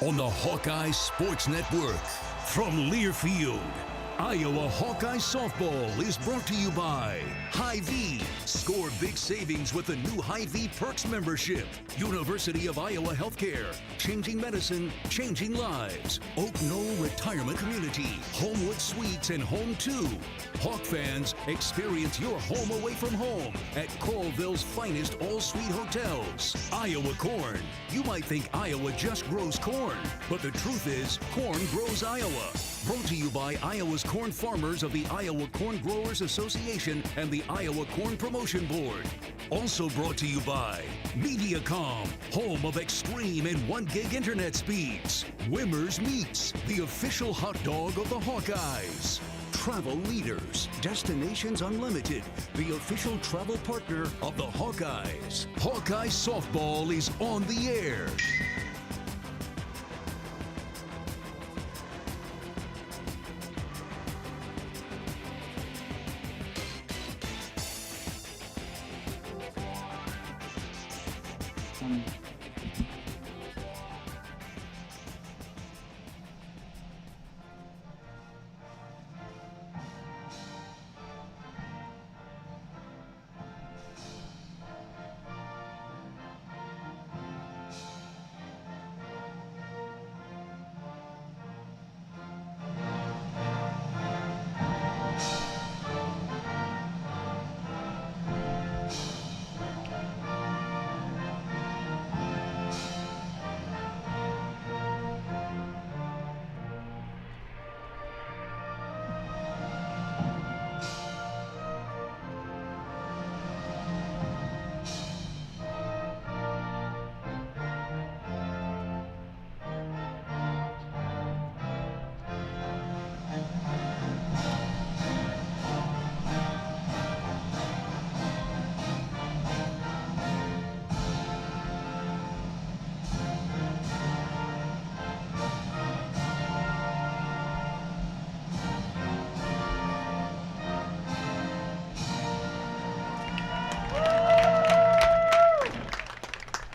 On the Hawkeye Sports Network, from Learfield, Iowa Hawkeye Softball is brought to you by Hy-Vee. Score big savings with the new Hy-Vee Perks membership. University of Iowa Healthcare. Changing medicine, changing lives. Oak Knoll Retirement Community. Homewood Suites and Home 2. Hawk fans, experience your home away from home at Coralville's finest all-suite hotels. Iowa Corn. You might think Iowa just grows corn, but the truth is, corn grows Iowa. Brought to you by Iowa's corn farmers of the Iowa Corn Growers Association and the Iowa Corn Promotion Board. Also brought to you by Mediacom, home of extreme and 1 gig internet speeds. Wimmer's Meats, the official hot dog of the Hawkeyes. Travel Leaders, Destinations Unlimited, the official travel partner of the Hawkeyes. Hawkeye Softball is on the air.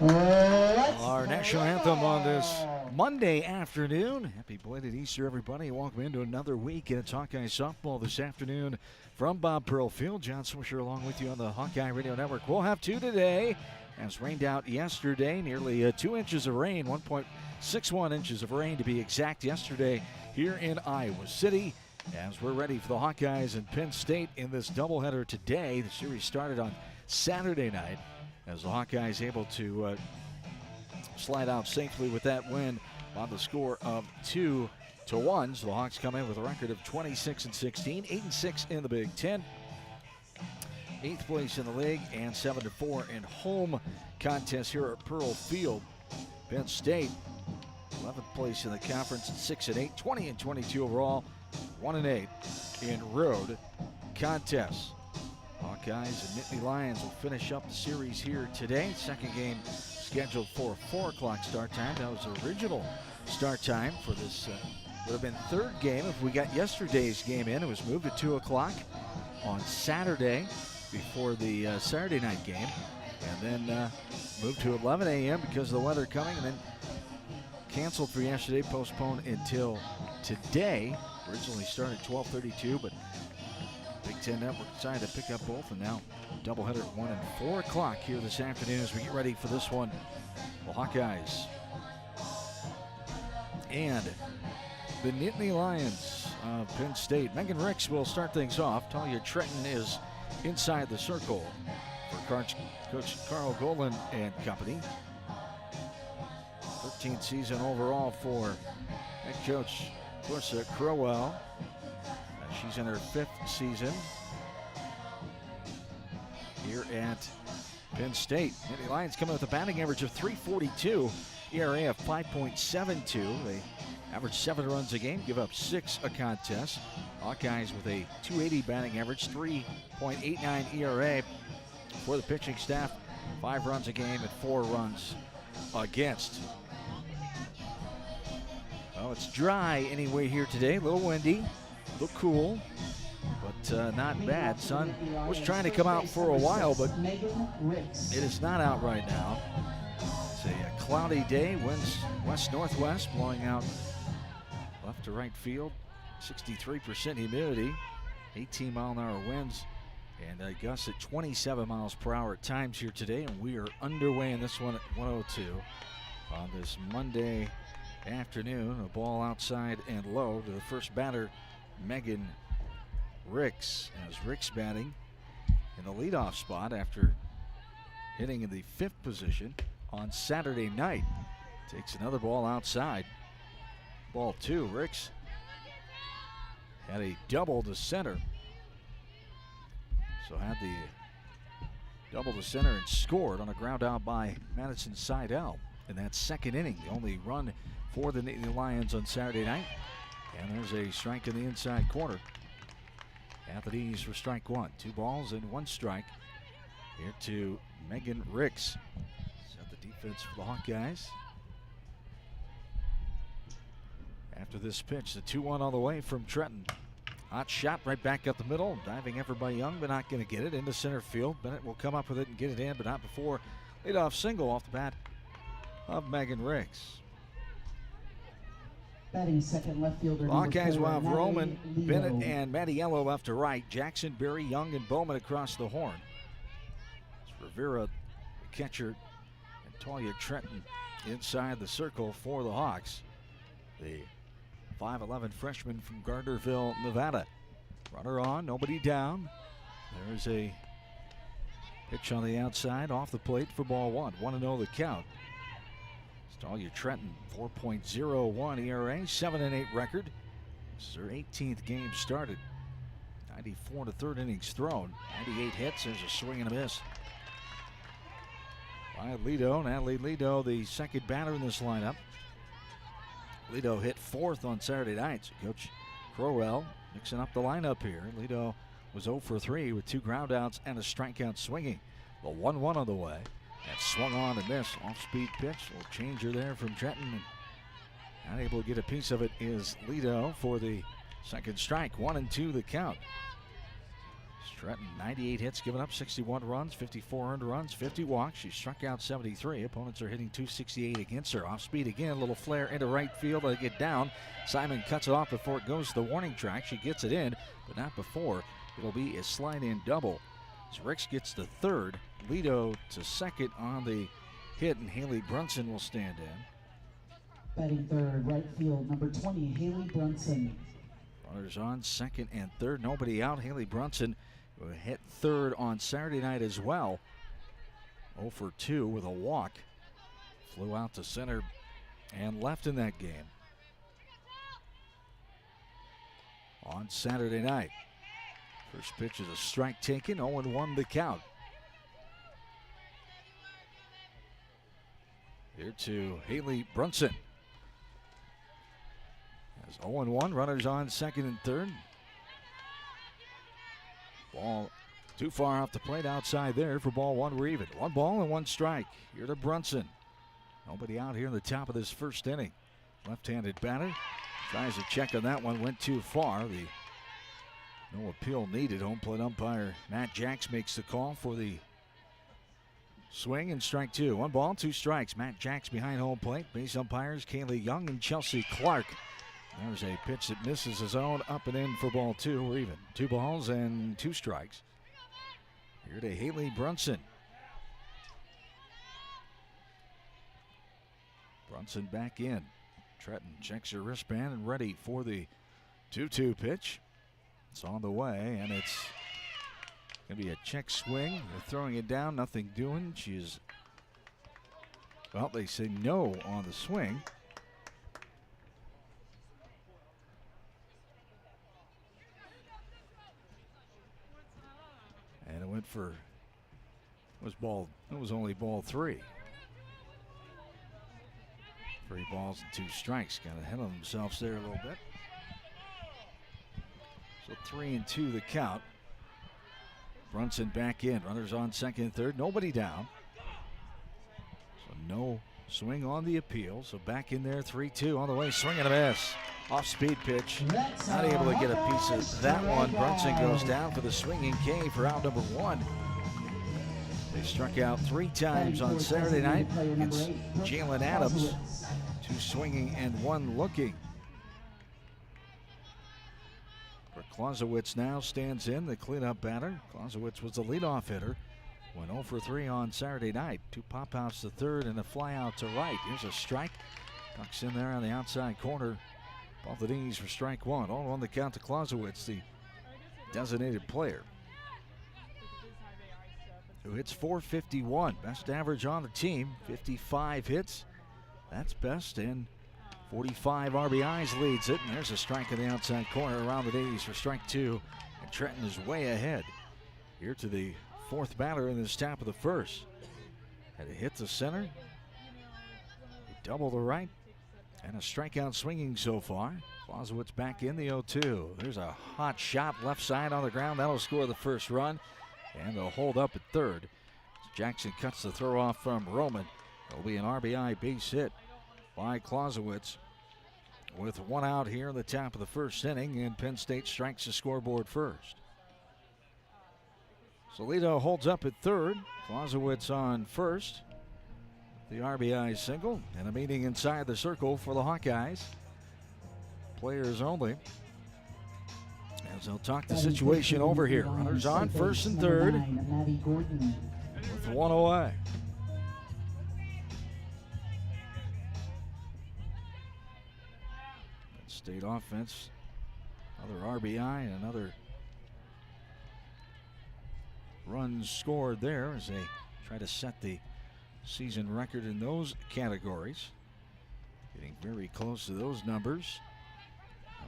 Our national anthem on this Monday afternoon. Happy belated Easter, everybody. Welcome into another week. And it's Hawkeye Softball this afternoon from Bob Pearl Field. John Swisher along with you on the Hawkeye Radio Network. We'll have two today. As rained out yesterday, nearly 2 inches of rain, 1.61 inches of rain to be exact yesterday here in Iowa City. As we're ready for the Hawkeyes and Penn State in this doubleheader today. The series started on Saturday night as the Hawkeyes able to slide out safely with that win on the score of 2-1. So the Hawks come in with a record of 26-16, 8-6 in the Big Ten, 8th place in the league, and 7-4 in home contests here at Pearl Field. Penn State, 11th place in the conference at 6-8, 20-22 overall, 1-8 in road contests. Hawkeyes and Nittany Lions will finish up the series here today. Second game scheduled for a 4 o'clock start time. That was the original start time for this. Would have been third game if we got yesterday's game in. It was moved to 2 o'clock on Saturday before the Saturday night game. And then moved to 11 a.m. because of the weather coming. And then canceled for yesterday, postponed until today. Originally started at 12:32, but Big Ten Network decided to pick up both, and now doubleheader at 1 and 4 o'clock here this afternoon as we get ready for this one. The Hawkeyes and the Nittany Lions of Penn State. Megan Ricks will start things off. Talia Trenton is inside the circle for Coach Carl Golan and company. 13th season overall for head coach Clarissa Crowell. She's in her 5th season here at Penn State. Nittany Lions coming with a batting average of .342, ERA of 5.72. They average 7 runs a game, give up 6 a contest. Hawkeyes with a .280 batting average, 3.89 ERA. For the pitching staff, 5 runs a game and 4 runs against. Well, it's dry anyway here today, a little windy. Look cool, but not bad. Sun was trying to come out for a while, but it is not out right now. It's a cloudy day, winds west-northwest, blowing out left to right field. 63% humidity, 18-mile-an-hour winds, and gusts at 27 miles per hour at times here today. And we are underway in this one at 1:02 on this Monday afternoon. A ball outside and low to the first batter, Megan Ricks, as Ricks batting in the leadoff spot after hitting in the 5th position on Saturday night. Takes another ball outside. Ball 2. Ricks had a double to center. So had the double to center and scored on a ground out by Madison Seidel in that 2nd inning. The only run for the Lions on Saturday night. And there's a strike in the inside corner. Anthony's for strike 1. 2 balls and 1 strike. Here to Megan Ricks. Set the defense for the Hawkeyes. After this pitch, the 2-1 on the way from Trenton. Hot shot right back up the middle. Diving effort by Young, but not going to get it into center field. Bennett will come up with it and get it in, but not before leadoff single off the bat of Megan Ricks. Batting second, left fielder. Hawkeyes will have Roman, Bennett, and Mattiello left to right. Jackson, Berry, Young, and Bowman across the horn. It's Rivera, the catcher, and Talia Trenton inside the circle for the Hawks. The 5'11" freshman from Gardnerville, Nevada. Runner on, nobody down. There's a pitch on the outside, off the plate for ball 1. 1-0 the count. Talia Trenton, 4.01 ERA, 7-8 record. This is her 18th game started. 94 to 3rd innings thrown. 98 hits. There's a swing and a miss by Lido. Natalie Lido, the second batter in this lineup. Lido hit 4th on Saturday night. So Coach Crowell mixing up the lineup here. Lido was 0 for 3 with 2 groundouts and a strikeout swinging. The 1-1 on the way. And swung on and missed. Off-speed pitch. Little changer there from Trenton. And not able to get a piece of it is Lido for the second strike. 1-2 the count. Trenton, 98 hits, given up 61 runs, 54 earned runs, 50 walks. She struck out 73. Opponents are hitting 268 against her. Off speed again, a little flare into right field. They get down. Simon cuts it off before it goes to the warning track. She gets it in, but not before. It'll be a slide-in double. So Ricks gets the 3rd. Lido to 2nd on the hit, and Haley Brunson will stand in. Batting 3rd, right field, number 20, Haley Brunson. Runners on 2nd and 3rd. Nobody out. Haley Brunson hit 3rd on Saturday night as well. 0 for 2 with a walk. Flew out to center and left in that game. On Saturday night. First pitch is a strike taken. 0-1 the count. Here to Haley Brunson. As 0-1, runners on 2nd and 3rd. Ball too far off the plate outside there for ball 1. We're even. 1 ball and 1 strike. Here to Brunson. Nobody out here in the top of this 1st inning. Left-handed batter. Tries to check on that one. Went too far. No appeal needed. Home plate umpire Matt Jacks makes the call for the swing and strike 2. 1 ball, 2 strikes. Matt Jacks behind home plate. Base umpires Kaylee Young and Chelsea Clark. There's a pitch that misses his own, up and in for ball 2. We're even. 2 balls and 2 strikes. Here to Haley Brunson. Brunson back in. Trenton checks her wristband and ready for the 2-2 pitch. It's on the way, and it's going to be a check swing. They're throwing it down, nothing doing. She's, well, they say no on the swing. And it went for, it was only ball 3. 3 balls and 2 strikes. Got ahead of themselves there a little bit. So 3-2 the count. Brunson back in. Runners on 2nd and 3rd. Nobody down. So no swing on the appeal. So back in there. 3-2 on the way. Swing and a miss. Off speed pitch. Not able to get a piece of that one. Brunson goes down for the swinging K for out number 1. He struck out 3 times on Saturday night against Jalen Adams. 2 swinging and 1 looking. Clausewitz now stands in, the cleanup batter. Clausewitz was the leadoff hitter. Went 0 for 3 on Saturday night. 2 pop-outs to third and a fly-out to right. Here's a strike. Ducks in there on the outside corner. Both the knees for strike 1. All on the count to Clausewitz, the designated player, who hits .451. Best average on the team. 55 hits. That's best. And 45 RBIs leads it, and there's a strike in the outside corner around the knees for strike 2. And Trenton is way ahead. Here to the 4th batter in this top of the 1st. Had a hit to center. Double to right. And a strikeout swinging so far. Clausewitz back in the 0-2. There's a hot shot left side on the ground. That'll score the first run. And they'll hold up at third. Jackson cuts the throw off from Roman. It'll be an RBI base hit by Clausewitz. With 1 out here in the top of the 1st inning, and Penn State strikes the scoreboard first. Solito holds up at third. Clausewitz on first. The RBI single, and a meeting inside the circle for the Hawkeyes. Players only. As they'll talk the situation over here. Runners on first and third. With 1 away. State offense, another RBI and another run scored there as they try to set the season record in those categories. Getting very close to those numbers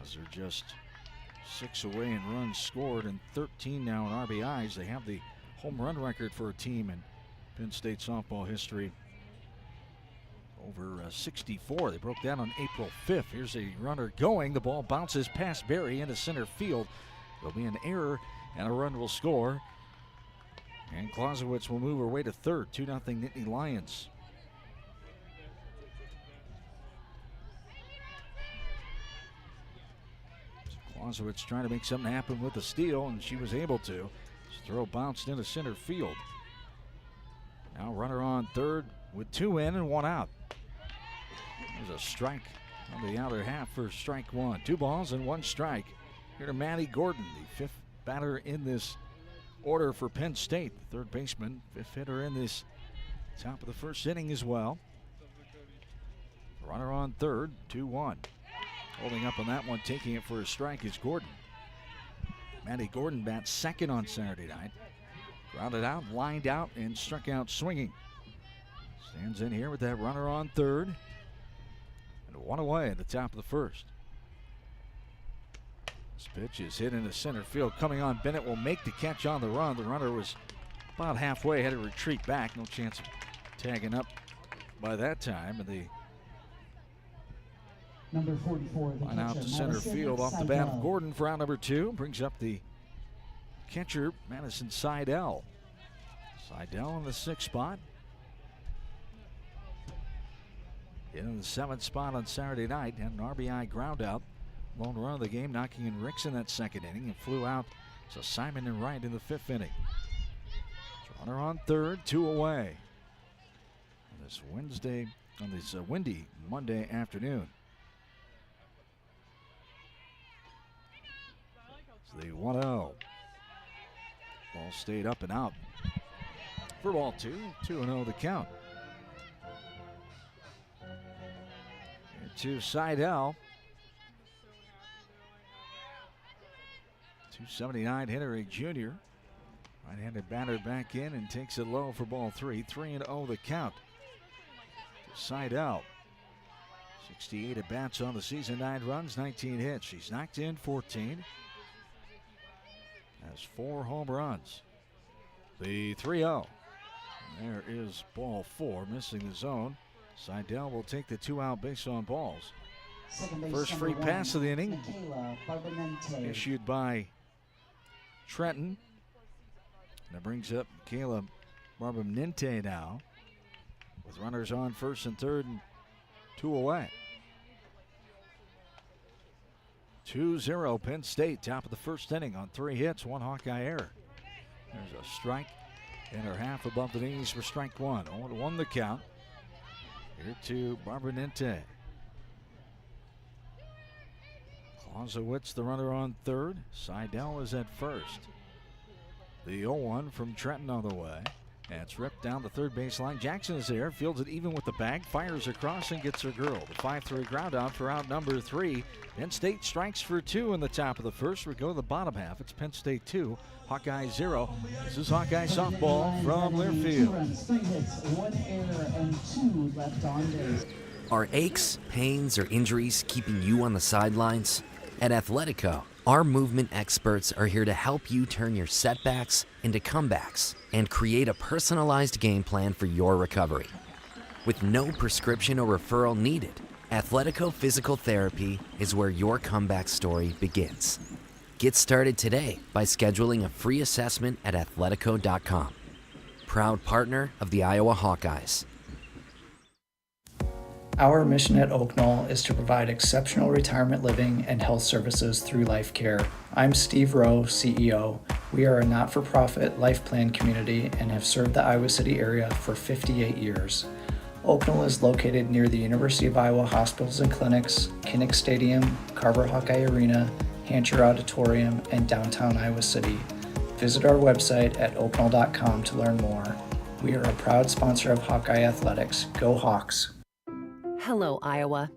as they're just 6 away in runs scored and 13 now in RBIs. They have the home run record for a team in Penn State softball history. Over 64. They broke that on April 5th. Here's a runner going. The ball bounces past Berry into center field. There'll be an error and a run will score. And Clausewitz will move her way to third. 2-0 Nittany Lions. Clausewitz trying to make something happen with the steal, and she was able to. This throw bounced into center field. Now runner on third with 2 in and 1 out. There's a strike on the outer half for strike 1. 2 balls and 1 strike. Here to Maddie Gordon, the 5th batter in this order for Penn State. The 3rd baseman, 5th hitter in this top of the 1st inning as well. Runner on third, 2-1. Holding up on that one, taking it for a strike is Gordon. Maddie Gordon bats second on Saturday night. Grounded out, lined out, and struck out swinging. Stands in here with that runner on third. And 1 away at the top of the 1st. This pitch is hit into center field. Coming on, Bennett will make the catch on the run. The runner was about halfway, had to retreat back. No chance of tagging up by that time. And the number 44, the line out to catcher, center Madison field off the bat of Seidel. Gordon for out number 2. Brings up the catcher, Madison Seidel. Seidel in the 6th spot. In the 7th spot on Saturday night. Had an RBI ground out. Lone run of the game, knocking in Ricks in that 2nd inning, and flew out to Simon and Wright in the 5th inning. Runner on third, 2 away. On this windy Monday afternoon. So the 1-0. Ball stayed up and out. For ball 2, 2-0 the count. And to Seidel. 279 hitter, a junior. Right-handed batter back in and takes it low for ball 3. 3-0 the count. To Seidel. 68 at bats on the season, 9 runs, 19 hits. She's knocked in 14. Has 4 home runs. The 3-0. There is ball 4, missing the zone. Seidel will take the 2-out base on balls. First free pass of the inning, issued by Trenton. That brings up Caleb Barbamnente now, with runners on first and third and 2 away. 2-0 Penn State, top of the 1st inning on 3 hits, 1 Hawkeye error. There's a strike in her half above the knees for strike one. 0-1 the count. Here to Barbonente. Clausewitz, the runner on third. Seidel is at first. The 0-1 from Trenton on the way. And it's ripped down the third baseline. Jackson is there, fields it even with the bag, fires across and gets her girl. The 5-3 ground out for out number 3. Penn State strikes for 2 in the top of the first. We go to the bottom half. It's Penn State 2, Hawkeye 0. This is Hawkeye softball from Learfield. 2 runs, 3 hits, 1 error, and 2 left on base. Are aches, pains, or injuries keeping you on the sidelines? At Athletico, our movement experts are here to help you turn your setbacks into comebacks and create a personalized game plan for your recovery. With no prescription or referral needed, Athletico Physical Therapy is where your comeback story begins. Get started today by scheduling a free assessment at athletico.com. Proud partner of the Iowa Hawkeyes. Our mission at Oak Knoll is to provide exceptional retirement living and health services through Life Care. I'm Steve Rowe, CEO. We are a not-for-profit life plan community and have served the Iowa City area for 58 years. Oak Knoll is located near the University of Iowa Hospitals and Clinics, Kinnick Stadium, Carver Hawkeye Arena, Hancher Auditorium, and downtown Iowa City. Visit our website at oakknoll.com to learn more. We are a proud sponsor of Hawkeye Athletics. Go Hawks! Hello, Iowa.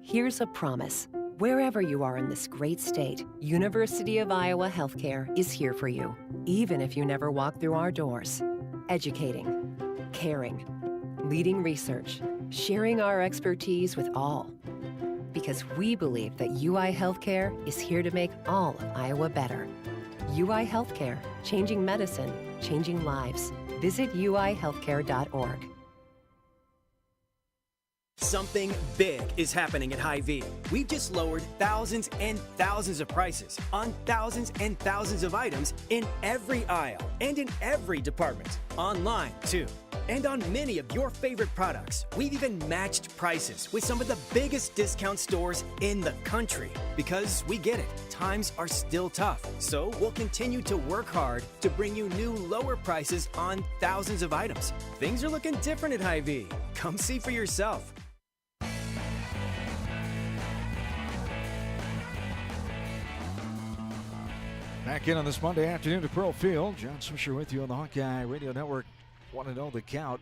Here's a promise. Wherever you are in this great state, University of Iowa Healthcare is here for you, even if you never walk through our doors. Educating, caring, leading research, sharing our expertise with all. Because we believe that UI Healthcare is here to make all of Iowa better. UI Healthcare, changing medicine, changing lives. Visit uihealthcare.org. Something big is happening at Hy-Vee. We've just lowered thousands and thousands of prices on thousands and thousands of items in every aisle and in every department. Online, too. And on many of your favorite products, we've even matched prices with some of the biggest discount stores in the country. Because we get it, times are still tough. So we'll continue to work hard to bring you new lower prices on thousands of items. Things are looking different at Hy-Vee. Come see for yourself. Back in on this Monday afternoon to Pearl Field. John Swisher with you on the Hawkeye Radio Network. 1-0 the count.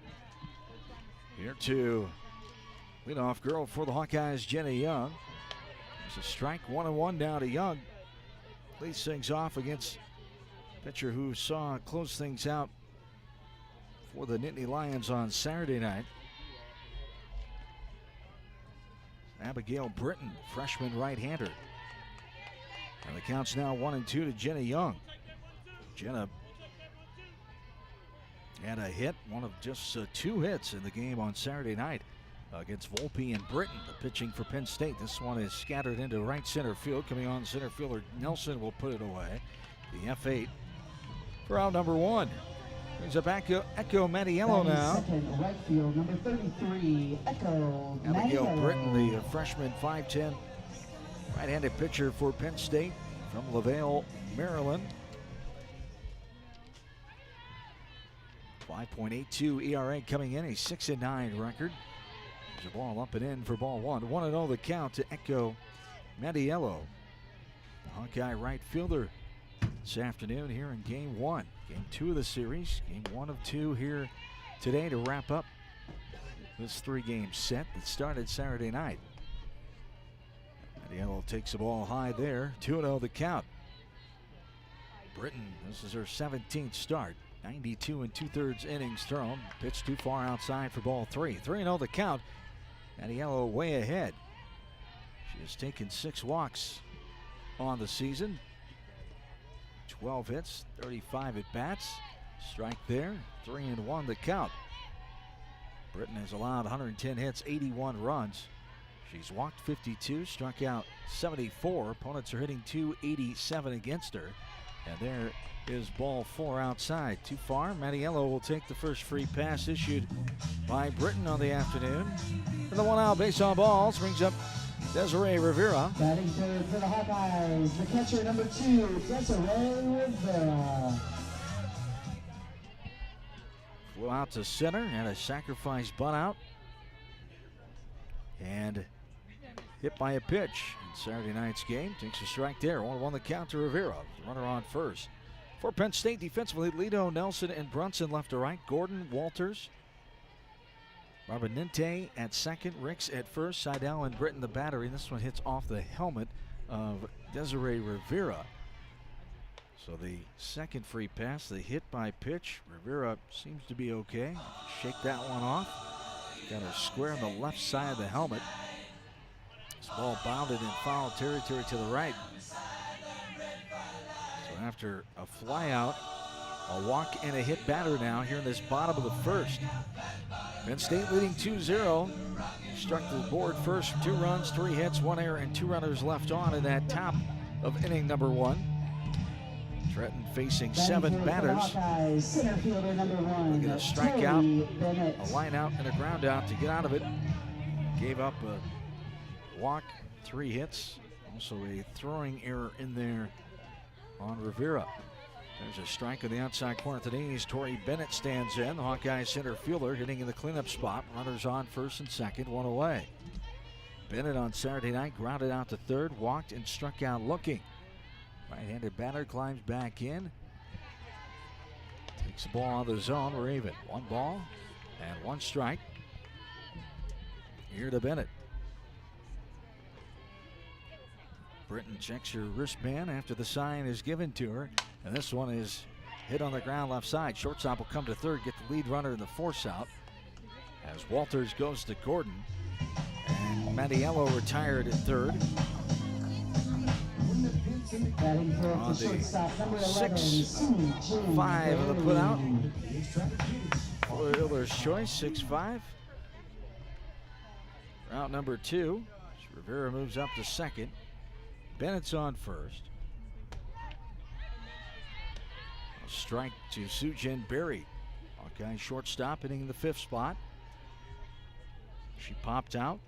Here to leadoff girl for the Hawkeyes, Jenny Young. There's a strike, 1-1 now to Young. Leads things off against pitcher who saw close things out for the Nittany Lions on Saturday night. Abigail Britton, freshman right-hander. And the count's now 1-2 to Jenny Young. Jenna had a hit, one of just 2 hits in the game on Saturday night against Volpe and Britton, the pitching for Penn State. This one is scattered into right center field. Coming on center fielder Nelson will put it away. The F8 for out number 1. Brings up Echo Mattiello now. Second, right field, number 33, Echo Abigail Mattiello. Britton, the freshman 5'10", right-handed pitcher for Penn State from LaVale, Maryland. 5.82 ERA coming in, a 6-9 record. There's a ball up and in for ball 1. 1-0 the count to Echo Mattiello. Hawkeye right fielder this afternoon here in game 1. Game 2 of the series. Game 1 of 2 here today to wrap up this 3-game set that started Saturday night. Mattiello takes the ball high there. 2-0 the count. Britton, this is her 17th start. 92 2/3 innings thrown. Pitch too far outside for ball 3. 3-0 the count. Mattiello way ahead. She has taken 6 walks on the season. 12 hits, 35 at bats. Strike there. 3-1 the count. Britton has allowed 110 hits, 81 runs. She's walked 52, struck out 74. Opponents are hitting 287 against her. And there is ball 4 outside. Too far. Mattiello will take the first free pass issued by Britton on the afternoon. And the 1-out base on balls brings up Desiree Rivera. Batting third for the Hawkeyes, the catcher number 2, Desiree Rivera. Flew out to center and a sacrifice bunt out. And hit by a pitch in Saturday night's game. Takes a strike there. 1-1 the count to Rivera. Runner on first. For Penn State defensively, Lido, Nelson, and Brunson left to right. Gordon, Walters, Rabininte at second. Ricks at first. Seidel and Britton the battery. This one hits off the helmet of Desiree Rivera. So the second free pass, the hit by pitch. Rivera seems to be okay. Shake that one off. Got her square on the left side of the helmet. This ball bounded in foul territory to the right. So after a fly out, a walk and a hit batter now here in this bottom of the first. Penn State leading 2-0. Struck the board first, 2 runs, 3 hits, 1 error, and 2 runners left on in that top of inning number 1. Trenton facing 7 batters. Center fielder number 1. Look at a strikeout, a line out, and a ground out to get out of it. Gave up a walk, 3 hits. Also a throwing error in there on Rivera. There's a strike on the outside corner at the knees. Torrey Bennett stands in. The Hawkeye center fielder hitting in the cleanup spot. Runners on first and second, 1 away. Bennett on Saturday night grounded out to third, walked and struck out looking. Right-handed batter climbs back in. Takes the ball out of the zone. We're even. 1 ball and 1 strike. Here to Bennett. Britton checks her wristband after the sign is given to her. And this one is hit on the ground left side. Shortstop will come to third, get the lead runner in the force out. As Walters goes to Gordon. And Mattiello retired at third. On the 6-5 of the putout. Fielder's choice, 6-5. Route number 2. Rivera moves up to second. Bennett's on first. A strike to Sujin Berry. Hawkeye shortstop hitting in the 5th spot. She popped out.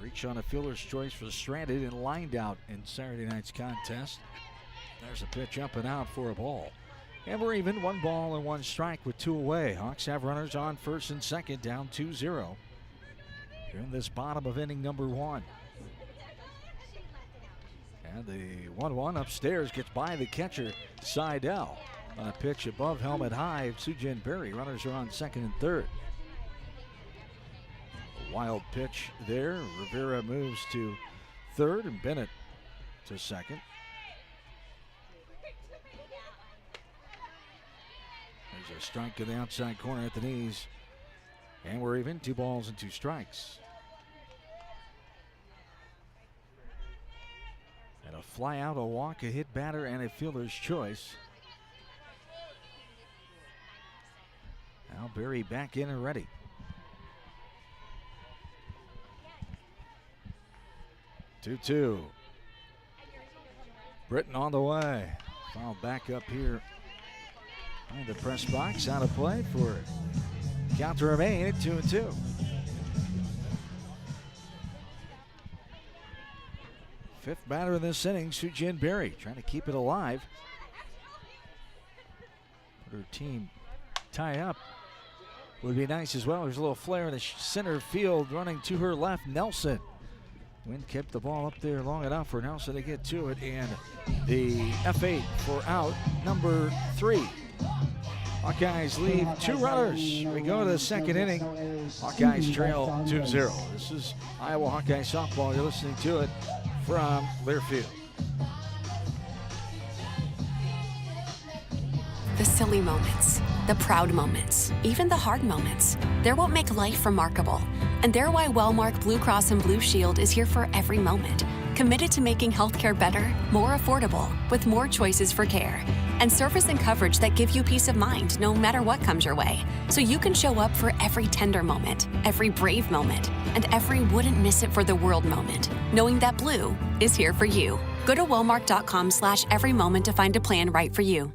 Reach on a fielder's choice for stranded and lined out in Saturday night's contest. There's a pitch up and out for a ball. And we're even, 1 ball and 1 strike with 2 away. Hawks have runners on first and second, down 2-0. Here in this bottom of inning number 1. And the 1-1 upstairs gets by the catcher, Seidel. On a pitch above helmet high, Sujin Berry. Runners are on second and third. Wild pitch there. Rivera moves to third and Bennett to second. There's a strike to the outside corner at the knees. And we're even, 2 balls and 2 strikes. And a fly out, a walk, a hit batter, and a fielder's choice. Now Berry back in and ready. 2-2. Britton on the way. Foul back up here behind the press box. Out of play for count to remain at 2-2. Fifth batter in this inning, Sujin Berry, trying to keep it alive. Put her team tie up would be nice as well. There's a little flare in the center field. Running to her left, Nelson. Wind kept the ball up there long enough for Nelson to get to it, and the F8 for out number 3. Hawkeyes lead 2 runners. We go to the second inning. Hawkeyes trail 2-0. This is Iowa Hawkeye softball. You're listening to it from Learfield. The silly moments, the proud moments, even the hard moments. They're what make life remarkable. And they're why Wellmark Blue Cross and Blue Shield is here for every moment. Committed to making healthcare better, more affordable, with more choices for care. And service and coverage that give you peace of mind no matter what comes your way. So you can show up for every tender moment, every brave moment, and every wouldn't miss it for the world moment, knowing that Blue is here for you. Go to wellmark.com/every moment to find a plan right for you.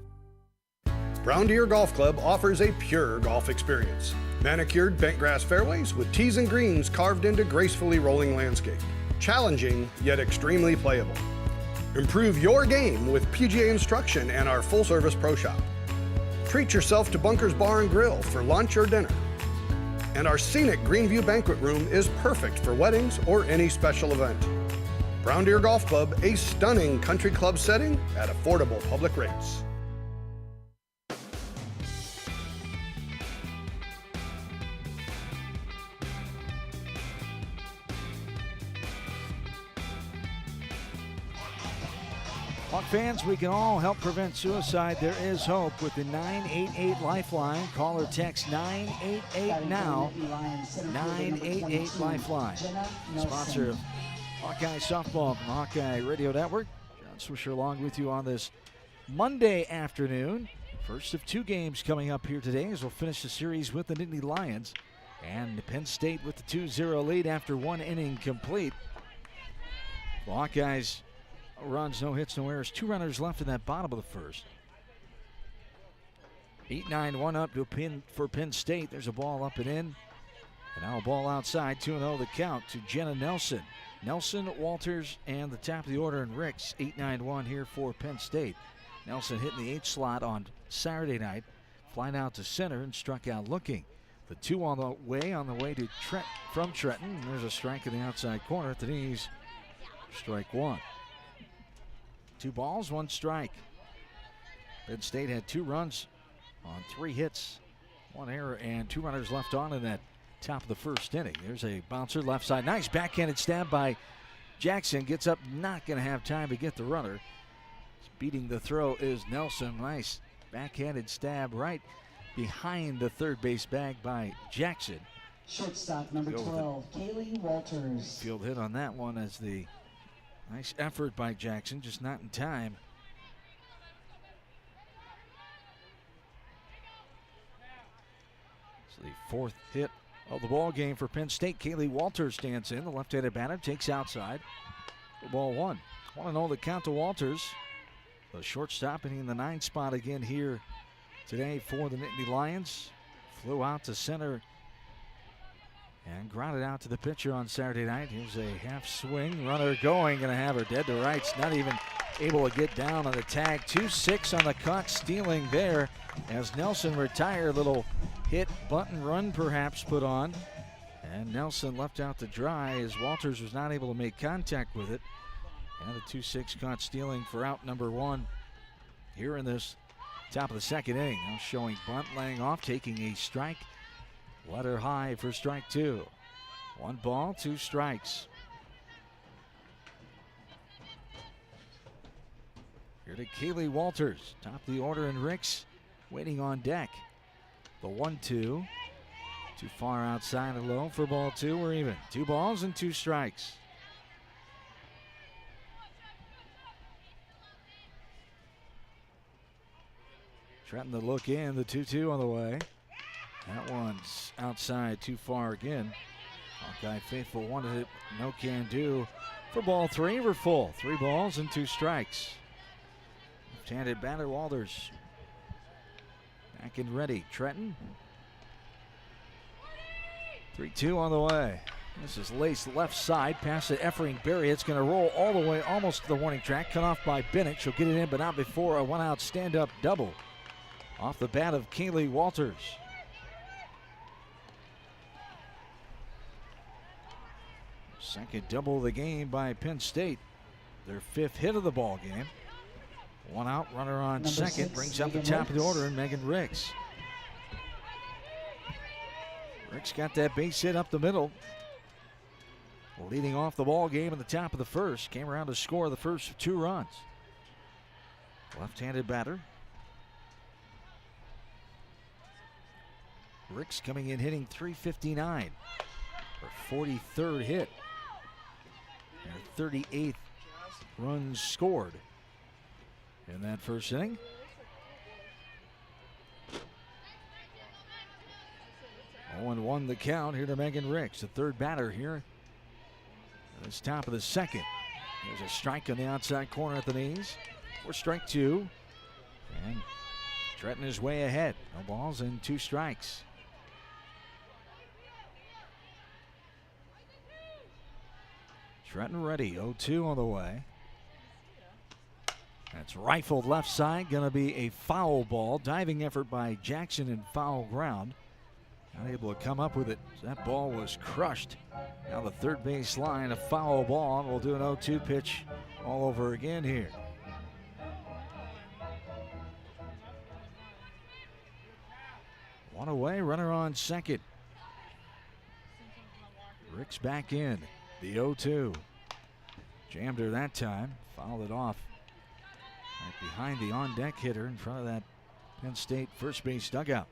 Brown Deer Golf Club offers a pure golf experience. Manicured bent grass fairways with tees and greens carved into gracefully rolling landscape. Challenging, yet extremely playable. Improve your game with PGA instruction and our full-service pro shop. Treat yourself to Bunker's Bar and Grill for lunch or dinner. And our scenic Greenview Banquet Room is perfect for weddings or any special event. Brown Deer Golf Club, a stunning country club setting at affordable public rates. Hawk fans, we can all help prevent suicide. There is hope with the 988 Lifeline. Call or text 988 now. 988 Lifeline. Sponsor of Hawkeye Softball from the Hawkeye Radio Network. John Swisher along with you on this Monday afternoon. First of two games coming up here today as we'll finish the series with the Nittany Lions. And Penn State with the 2-0 lead after one inning complete. The Hawkeyes runs, no hits, no errors. Two runners left in that bottom of the first. 8-9-1 up to for Penn State. There's a ball up and in. And now a ball outside. 2-0 the count to Jenna Nelson. Nelson, Walters, and the top of the order and Ricks. 8-9-1 here for Penn State. Nelson hitting the 8th slot on Saturday night. Flying out to center and struck out looking. The 2 on the way to from Trenton. There's a strike in the outside corner at the knees. Strike 1. 2 balls, 1 strike. Penn State had 2 runs on 3 hits, 1 error, and 2 runners left on in that top of the first inning. There's a bouncer left side. Nice backhanded stab by Jackson. Gets up, not going to have time to get the runner. Beating the throw is Nelson. Nice backhanded stab right behind the third base bag by Jackson. Shortstop number 12, Kaylee Walters. Field hit on that one as the nice effort by Jackson, just not in time. It's the 4th hit of the ball game for Penn State. Kaylee Walters stands in. The left-handed batter takes outside. For ball 1. 1-0 the count to Walters. The shortstop hitting the 9 spot again here today for the Nittany Lions. Flew out to center and grounded out to the pitcher on Saturday night. Here's a half swing. Runner going, going to have her dead to rights. Not even able to get down on the tag. 2-6 on the caught stealing there as Nelson retired. Little hit, bunt and run perhaps put on. And Nelson left out to dry as Walters was not able to make contact with it. And the 2-6 caught stealing for out number 1 here in this top of the second inning. Now showing bunt, laying off, taking a strike. Let her high for strike 2. 1 ball, 2 strikes. Here to Kaylee Walters, top of the order, and Ricks waiting on deck. The 1-2. Too far outside and low for ball 2. We're even. 2 balls and 2 strikes. Trenton to look in, the 2-2 on the way. That one's outside, too far again. Hawkeye faithful wanted it, no can do. For ball 3, we're full. 3 balls and 2 strikes. Left-handed batter Walters. Back and ready, Trenton. 3-2 on the way. This is laced left side, past the Effering Berry. It's going to roll all the way almost to the warning track. Cut off by Bennett. She'll get it in, but not before a 1-out stand-up double. Off the bat of Kaylee Walters. Second double of the game by Penn State. Their 5th hit of the ball game. 1 out, runner on Number second. 6, brings up the Megan top of the Ricks. order, and Megan Ricks. Ricks got that base hit up the middle. Leading off the ball game in the top of the first. Came around to score the first 2 runs. Left-handed batter. Ricks coming in hitting .359. Her 43rd hit. Her 38th runs scored in that first inning. Oh, and 1 the count here to Megan Ricks, the 3rd batter here. It's top of the second. There's a strike on the outside corner at the knees. For strike 2. And Trenton is way ahead. No balls and 2 strikes. Trenton ready, 0-2 on the way. That's rifled left side, going to be a foul ball. Diving effort by Jackson in foul ground. Not able to come up with it. That ball was crushed. Now the third base line, a foul ball. We'll do an 0-2 pitch all over again here. One away, runner on second. Rick's back in. The 0-2. Jammed her that time. Fouled it off. Right behind the on-deck hitter in front of that Penn State first base dugout.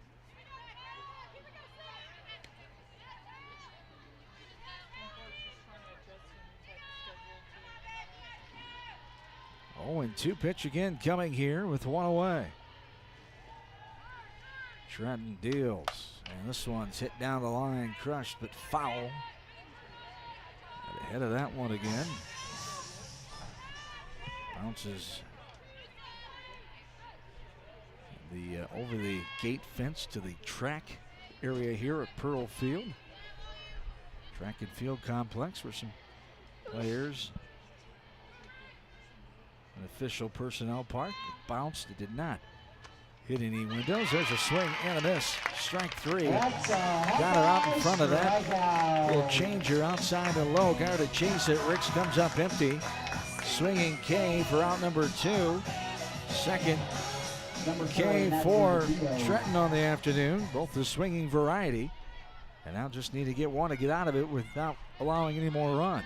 Oh, and 2 pitch again coming here with one away. Trenton deals, and this one's hit down the line, crushed, but foul. Ahead of that one again. Bounces over the gate fence to the track area here at Pearl Field. Track and field complex where some players and official personnel park. It bounced, it did not hit any windows. There's a swing and a miss. Strike 3. Got her out in front of that. Little changer outside the low. Got her to chase it. Ricks comes up empty. Swinging K for out number 2. Second K for Trenton on the afternoon. Both the swinging variety. And now just need to get one to get out of it without allowing any more runs.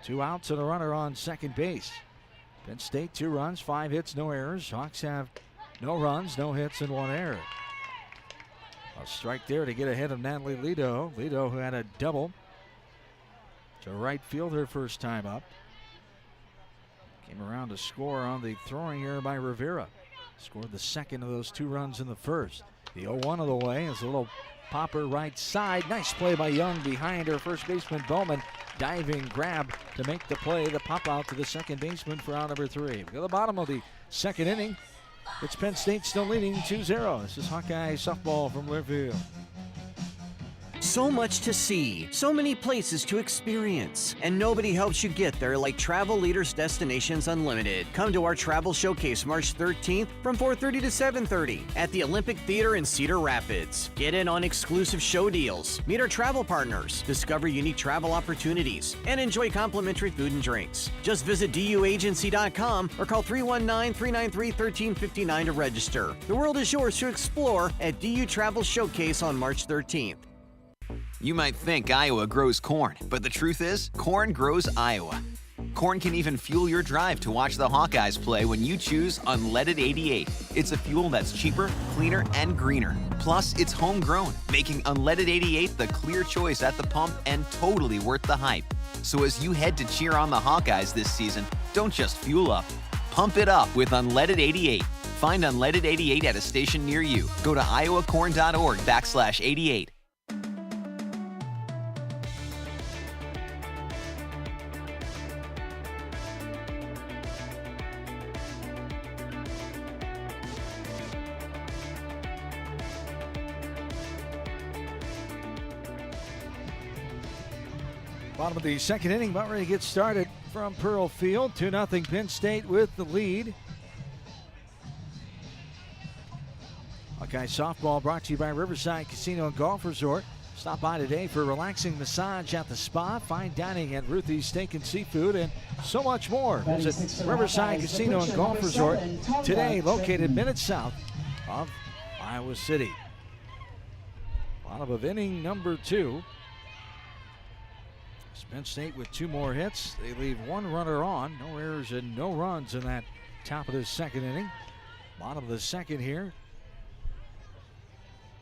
2 outs and a runner on second base. Penn State 2 runs, 5 hits, no errors. Hawks have no runs, no hits, and 1 error. A strike there to get ahead of Natalie Lido. Lido, who had a double to right field her first time up. Came around to score on the throwing error by Rivera. Scored the second of those 2 runs in the first. The 0-1 of the way is a little popper right side. Nice play by Young behind her first baseman Bowman. Diving grab to make the play. The pop out to the second baseman for out number 3. We go to the bottom of the second inning. It's Penn State still leading 2-0. This is Hawkeye softball from Learfield. So much to see, so many places to experience, and nobody helps you get there like Travel Leaders Destinations Unlimited. Come to our travel showcase March 13th from 4:30 to 7:30 at the Olympic Theater in Cedar Rapids. Get in on exclusive show deals, meet our travel partners, discover unique travel opportunities, and enjoy complimentary food and drinks. Just visit duagency.com or call 319-393-1359 to register. The world is yours to explore at DU Travel Showcase on March 13th. You might think Iowa grows corn, but the truth is, corn grows Iowa. Corn can even fuel your drive to watch the Hawkeyes play when you choose Unleaded 88. It's a fuel that's cheaper, cleaner, and greener. Plus, it's homegrown, making Unleaded 88 the clear choice at the pump and totally worth the hype. So as you head to cheer on the Hawkeyes this season, don't just fuel up. Pump it up with Unleaded 88. Find Unleaded 88 at a station near you. Go to iowacorn.org/88. Bottom of the second inning, about ready to get started from Pearl Field. 2-0 Penn State with the lead. Hawkeye softball brought to you by Riverside Casino and Golf Resort. Stop by today for a relaxing massage at the spa, fine dining at Ruthie's Steak and Seafood, and so much more. Visit Riverside Casino and Golf Resort today, located minutes south of Iowa City. Bottom of inning number 2. Penn State with 2 more hits. They leave 1 runner on. No errors and no runs in that top of the second inning. Bottom of the second here.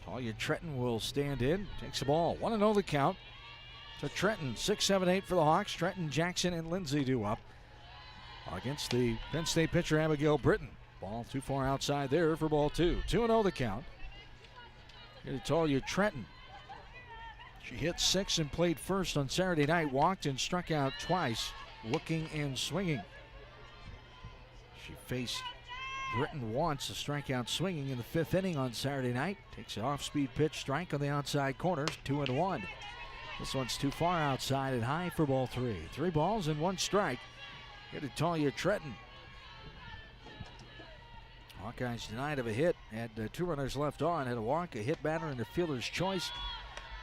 Talia Trenton will stand in. Takes the ball. 1-0 the count to Trenton. 6-7-8 for the Hawks. Trenton, Jackson, and Lindsay due up against the Penn State pitcher Abigail Britton. Ball too far outside there for ball 2. 2-0 the count. Here to Talia Trenton. She hit 6 and played first on Saturday night. Walked and struck out twice, looking and swinging. She faced Britton once, a strikeout swinging in the 5th inning on Saturday night. Takes an off-speed pitch, strike on the outside corners, 2-1. This one's too far outside and high for ball 3. 3 balls and 1 strike. Here to Talia Trenton. Hawkeyes denied of a hit, had 2 runners left on, had a walk, a hit batter, and a fielder's choice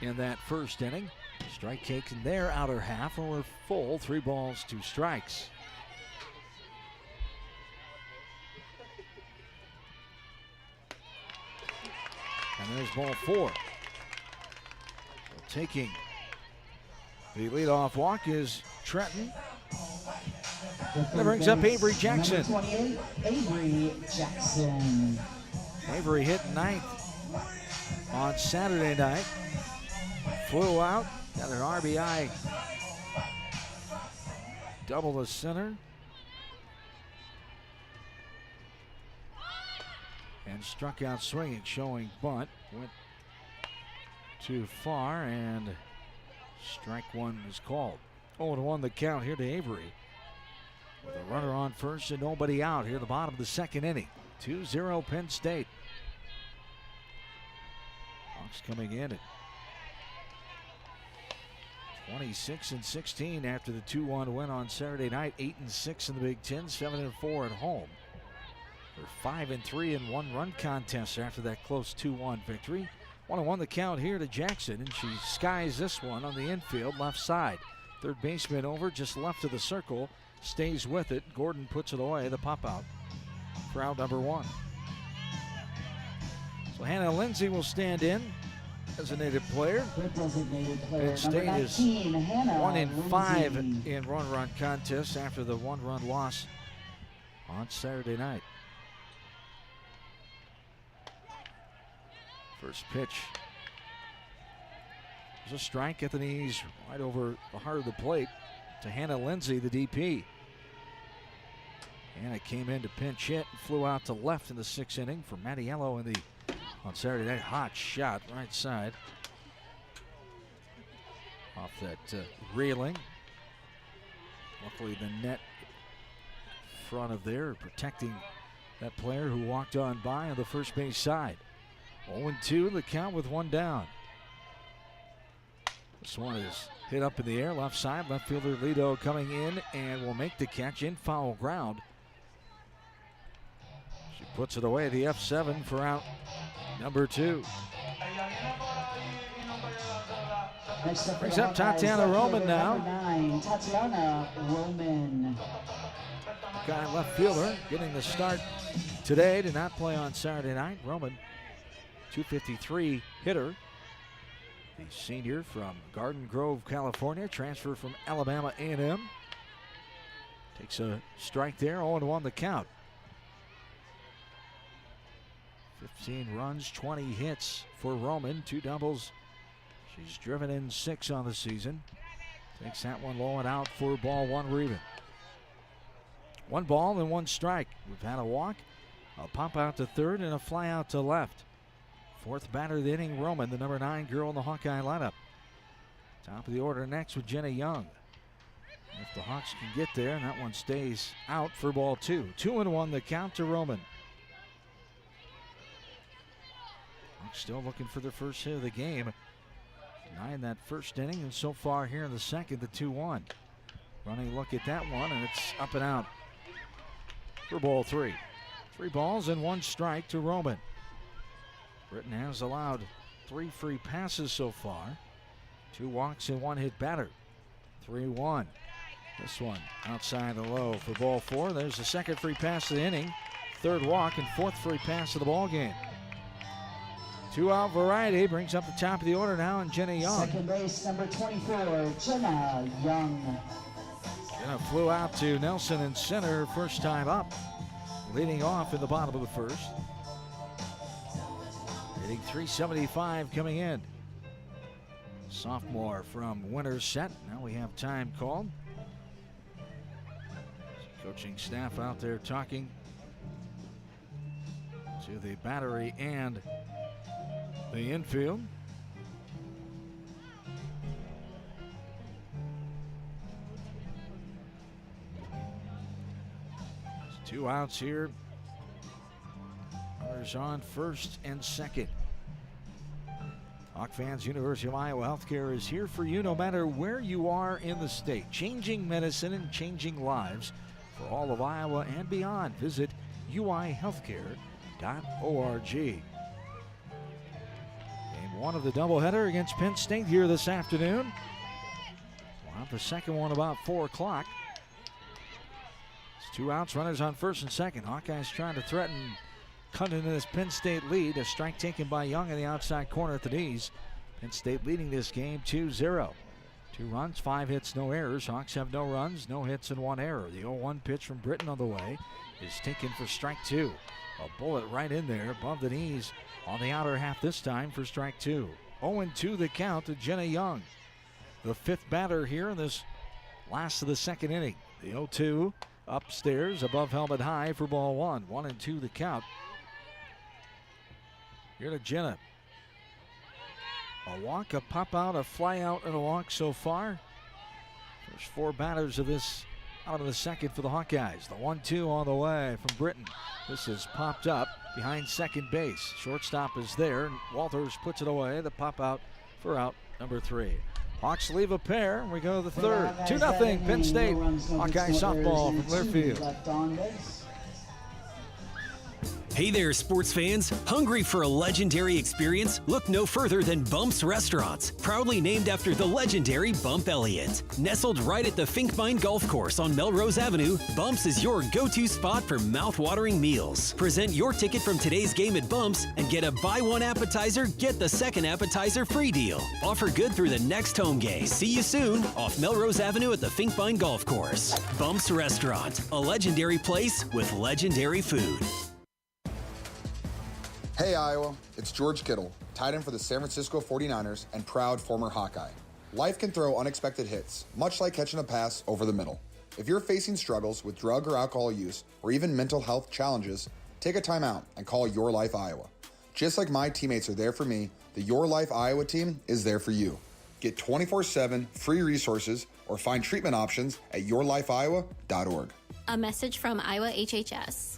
in that first inning. Strike cakes in their outer half, and we're full, 3 balls, 2 strikes. And there's ball 4. So taking the leadoff walk is Trenton. That brings up Avery Jackson. Number 28, Avery Jackson. Avery hit 9th on Saturday night. Flew out, got an RBI. Double the center. And struck out swinging, showing bunt. Went too far, and strike 1 is called. 0-1 the count here to Avery. With a runner on first and nobody out here at the bottom of the second inning. 2-0 Penn State. Hawks coming in at 26-16 after the 2-1 win on Saturday night. 8-6 in the Big Ten, 7-4 at home. They're 5-3 in 1-run contests after that close 2-1 victory. 1-1 the count here to Jackson, and she skies this one on the infield left side. Third baseman over, just left of the circle, stays with it. Gordon puts it away, the pop out for out number 1. So Hannah Lindsay will stand in as a native player. Penn State is 1-5 in one-run contests after the 1-run loss on Saturday night. First pitch. There's a strike at the knees right over the heart of the plate to Hannah Lindsay, the DP. And it came in to pinch hit and flew out to left in the 6th inning for Mattiello in the on Saturday night. Hot shot right side off that railing. Luckily the net in front of there protecting that player who walked on by on the first base side. 0-2 the count with 1 down. This one is hit up in the air, left side. Left fielder Lido coming in and will make the catch in foul ground. She puts it away, the F7 for out number 2. Brings up Tatiana Roman now. 9, Tatiana Roman. Guy left fielder getting the start today, did not play on Saturday night. Roman, 253 hitter. The senior from Garden Grove, California, transfer from Alabama A&M. Takes a strike there, 0-1 the count. 15 runs, 20 hits for Roman, 2 doubles. She's driven in 6 on the season. Takes that one low and out for ball 1, we're even. 1 ball and 1 strike. We've had a walk, a pop out to third, and a fly out to left. 4th batter of the inning, Roman, the number 9 girl in the Hawkeye lineup. Top of the order next with Jenna Young. If the Hawks can get there, and that one stays out for ball 2. 2-1 the count to Roman. Hawks still looking for their first hit of the game. 9 that first inning, and so far here in the second, the 2-1. Running look at that one, and it's up and out for ball 3. 3 balls and 1 strike to Roman. Britton has allowed 3 free passes so far. 2 walks and 1 hit batter. 3-1. This one outside the low for ball 4. There's the 2nd free pass of the inning. 3rd walk and 4th free pass of the ball game. 2-out variety brings up the top of the order now, and Jenna Young. Second base, number 24, Jenna Young. Jenna flew out to Nelson in center, first time up, leading off in the bottom of the first. Hitting .375 coming in. Sophomore from Winterset. Now we have time called. Coaching staff out there talking to the battery and the infield. There's 2 outs here. Runners on first and second. Hawk fans, University of Iowa Healthcare is here for you no matter where you are in the state. Changing medicine and changing lives for all of Iowa and beyond. Visit uihealthcare.com. Game 1 of the doubleheader against Penn State here this afternoon. We'll have the second one about 4 o'clock. It's 2 outs, runners on first and second. Hawkeyes trying to threaten, cut into this Penn State lead. A strike taken by Young in the outside corner at the knees. Penn State leading this game 2-0. 2 runs, 5 hits, no errors. Hawks have no runs, no hits, and 1 error. The 0-1 pitch from Britton on the way is taken for strike 2. A bullet right in there above the knees on the outer half this time for strike 2. 0-2 the count to Jenna Young, the 5th batter here in this last of the second inning. The 0-2 upstairs above helmet high for ball 1. 1-2 the count. Here to Jenna. A walk, a pop out, a fly out, and a walk so far. First 4 batters of this out of the second for the Hawkeyes. The 1-2 on the way from Britton. This is popped up behind second base. Shortstop is there, and Walters puts it away. The pop out for out number 3. Hawks leave a pair. We go to the third. 2-0 Penn State. Hawkeye softball from Learfield. Hey there, sports fans. Hungry for a legendary experience? Look no further than Bump's Restaurants, proudly named after the legendary Bump Elliott. Nestled right at the Finkbine Golf Course on Melrose Avenue, Bump's is your go-to spot for mouth-watering meals. Present your ticket from today's game at Bump's and get a buy one appetizer, get the second appetizer free deal. Offer good through the next home game. See you soon off Melrose Avenue at the Finkbine Golf Course. Bump's Restaurant, a legendary place with legendary food. Hey Iowa, it's George Kittle, tight end for the San Francisco 49ers and proud former Hawkeye. Life can throw unexpected hits, much like catching a pass over the middle. If you're facing struggles with drug or alcohol use or even mental health challenges, take a time out and call Your Life Iowa. Just like my teammates are there for me, the Your Life Iowa team is there for you. Get 24/7 free resources or find treatment options at yourlifeiowa.org. A message from Iowa HHS.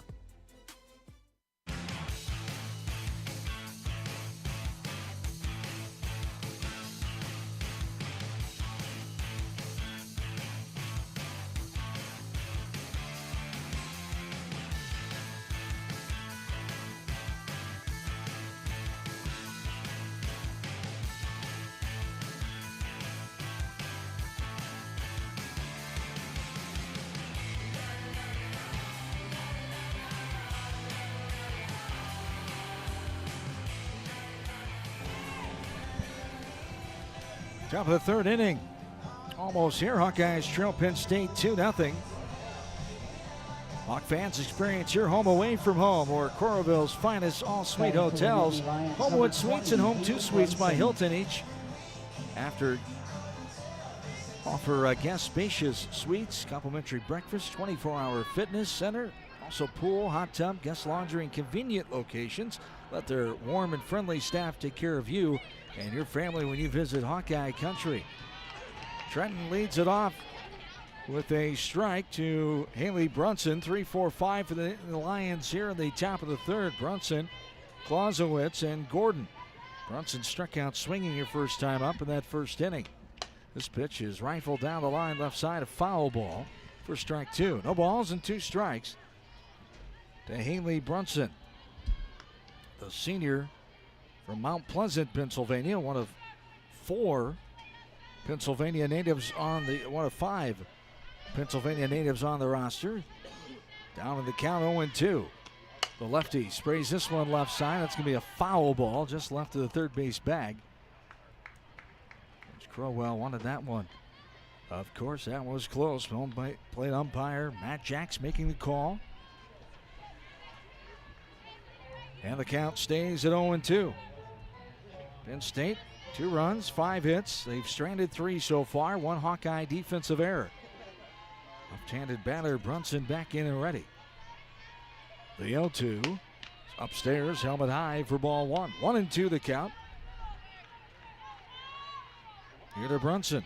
Top of the third inning. Almost here. Hawkeyes trail Penn State 2-0. Hawk fans experience your home away from home or Coralville's finest all-suite hotels. Homewood Suites and Home 2 Suites by Hilton each offer guest spacious suites, complimentary breakfast, 24-hour fitness center, also pool, hot tub, guest laundry, and convenient locations. Let their warm and friendly staff take care of you and your family when you visit Hawkeye Country. Trenton leads it off with a strike to Haley Brunson. 3-4-5 for the Lions here in the top of the third. Brunson, Clausewitz, and Gordon. Brunson struck out swinging your first time up in that first inning. This pitch is rifled down the line left side, a foul ball for strike 2. No balls and 2 strikes to Haley Brunson, the senior from Mount Pleasant, Pennsylvania, one of 5 Pennsylvania natives on the roster. Down in the count, 0-2. The lefty sprays this one left side. That's going to be a foul ball just left of the third base bag. Coach Crowell wanted that one. Of course, that was close. Home plate umpire Matt Jacks making the call. And the count stays at 0-2. Penn State, 2 runs, 5 hits. They've stranded 3 so far. 1 Hawkeye defensive error. Left-handed batter Brunson back in and ready. The 0-2 upstairs, helmet high for ball 1. 1-2 the count. Here to Brunson.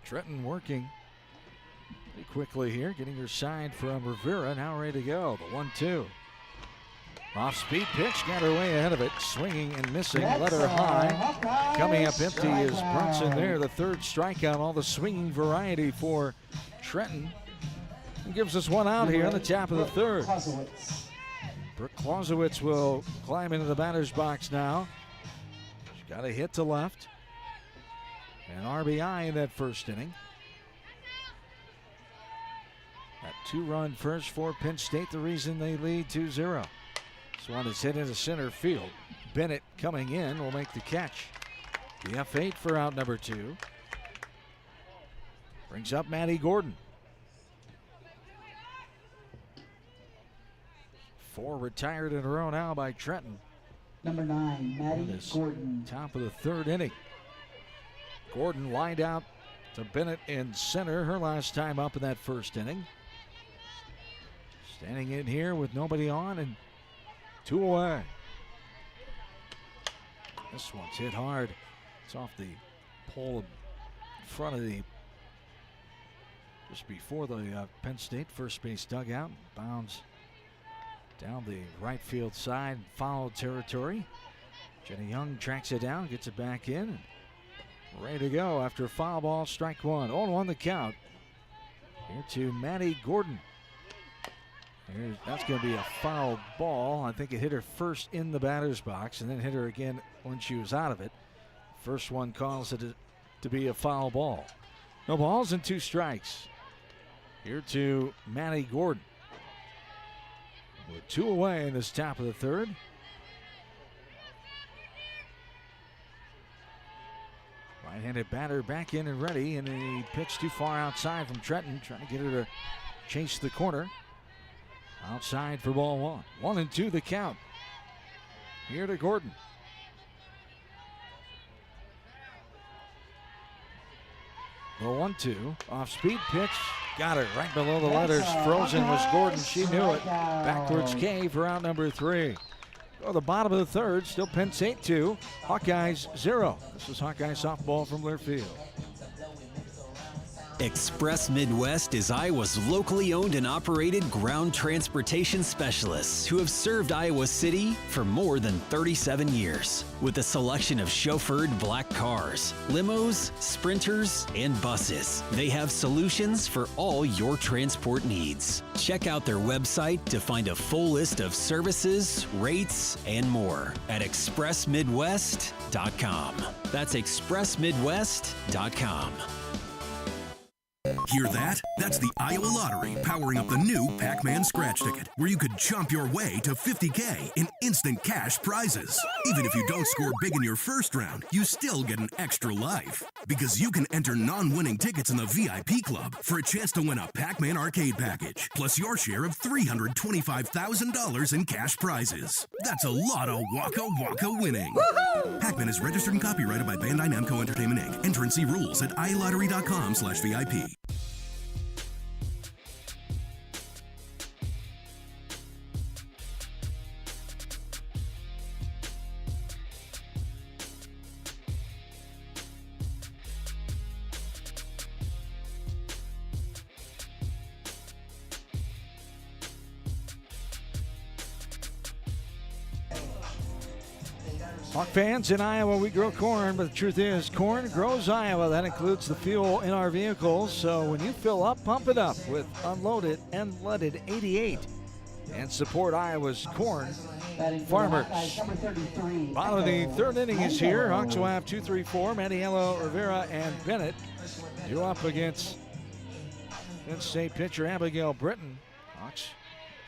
Trenton working pretty quickly here, getting her side from Rivera, now ready to go. The 1-2. Off-speed pitch, got her way ahead of it, swinging and missing, let her high. Coming up empty is Brunson there, the third strikeout, all the swinging variety for Trenton. He gives us one out here in the top of the third. Brooke Clausewitz will climb into the batter's box now. She's got a hit to left. An RBI in that first inning. That 2-run first for Penn State, the reason they lead 2-0. This one is hit into center field. Bennett coming in will make the catch. The F8 for out number 2. Brings up Maddie Gordon. 4 retired in a row now by Trenton. Number 9, Maddie Gordon. Top of the third inning. Gordon lined out to Bennett in center her last time up in that first inning. Standing in here with nobody on and 2 away. This one's hit hard. It's off the pole in front of the, just before the Penn State first base dugout. Bounds down the right field side, foul territory. Jenny Young tracks it down, gets it back in. Ready to go after a foul ball, strike 1. 0-1 the count. Here to Maddie Gordon. That's going to be a foul ball. I think it hit her first in the batter's box and then hit her again when she was out of it. First one calls it to be a foul ball. No balls and 2 strikes. Here to Maddie Gordon. With 2 away in this top of the third. Right-handed batter back in and ready, and he pitched too far outside from Trenton, trying to get her to chase the corner. Outside for ball 1. 1-2 the count. Here to Gordon. The 1-2 off speed pitch. Got it right below the letters. Frozen was Gordon. She knew it. Backwards K for out number 3. Go to the bottom of the third. Still Penn State 2. Hawkeyes 0. This is Hawkeye softball from Learfield. Express Midwest is Iowa's locally owned and operated ground transportation specialists who have served Iowa City for more than 37 years. With a selection of chauffeured black cars, limos, sprinters, and buses, they have solutions for all your transport needs. Check out their website to find a full list of services, rates, and more at expressmidwest.com. That's expressmidwest.com. Hear that? That's the Iowa Lottery powering up the new Pac-Man scratch ticket, where you could jump your way to $50K in instant cash prizes. Even if you don't score big in your first round, you still get an extra life. Because you can enter non-winning tickets in the VIP club for a chance to win a Pac-Man arcade package, plus your share of $325,000 in cash prizes. That's a lot of Waka Waka winning. Pac-Man is registered and copyrighted by Bandai Namco Entertainment Inc. Enter and see rules at ilottery.com/VIP. Hawk fans, in Iowa we grow corn, but the truth is corn grows Iowa. That includes the fuel in our vehicles. So when you fill up, pump it up with unloaded and leaded 88 and support Iowa's corn farmers. Bottom of the third inning is here. Hawks will have 2, 3, 4. Maniello, Rivera, and Bennett due up against Penn State pitcher Abigail Britton. Hawks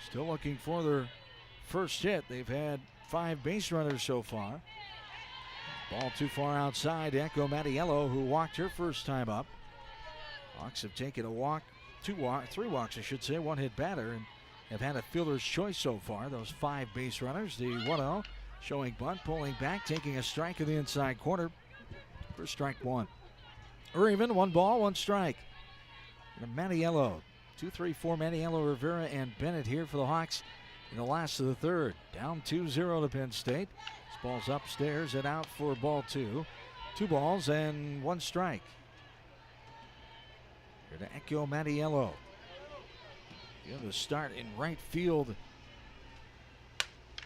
still looking for their first hit. They've had 5 base runners so far. Ball too far outside to Echo Mattiello, who walked her first time up. Hawks have taken a walk, 3 walks, I should say, 1 hit batter, and have had a fielder's choice so far. Those 5 base runners. The 1-0 showing bunt, pulling back, taking a strike in the inside corner for strike 1. Or even 1 ball, 1 strike. And Mattiello, 2, 3, 4. Mattiello, Rivera, and Bennett here for the Hawks in the last of the third. Down 2-0 to Penn State. This ball's upstairs and out for ball 2. 2 balls and 1 strike. Here to Echo Mattiello. The start in right field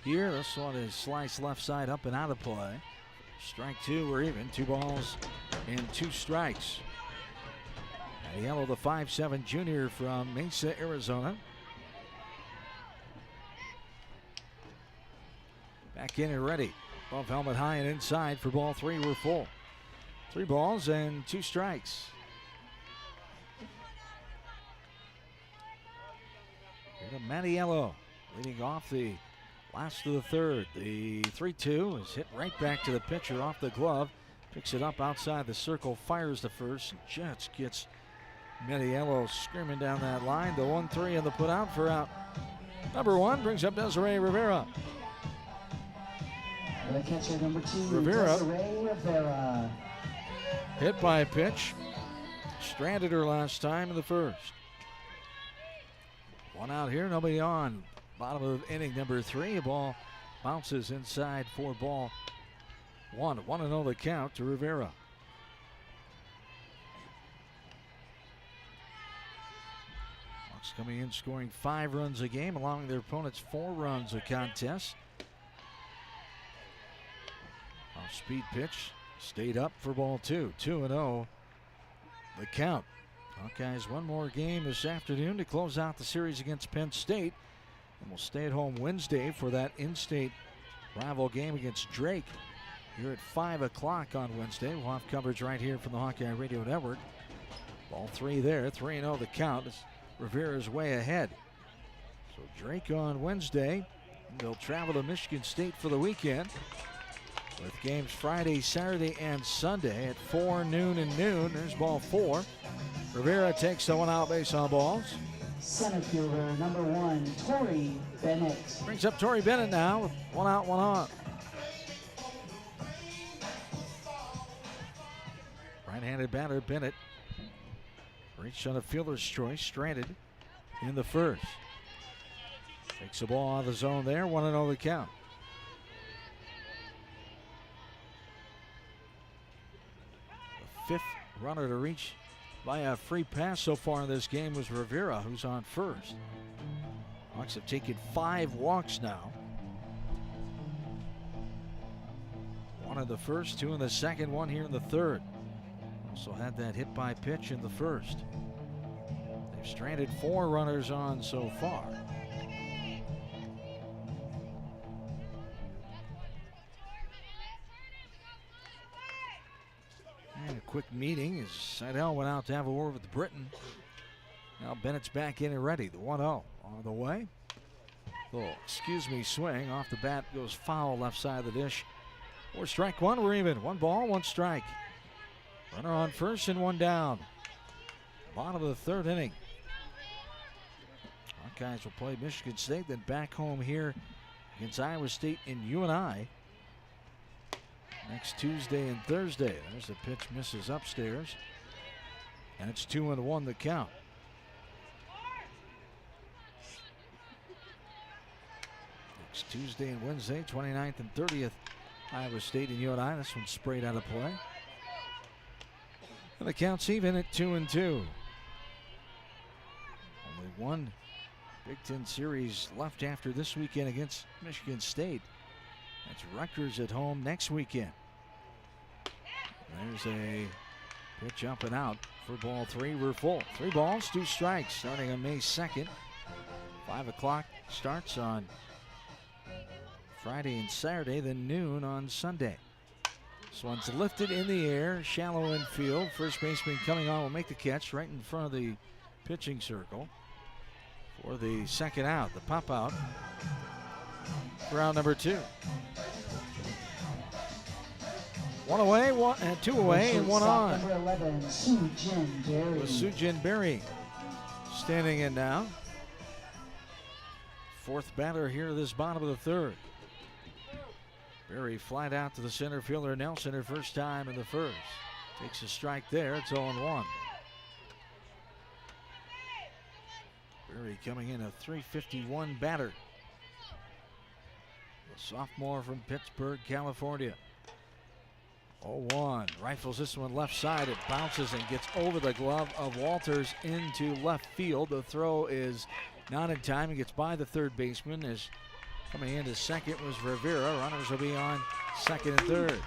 here. This one is sliced left side up and out of play. Strike 2, we're even. 2 balls and 2 strikes. Yellow, the 5'7" junior from Mesa, Arizona. Back in and ready. Above helmet high and inside for ball 3. We're full. 3 balls and 2 strikes. Here to Mattiello, leading off the last of the third. The 3-2 is hit right back to the pitcher off the glove. Picks it up outside the circle, fires the first, and just gets Mattiello screaming down that line. The 1-3 and the put out for out. Number 1 brings up Desiree Rivera. The catcher, number 2, Rivera. Desiree Rivera. Hit by a pitch. Stranded her last time in the first. 1 out here, nobody on. Bottom of inning number 3. A ball bounces inside for ball 1. 1-0 the count to Rivera. Hawks coming in scoring 5 runs a game, allowing their opponents 4 runs a contest. Off-speed pitch stayed up for ball 2. 2-0 the count. Hawkeyes 1 more game this afternoon to close out the series against Penn State. And we'll stay at home Wednesday for that in-state rival game against Drake here at 5 o'clock on Wednesday. We'll have coverage right here from the Hawkeye Radio Network. Ball 3 there, 3-0 the count as Rivera's way ahead. So Drake on Wednesday. They'll travel to Michigan State for the weekend with games Friday, Saturday, and Sunday at 4, noon, and noon. There's ball 4. Rivera takes the 1-out base on balls. Center fielder, number 1, Tori Bennett. Brings up Tori Bennett now with 1 out, 1 on. Right-handed batter Bennett reached on a fielder's choice, stranded in the first. Takes the ball out of the zone there, 1-0 the count. The 5th runner to reach by a free pass so far in this game was Rivera, who's on first. Hawks have taken 5 walks now. 1 in the first, 2 in the second, 1 here in the third. Also had that hit by pitch in the first. They've stranded 4 runners on so far. And a quick meeting as Seidel went out to have a word with Britton. Now Bennett's back in and ready. The 1-0 on the way. Little swing off the bat, goes foul left side of the dish. 4 strike 1, we're even. 1 ball, 1 strike. Runner on first and 1 down. Bottom of the 3rd inning. Hawkeyes will play Michigan State, then back home here against Iowa State in UNI next Tuesday and Thursday. There's the pitch, misses upstairs. And it's 2-1 the count. Next Tuesday and Wednesday, 29th and 30th, Iowa State and UNI. This one's sprayed out of play. And the count's even at 2-2. Only 1 Big Ten series left after this weekend against Michigan State. That's Rutgers at home next weekend. There's a pitch up and out for ball 3. We're full. 3 balls, 2 strikes starting on May 2nd. 5 o'clock starts on Friday and Saturday, then noon on Sunday. This one's lifted in the air, shallow infield. First baseman coming on will make the catch right in front of the pitching circle for the second out. The pop out for out number 2. 1 away, 2 away, and 1 on. Number 11, Sujin Berry. With Sujin Berry standing in now. 4th batter here this bottom of the 3rd. Berry flied out to the center fielder Nelson her first time in the first. Takes a strike there. It's 0-1. Berry coming in a .351 batter. A sophomore from Pittsburgh, California. 0-1. Rifles this one left side. It bounces and gets over the glove of Walters into left field. The throw is not in time. It gets by the 3rd baseman as coming into second was Rivera. Runners will be on second and 3rd.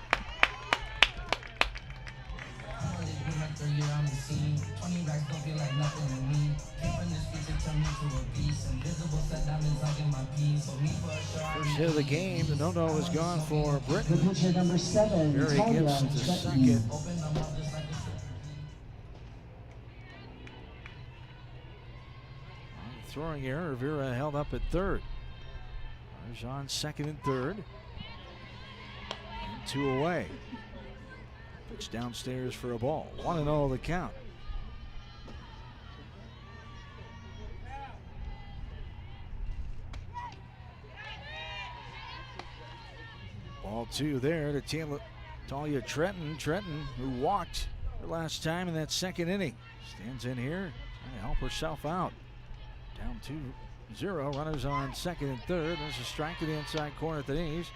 First hit of the game, the no-no is gone for Britain. The pitcher number 7, Barry gets the second. Throwing error, Rivera held up at third. Runners on second and third. And 2 away. Pitch downstairs for a ball. 1-0 the count. Ball 2 there to Talia Trenton. Trenton, who walked the last time in that second inning, stands in here trying to help herself out. Down 2-0, runners on second and third. There's a strike to the inside corner at the knees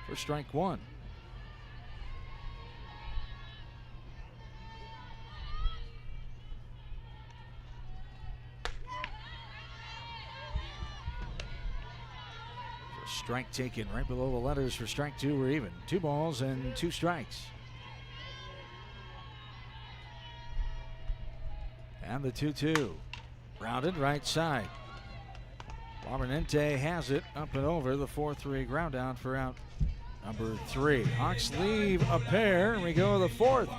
for strike 1. There's a strike taken right below the letters for strike 2. We're even. 2 balls and 2 strikes. And the 2-2. Rounded right side. Barbenente has it up and over the 4-3 ground down for out number 3. Hawks leave a pair. We go to the 4th.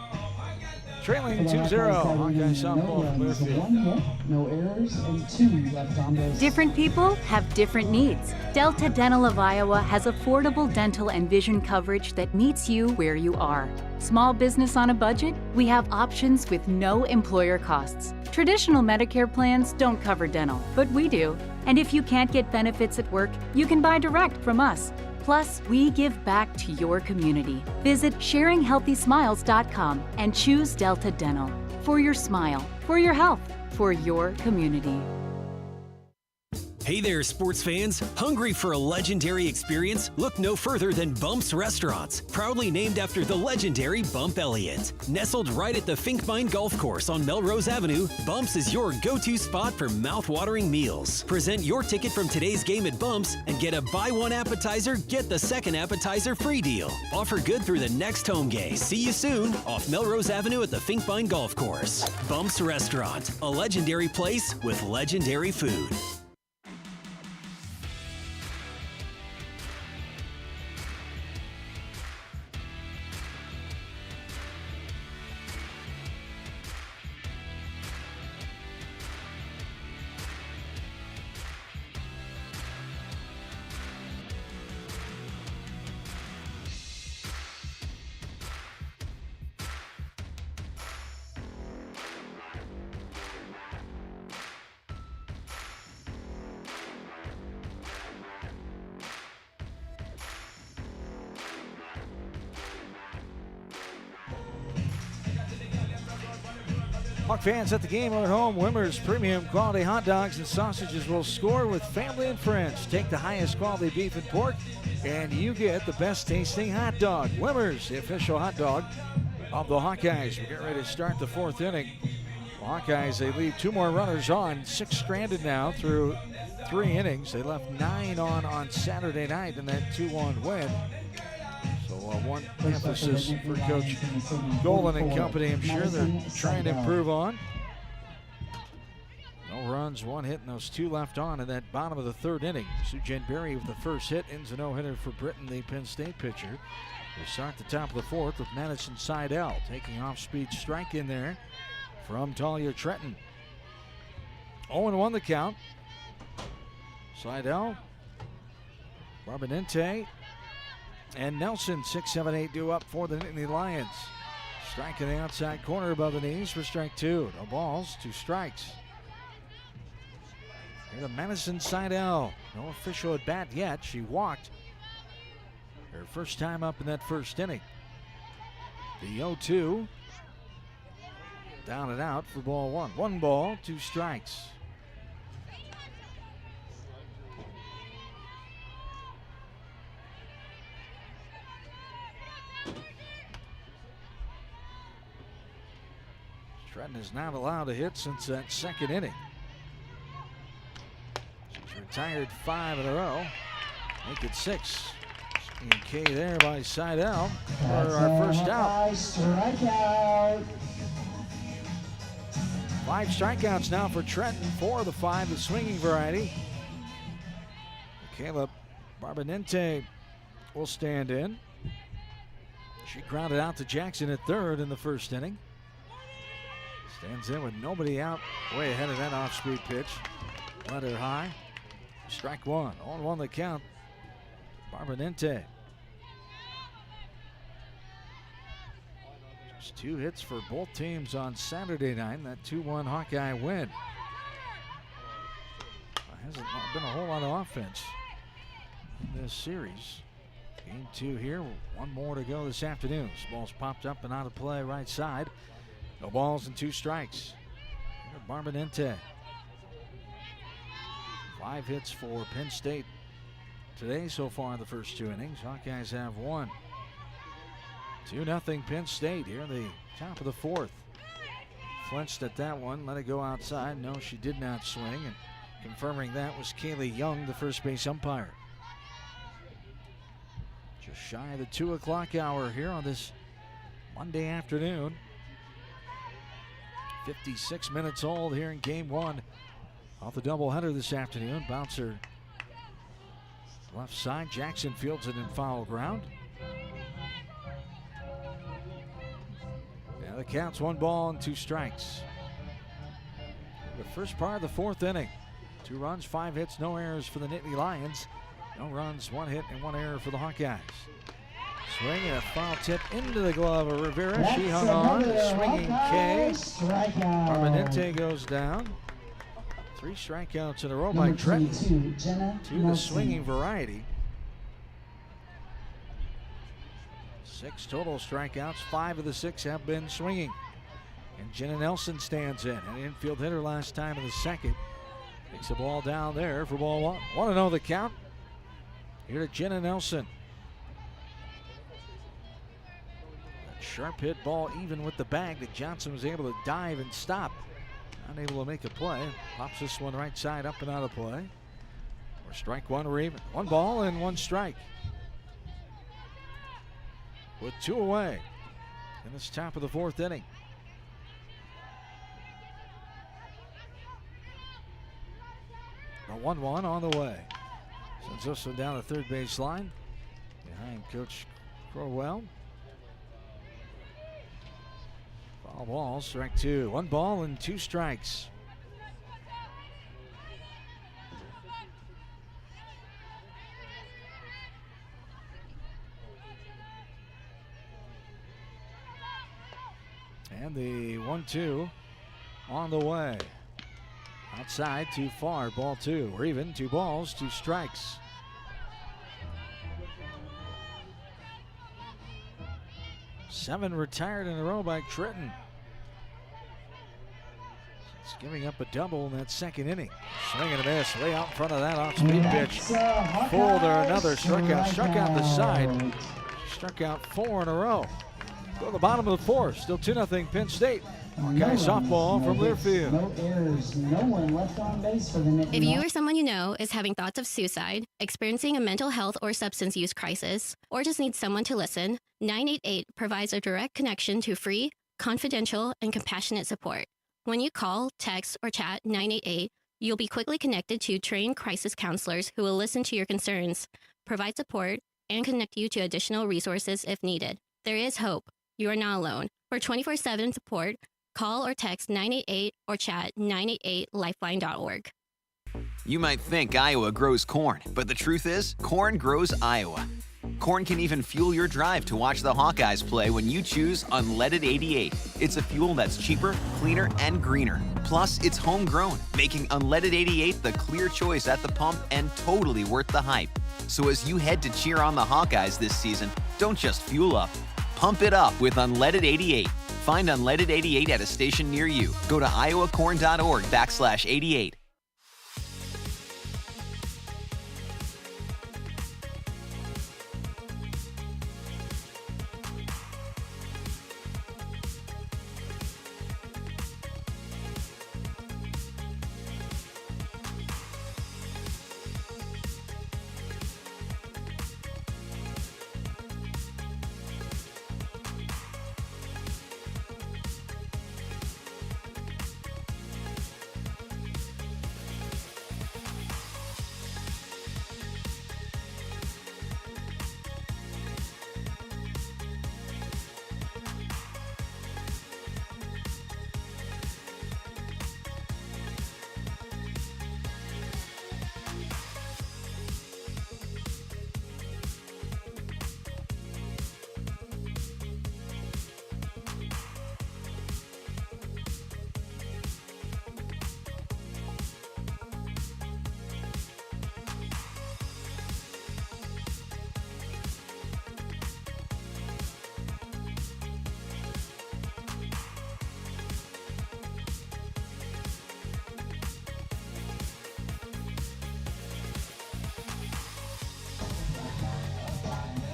Trailing 2-0. Hawkeye softball from Learfield. 1 hit, no errors, and 2 left on base. Different people have different needs. Delta Dental of Iowa has affordable dental and vision coverage that meets you where you are. Small business on a budget? We have options with no employer costs. Traditional Medicare plans don't cover dental, but we do. And if you can't get benefits at work, you can buy direct from us. Plus, we give back to your community. Visit sharinghealthysmiles.com and choose Delta Dental. For your smile, for your health, for your community. Hey there, sports fans. Hungry for a legendary experience? Look no further than Bumps Restaurants, proudly named after the legendary Bump Elliott. Nestled right at the Finkmine Golf Course on Melrose Avenue, Bumps is your go-to spot for mouth-watering meals. Present your ticket from today's game at Bumps and get a buy one appetizer, get the second appetizer free deal. Offer good through the next home game. See you soon off Melrose Avenue at the Finkmine Golf Course. Bumps Restaurant, a legendary place with legendary food. Hawk fans at the game or at home, Wimmer's premium quality hot dogs and sausages will score with family and friends. Take the highest quality beef and pork, and you get the best tasting hot dog. Wimmer's, the official hot dog of the Hawkeyes. We're getting ready to start the 4th inning. The Hawkeyes, they leave 2 more runners on, 6 stranded now through 3 innings. They left 9 on Saturday night in that 2-1 win. One emphasis for Coach Golan and company, I'm sure they're trying to improve on. No runs, 1 hit, and those 2 left on in that bottom of the 3rd inning. Sujan Berry with the first hit, ends a no-hitter for Britain, the Penn State pitcher. We start the top of the 4th with Madison Seidel taking off-speed strike in there from Talia Trenton. 0-1 the count. Seidel, Barbenente, and Nelson, 6, 7, 8 due up for the Nittany Lions. Strike in the outside corner above the knees for strike 2. No balls, 2 strikes. Here to Madison Seidel. No official at bat yet. She walked her first time up in that first inning. The 0-2. Down and out for ball 1. 1 ball, 2 strikes. Trenton is not allowed to hit since that 2nd inning. She's retired 5 in a row. Make it 6. And K there by Seidel for our first out. Strikeout. 5 strikeouts now for Trenton, 4 of the 5 the swinging variety. Caleb Barbonente will stand in. She grounded out to Jackson at third in the first inning. Stands in with nobody out, way ahead of that off-speed pitch. Let her high. Strike one. 0-1 the count. Barbonente. Just 2 hits for both teams on Saturday night. That 2-1 Hawkeye win. Hasn't been a whole lot of offense in this series. Game 2 here. 1 more to go this afternoon. This ball's popped up and out of play right side. No balls and 2 strikes. Barbonente. 5 hits for Penn State today so far in the first 2 innings. Hawkeyes have 1. 2-0 Penn State here in the top of the 4th. Flinched at that one, let it go outside. No, she did not swing, and confirming that was Kaylee Young, the first base umpire. Just shy of the 2 o'clock hour here on this Monday afternoon. 56 minutes old here in game 1 off the doubleheader this afternoon. Bouncer left side. Jackson fields it in foul ground. Yeah, the count's 1 ball and 2 strikes. The first part of the 4th inning. 2 runs, 5 hits, no errors for the Nittany Lions. No runs, 1 hit, and 1 error for the Hawkeyes. Swing and a foul tip into the glove of Rivera. She hung on. Swinging K. Barbonente goes down. 3 strikeouts in a row by Trenton. 2 the swinging variety. 6 total strikeouts. 5 of the 6 have been swinging. And Jenna Nelson stands in. An infield hitter last time in the 2nd. Takes the ball down there for ball 1. 1-0 the count. Here to Jenna Nelson. That sharp hit ball even with the bag that Johnson was able to dive and stop. Unable to make a play. Pops this one right side up and out of play. Or strike 1 or even. 1 ball and 1 strike. With 2 away in this top of the 4th inning. The 1-1 on the way. Sends this one down the third base line. Behind Coach Crowell. Foul ball, strike 2. 1 ball and 2 strikes. And the 1-2 on the way. Outside, too far, ball 2. Or even 2 balls, 2 strikes. Seven retired in a row by Trenton. It's giving up a double in that 2nd inning. Swing and a miss, way out in front of that off-speed pitch. Fooled her, another strikeout. Struck out the side. Struck out 4 in a row. Go to the bottom of the 4th. Still 2-0 Penn State. Hawkeye softball from Learfield. No errors, no one left on base for the Nittany. If you or someone you know is having thoughts of suicide, experiencing a mental health or substance use crisis, or just needs someone to listen, 988 provides a direct connection to free, confidential, and compassionate support. When you call, text, or chat 988, you'll be quickly connected to trained crisis counselors who will listen to your concerns, provide support, and connect you to additional resources if needed. There is hope. You are not alone. For 24/7 support, call or text 988 or chat 988lifeline.org. You might think Iowa grows corn, but the truth is, corn grows Iowa. Corn can even fuel your drive to watch the Hawkeyes play when you choose Unleaded 88. It's a fuel that's cheaper, cleaner, and greener. Plus, it's homegrown, making Unleaded 88 the clear choice at the pump and totally worth the hype. So as you head to cheer on the Hawkeyes this season, don't just fuel up. Pump it up with Unleaded 88. Find Unleaded 88 at a station near you. Go to iowacorn.org/88.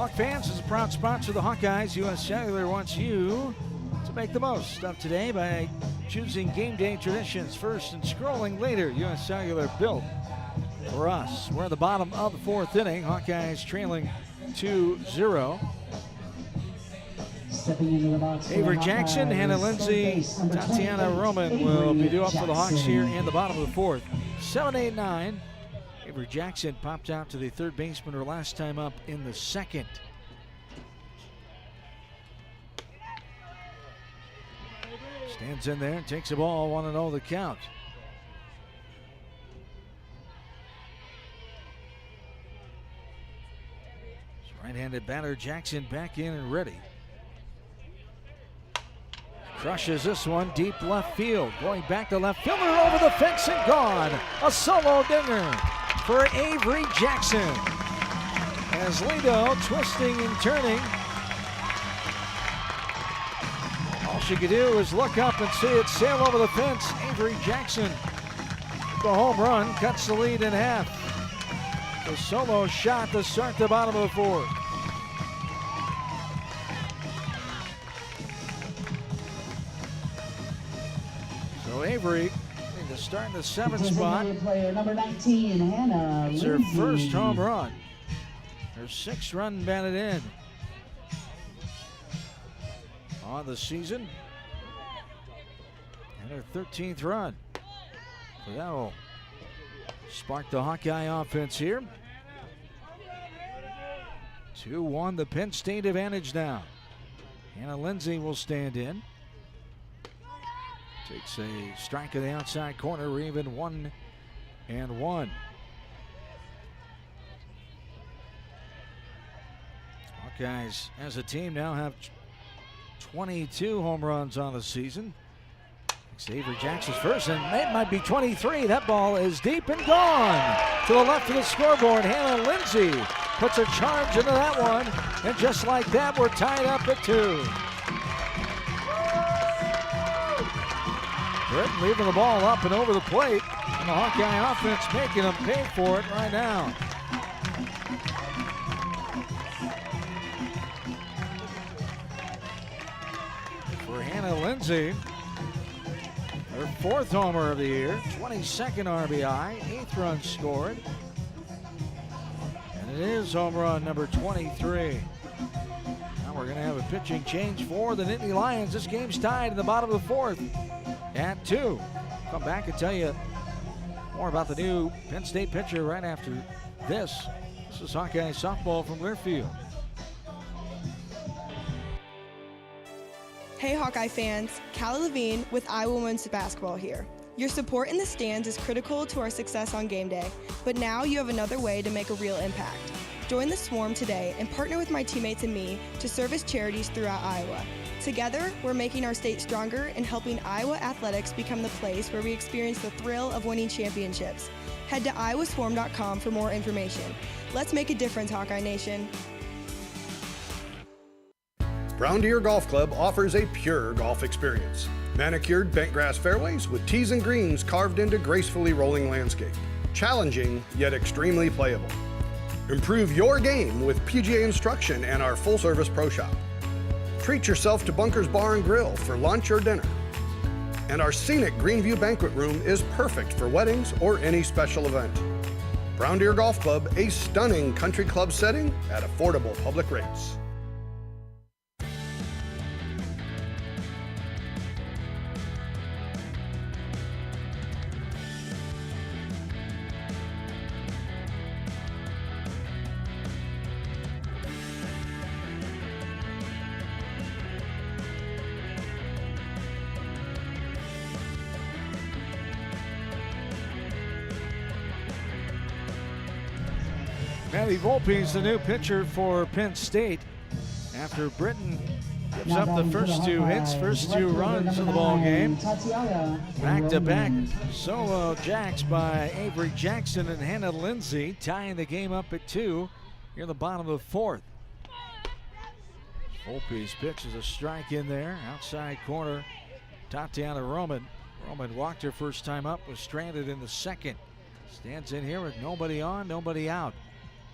Hawk Fans is a proud sponsor of the Hawkeyes. U.S. Cellular wants you to make the most of today by choosing game day traditions first and scrolling later. U.S. Cellular built for us. We're at the bottom of the fourth inning. Hawkeyes trailing 2-0. Avery Jackson, Hannah Lindsay, Tatiana Roman will be due up for the Hawks here in the bottom of the fourth. 7-8-9. Avery Jackson popped out to the third baseman her last time up in the second. Stands in there and takes the ball, 1-0 the count. Right-handed batter Jackson back in and ready. Crushes this one deep left field. Going back to left fielder over the fence and gone. A solo dinger for Avery Jackson. As Lido twisting and turning. All she could do is look up and see it sail over the fence. Avery Jackson, the home run, cuts the lead in half. The solo shot to start the bottom of the fourth. So Avery to start in the seventh spot. Player number 19, Hannah It's her Lindsay. first home run. Her sixth run batted in on the season. And her 13th run. So that'll spark the Hawkeye offense here. 2-1, the Penn State advantage now. Hannah Lindsay will stand in. Takes a strike of the outside corner. We're even 1-1. Hawkeyes as a team now have 22 home runs on the season. Avery Jackson's first, and it might be 23. That ball is deep and gone to the left of the scoreboard. Hannah Lindsay puts a charge into that one, and just like that, we're tied up at 2. Britton leaving the ball up and over the plate, and the Hawkeye offense making them pay for it right now. For Hannah Lindsay, her fourth homer of the year, 22nd RBI, 8th run scored. And it is home run number 23. Now we're going to have a pitching change for the Nittany Lions. This game's tied in the bottom of the fourth at 2. Come back and tell you more about the new Penn State pitcher right after this. This is Hawkeye softball from Learfield. Hey Hawkeye fans, Callie Levine with Iowa Women's Basketball here. Your support in the stands is critical to our success on game day, but now you have another way to make a real impact. Join the Swarm today and partner with my teammates and me to service charities throughout Iowa. Together, we're making our state stronger and helping Iowa athletics become the place where we experience the thrill of winning championships. Head to iowaswarm.com for more information. Let's make a difference, Hawkeye Nation. Brown Deer Golf Club offers a pure golf experience. Manicured bent grass fairways with tees and greens carved into gracefully rolling landscape. Challenging, yet extremely playable. Improve your game with PGA instruction and our full-service pro shop. Treat yourself to Bunker's Bar and Grill for lunch or dinner. And our scenic Greenview Banquet Room is perfect for weddings or any special event. Brown Deer Golf Club, a stunning country club setting at affordable public rates. Maddie Volpe's the new pitcher for Penn State after Britton gives up the first two hits, first two runs in the ball game. Back-to-back solo jacks by Avery Jackson and Hannah Lindsay, tying the game up at 2 here in the bottom of the fourth. Volpe's pitch is a strike in there, outside corner. Tatiana Roman. Roman walked her first time up, was stranded in the second. Stands in here with nobody on, nobody out.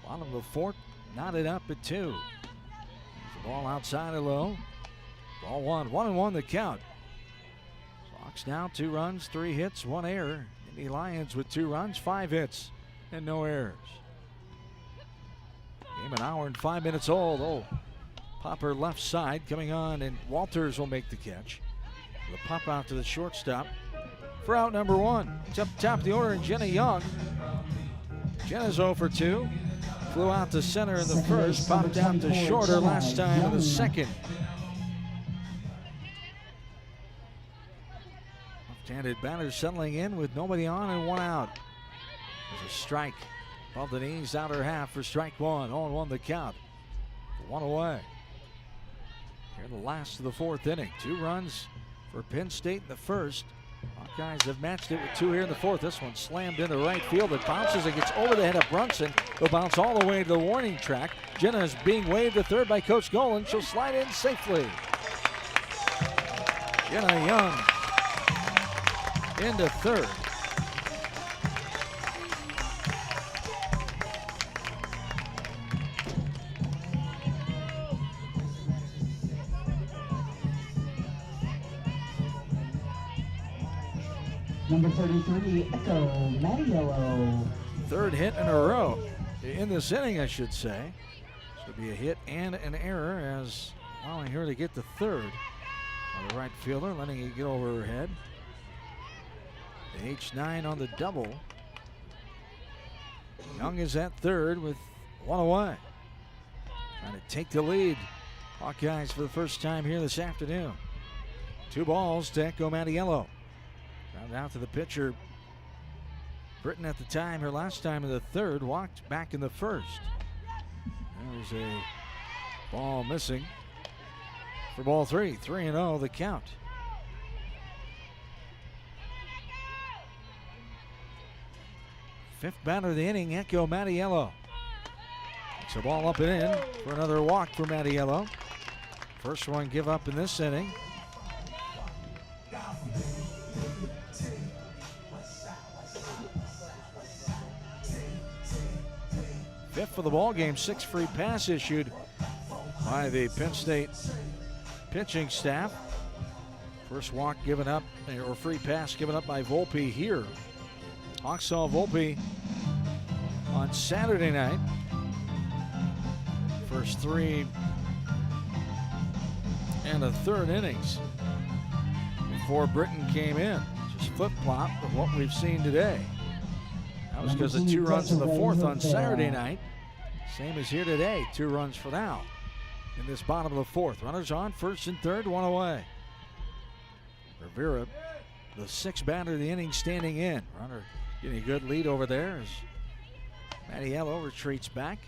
Bottom of the fourth, knotted up at 2. There's the ball outside of low. Ball 1-1 the count. Sox now 2 runs, 3 hits, 1 error. Indy Lions with 2 runs, 5 hits, and no errors. Game an hour and 5 minutes old. Oh, popper left side coming on, and Walters will make the catch. The pop out to the shortstop for out number 1. It's up top of the order, and Jenna Young. Jenna's 0 for 2. Flew out to center in the first, popped out to shorter last time in the second. Left-handed batter settling in with nobody on and 1 out. There's a strike above the knees, outer half for strike 1. 0-1 the count. 1 away. Here in the last of the 4th inning. 2 runs for Penn State in the first. Hawkeyes have matched it with 2 here in the 4th. This one slammed into right field. It bounces. It gets over the head of Brunson. It'll bounce all the way to the warning track. Jenna is being waved to third by Coach Golan. She'll slide in safely. Jenna Young into third. Number 33, Echo Mattiello. 3rd hit in a row in this inning, I should say. This would be a hit and an error as Molly here to get the 3rd on the right fielder, letting it get over her head. The H9 on the double. Young is at 3rd with 1 away. Trying to take the lead. Hawkeyes for the first time here this afternoon. 2 balls to Echo Mattiello. Ground out to the pitcher. Britton at the time, her last time in the 3rd, walked back in the 1st. There's a ball missing for ball 3. 3-0 the count. Fifth batter of the inning, Echo Mattiello. Takes a ball up and in for another walk for Mattiello. First one give up in this inning. Fifth for the ball game, 6 free pass issued by the Penn State pitching staff. First walk given up, or free pass given up by Volpe here. Hawks saw Volpe on Saturday night. First 3 and a 3rd innings before Britton came in. Just flip-flop of what we've seen today. That was because of 2 runs in the 4th on Saturday night. Same as here today, 2 runs for now in this bottom of the 4th. Runners on, 1st and 3rd, 1 away. Rivera, the 6th batter of the inning, standing in. Runner getting a good lead over there as Mattiello retreats back.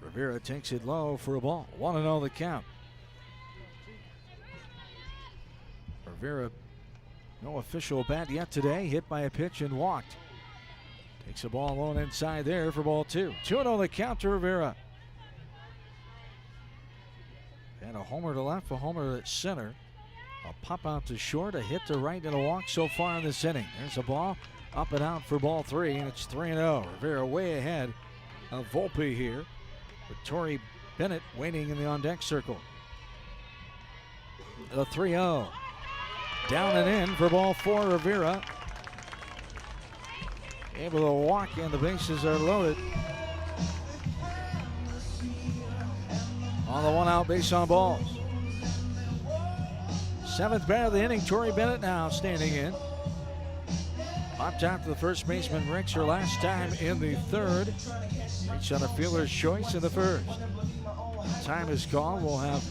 Rivera takes it low for a ball. 1-0 the count. Rivera, no official bat yet today. Hit by a pitch and walked. Takes a ball alone inside there for ball 2. 2-0 the count to Rivera. And a homer to left, a homer at center. A pop out to short, a hit to right, and a walk so far in this inning. There's a ball up and out for ball 3, and it's 3-0. Rivera way ahead of Volpe here, with Tori Bennett waiting in the on-deck circle. The 3-0. Down and in for ball 4, Rivera. Able to walk, and the bases are loaded. On the 1-out base on balls. 7th batter of the inning, Tori Bennett now standing in. Popped out to the first baseman, Ricks, her last time in the 3rd. Reached on a fielder's choice in the 1st. Time is called. We'll have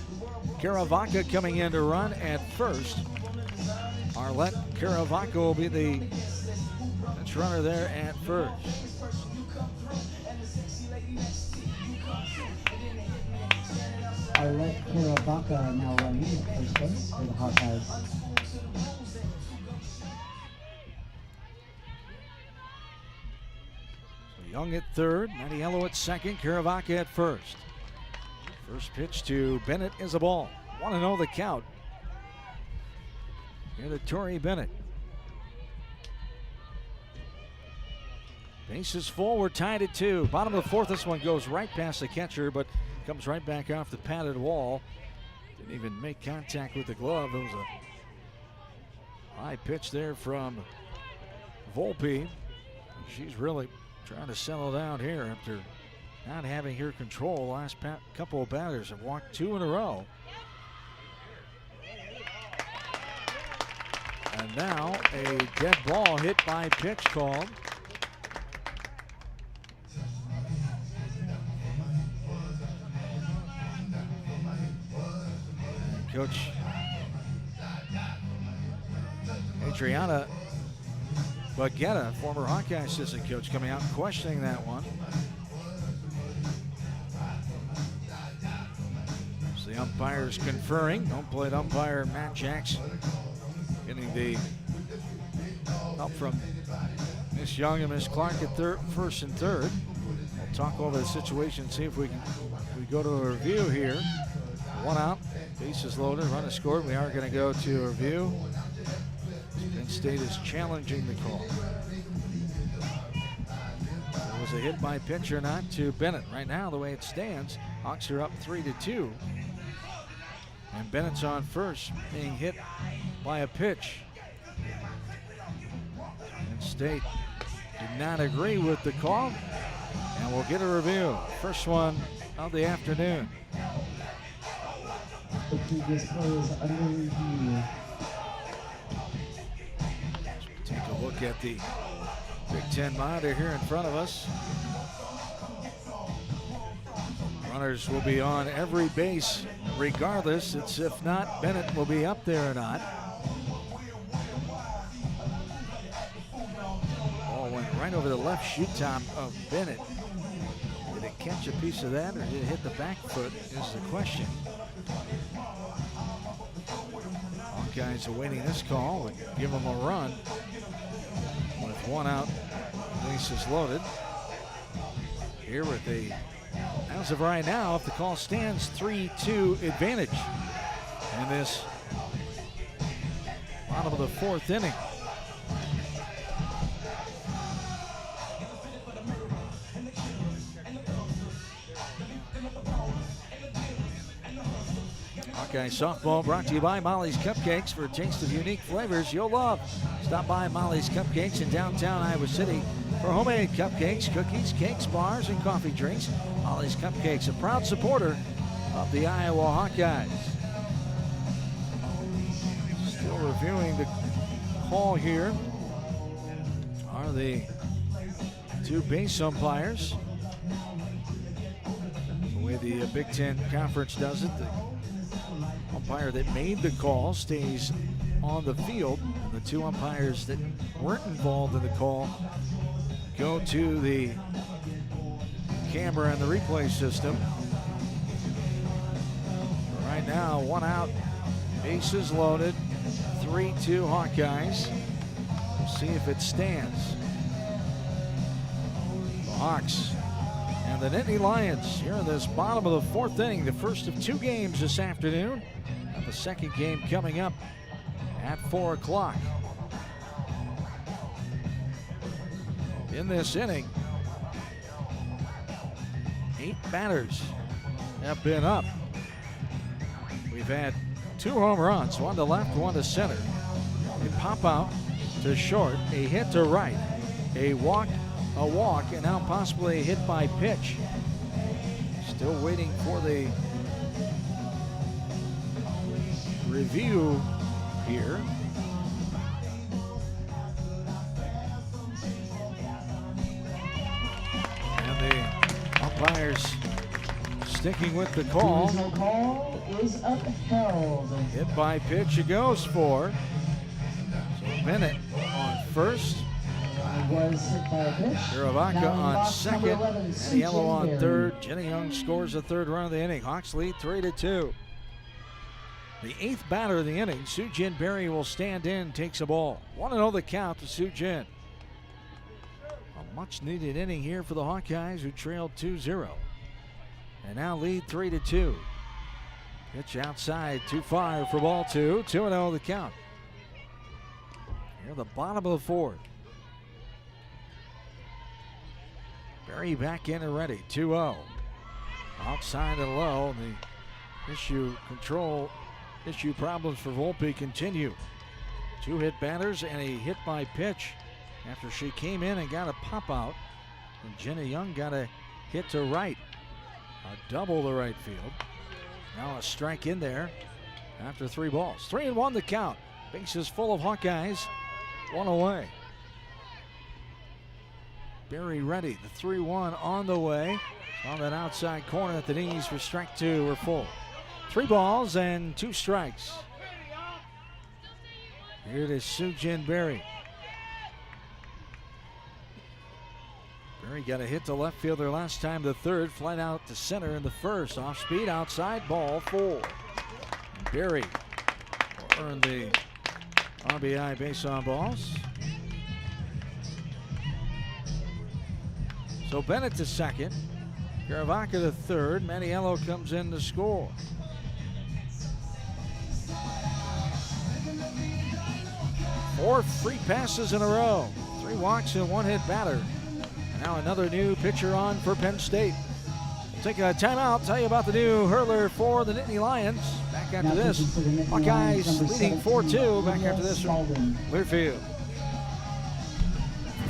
Caravaca coming in to run at 1st. Arlette Caravaca will be the runner there at 1st. Arlette Caravaca now running at first base for the Hawkeyes. So Young at 3rd, Mattiello at 2nd, Caravaca at 1st. First pitch to Bennett is a ball. 1-0 the count. Here to Tori Bennett. Bases full, we're tied at 2. Bottom of the 4th, this one goes right past the catcher, but comes right back off the padded wall. Didn't even make contact with the glove. It was a high pitch there from Volpe. She's really trying to settle down here after not having her control. Last couple of batters have walked 2 in a row. And now a dead ball hit by pitch called. And Coach Adriana Baguetta, former Hawkeye assistant coach, coming out and questioning that one. So the umpires conferring. Home plate umpire Matt Jackson getting the help from Miss Young and Miss Clark at first and third. We'll talk over the situation, see if we go to a review here. 1 out, bases loaded, run is scored. We are going to go to a review. Penn State is challenging the call. It was a hit by pitch or not to Bennett. Right now, the way it stands, Hawks are up 3-2. And Bennett's on first, being hit by a pitch. Penn State did not agree with the call, and we'll get a review. First one of the afternoon. The previous play is under review. Take a look at the Big Ten monitor here in front of us. Runners will be on every base regardless. It's if not, Bennett will be up there or not. Ball went right over the left shoe top of Bennett. Did it catch a piece of that or did it hit the back foot is the question. Hawkeyes awaiting this call would give them a run. With 1 out, bases loaded. Here with a, as of right now, if the call stands, 3-2 advantage in this bottom of the 4th inning. Hawkeye softball brought to you by Molly's Cupcakes. For a taste of unique flavors you'll love. Stop by Molly's Cupcakes in downtown Iowa City for homemade cupcakes, cookies, cakes, bars, and coffee drinks. Molly's Cupcakes, a proud supporter of the Iowa Hawkeyes. Still reviewing the call here are the 2 base umpires. The way the Big Ten Conference does it, the umpire that made the call stays on the field. And the 2 umpires that weren't involved in the call go to the camera and the replay system. Right now, 1 out, bases loaded, 3-2 Hawkeyes. We'll see if it stands. The Hawks and the Nittany Lions here in this bottom of the 4th inning, the first of 2 games this afternoon. And the second game coming up at 4 o'clock. In this inning, 8 batters have been up. We've had 2 home runs, 1 to left, 1 to center. A pop out to short, a hit to right, a walk, and now possibly a hit by pitch. Still waiting for the review here. And the umpires sticking with the call. The call is upheld. Hit by pitch it goes for. So Bennett on first. Was hit by a pitch. Hiravaka on second. And Yellow on third. Jenny Young scores the 3rd run of the inning. Hawks lead 3-2. The 8th batter of the inning, Sujin Berry, will stand in, takes a ball. 1-0 the count to Sujin. A much-needed inning here for the Hawkeyes, who trailed 2-0. And now lead 3-2. Pitch outside, too far for ball 2. 2-0 the count. Here the bottom of the 4th. Berry back in and ready. 2-0. Outside and low. The issue problems for Volpe continue. 2 hit batters and a hit by pitch after she came in and got a pop out. And Jenna Young got a hit to right. A double to right field. Now a strike in there after 3 balls. 3-1 the count. Bases full of Hawkeyes. 1 away. Berry ready. The 3-1 on the way. On that outside corner at the knees for strike 2. We're full. 3 balls and 2 strikes. Here it is Sujin Berry. Berry got a hit to left fielder last time, the third. Flight out to center in the first. Off speed, outside, ball 4. And Berry will earn the RBI base on balls. So Bennett to second. Caravaca to third. Maniello comes in to score. 4 free passes in a row. 3 walks and 1 hit batter. Now another new pitcher on for Penn State. We'll take a timeout, tell you about the new hurler for the Nittany Lions. Back after this. Hawkeyes leading 4-2. Back after this from Learfield.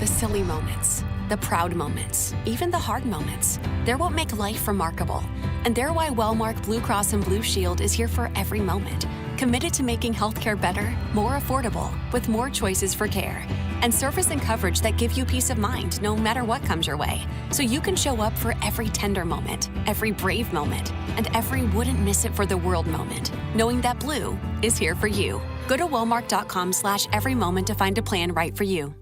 The silly moments, the proud moments, even the hard moments. They're what make life remarkable. And they're why Wellmark Blue Cross and Blue Shield is here for every moment. Committed to making healthcare better, more affordable, with more choices for care. And service and coverage that give you peace of mind no matter what comes your way. So you can show up for every tender moment, every brave moment, and every wouldn't miss it for the world moment, knowing that Blue is here for you. Go to wellmark.com/every moment to find a plan right for you.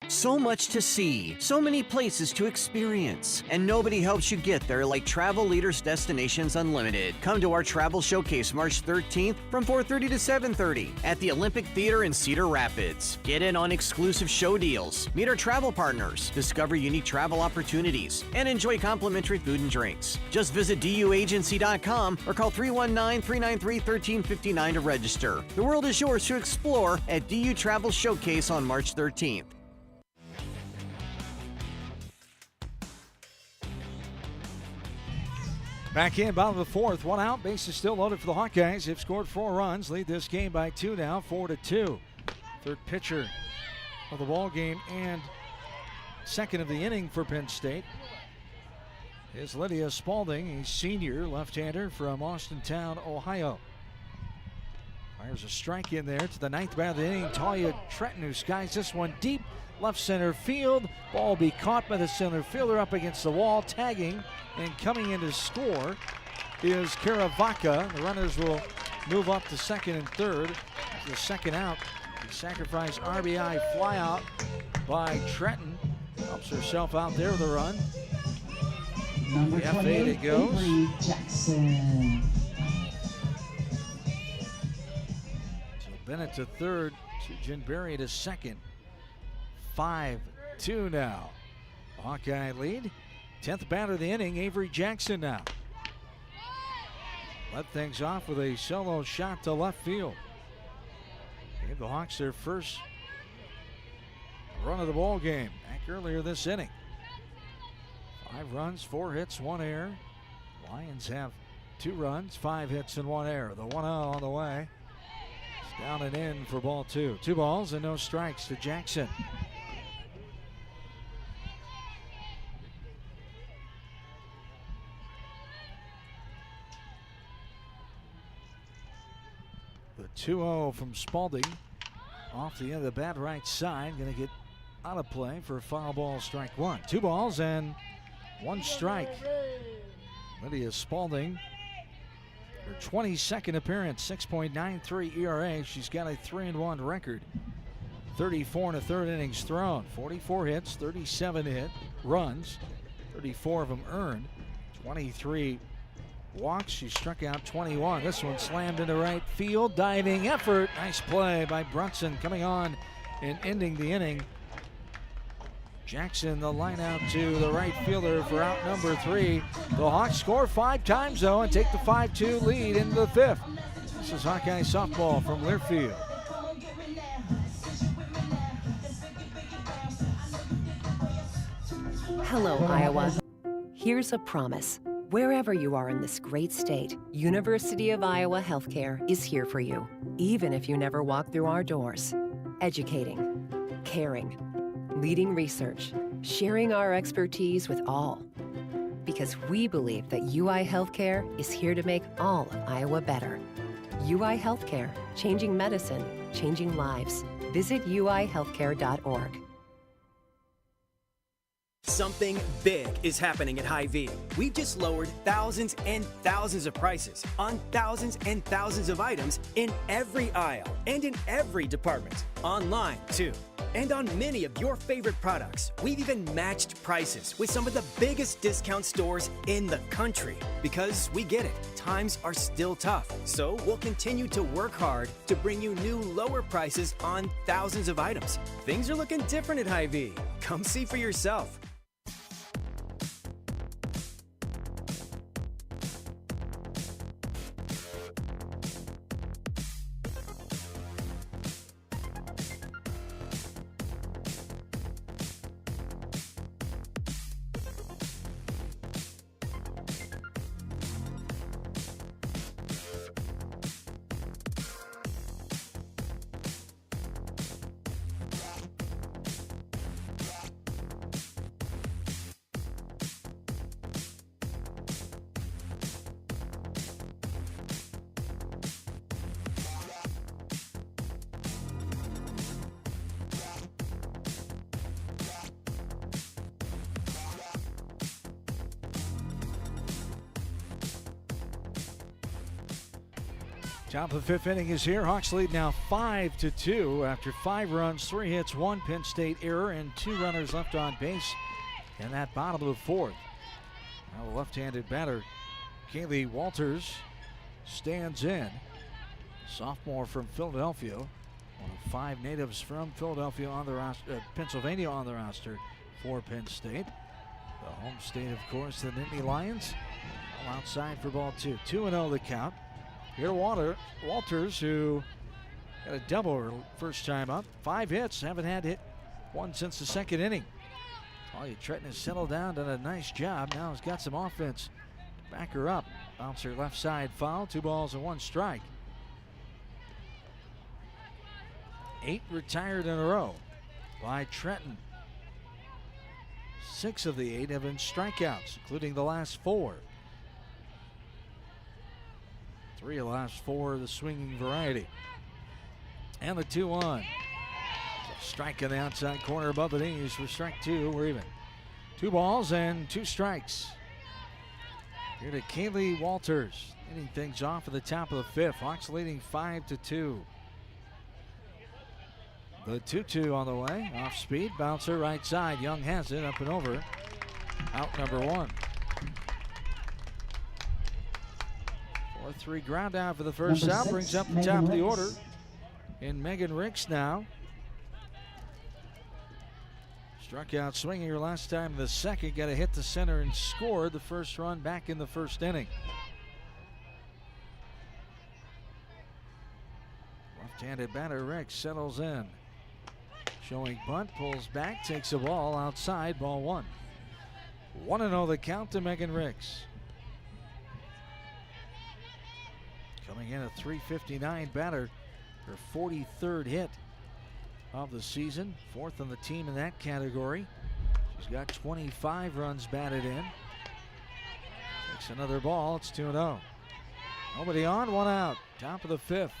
So much to see, so many places to experience, and nobody helps you get there like Travel Leaders Destinations Unlimited. Come to our travel showcase March 13th from 4:30 to 7:30 at the Olympic Theater in Cedar Rapids. Get in on exclusive show deals, meet our travel partners, discover unique travel opportunities, and enjoy complimentary food and drinks. Just visit duagency.com or call 319-393-1359 to register. The world is yours to explore at DU Travel Showcase on March 13th. Back in, bottom of the 4th, 1 out, bases still loaded for the Hawkeyes. They've scored 4 runs, lead this game by 2 now, 4-2. Third pitcher of the ball game and second of the inning for Penn State is Lydia Spalding, a senior left-hander from Austintown, Ohio. Fires a strike in there to the 9th bat of the inning. Talia Trenton, who skies this one deep left center field. Ball will be caught by the center fielder up against the wall, tagging and coming in to score is Caravaca. The runners will move up to second and third. The second out, the sacrifice RBI flyout by Trenton. Helps herself out there with a run. Number 28, it goes. Avery Jackson. So Bennett to third, Sujin Berry to second. 5-2 now. Hawkeye lead. 10th batter of the inning, Avery Jackson now. Led things off with a solo shot to left field. Gave the Hawks their first run of the ball game back earlier this inning. 5 runs, 4 hits, 1 error. Lions have 2 runs, 5 hits, and 1 error. The 1-0 on the way. It's down and in for ball 2. 2 balls and no strikes to Jackson. The 2-0 from Spalding off the end of the bat right side. Going to get out of play for a foul ball, strike 1. 2 balls and 1 strike. Lydia Spalding, her 22nd appearance, 6.93 ERA. She's got a 3-1 record. 34 and a third innings thrown. 44 hits, 37 hit runs, 34 of them earned, 23 walks. She struck out 21. This one slammed into right field. Diving effort. Nice play by Brunson coming on and ending the inning. Jackson, the line out to the right fielder for out number 3. The Hawks score 5 times though and take the 5-2 lead into the 5th. This is Hawkeye softball from Learfield. Hello, Iowa. Here's a promise. Wherever you are in this great state, University of Iowa Healthcare is here for you, even if you never walk through our doors. Educating, caring, leading research, sharing our expertise with all. Because we believe that UI Healthcare is here to make all of Iowa better. UI Healthcare, changing medicine, changing lives. Visit uihealthcare.org. Something big is happening at Hy-Vee. We've just lowered thousands and thousands of prices on thousands and thousands of items in every aisle and in every department. Online, too. And on many of your favorite products, we've even matched prices with some of the biggest discount stores in the country. Because we get it, times are still tough. So we'll continue to work hard to bring you new lower prices on thousands of items. Things are looking different at Hy-Vee. Come see for yourself. Top of the fifth inning is here. Hawks lead now 5-2 after 5 runs, 3 hits, 1 Penn State error, and 2 runners left on base in that bottom of the fourth. Now the left-handed batter, Kaylee Walters, stands in. Sophomore from Philadelphia, one of 5 natives from Philadelphia on the roster, Pennsylvania on the roster for Penn State. The home state, of course, the Nittany Lions. All outside for ball 2. 2-0 the count. Here Walters, who got a double her first time up. 5 hits, haven't had hit one since the second inning. Talia Tretton has settled down, done a nice job. Now has got some offense to back her up. Bouncer left side foul, 2 balls and 1 strike. 8 retired in a row by Tretton. 6 of the 8 have been strikeouts, including the last 4. 3 of the last 4 the swinging variety. And the 2-1. Strike on the outside corner above the knees for strike 2. We're even. 2 balls and 2 strikes. Here to Kaylee Walters, hitting things off at the top of the fifth. Hawks leading 5-2. The 2-2 on the way. Off speed. Bouncer right side. Young has it up and over. Out number 1. 4-3 ground out for the first out. Brings up the top of the order. And Megan Ricks now. Struck out swinging her last time in the second. Got a hit to center and scored the first run back in the first inning. Left-handed batter Ricks settles in. Showing bunt, pulls back, takes a ball outside, ball 1. 1-0 the count to Megan Ricks. Coming in a .359 batter, her 43rd hit of the season, 4th on the team in that category. She's got 25 runs batted in. Takes another ball, it's 2-0. Nobody on, 1 out, top of the fifth.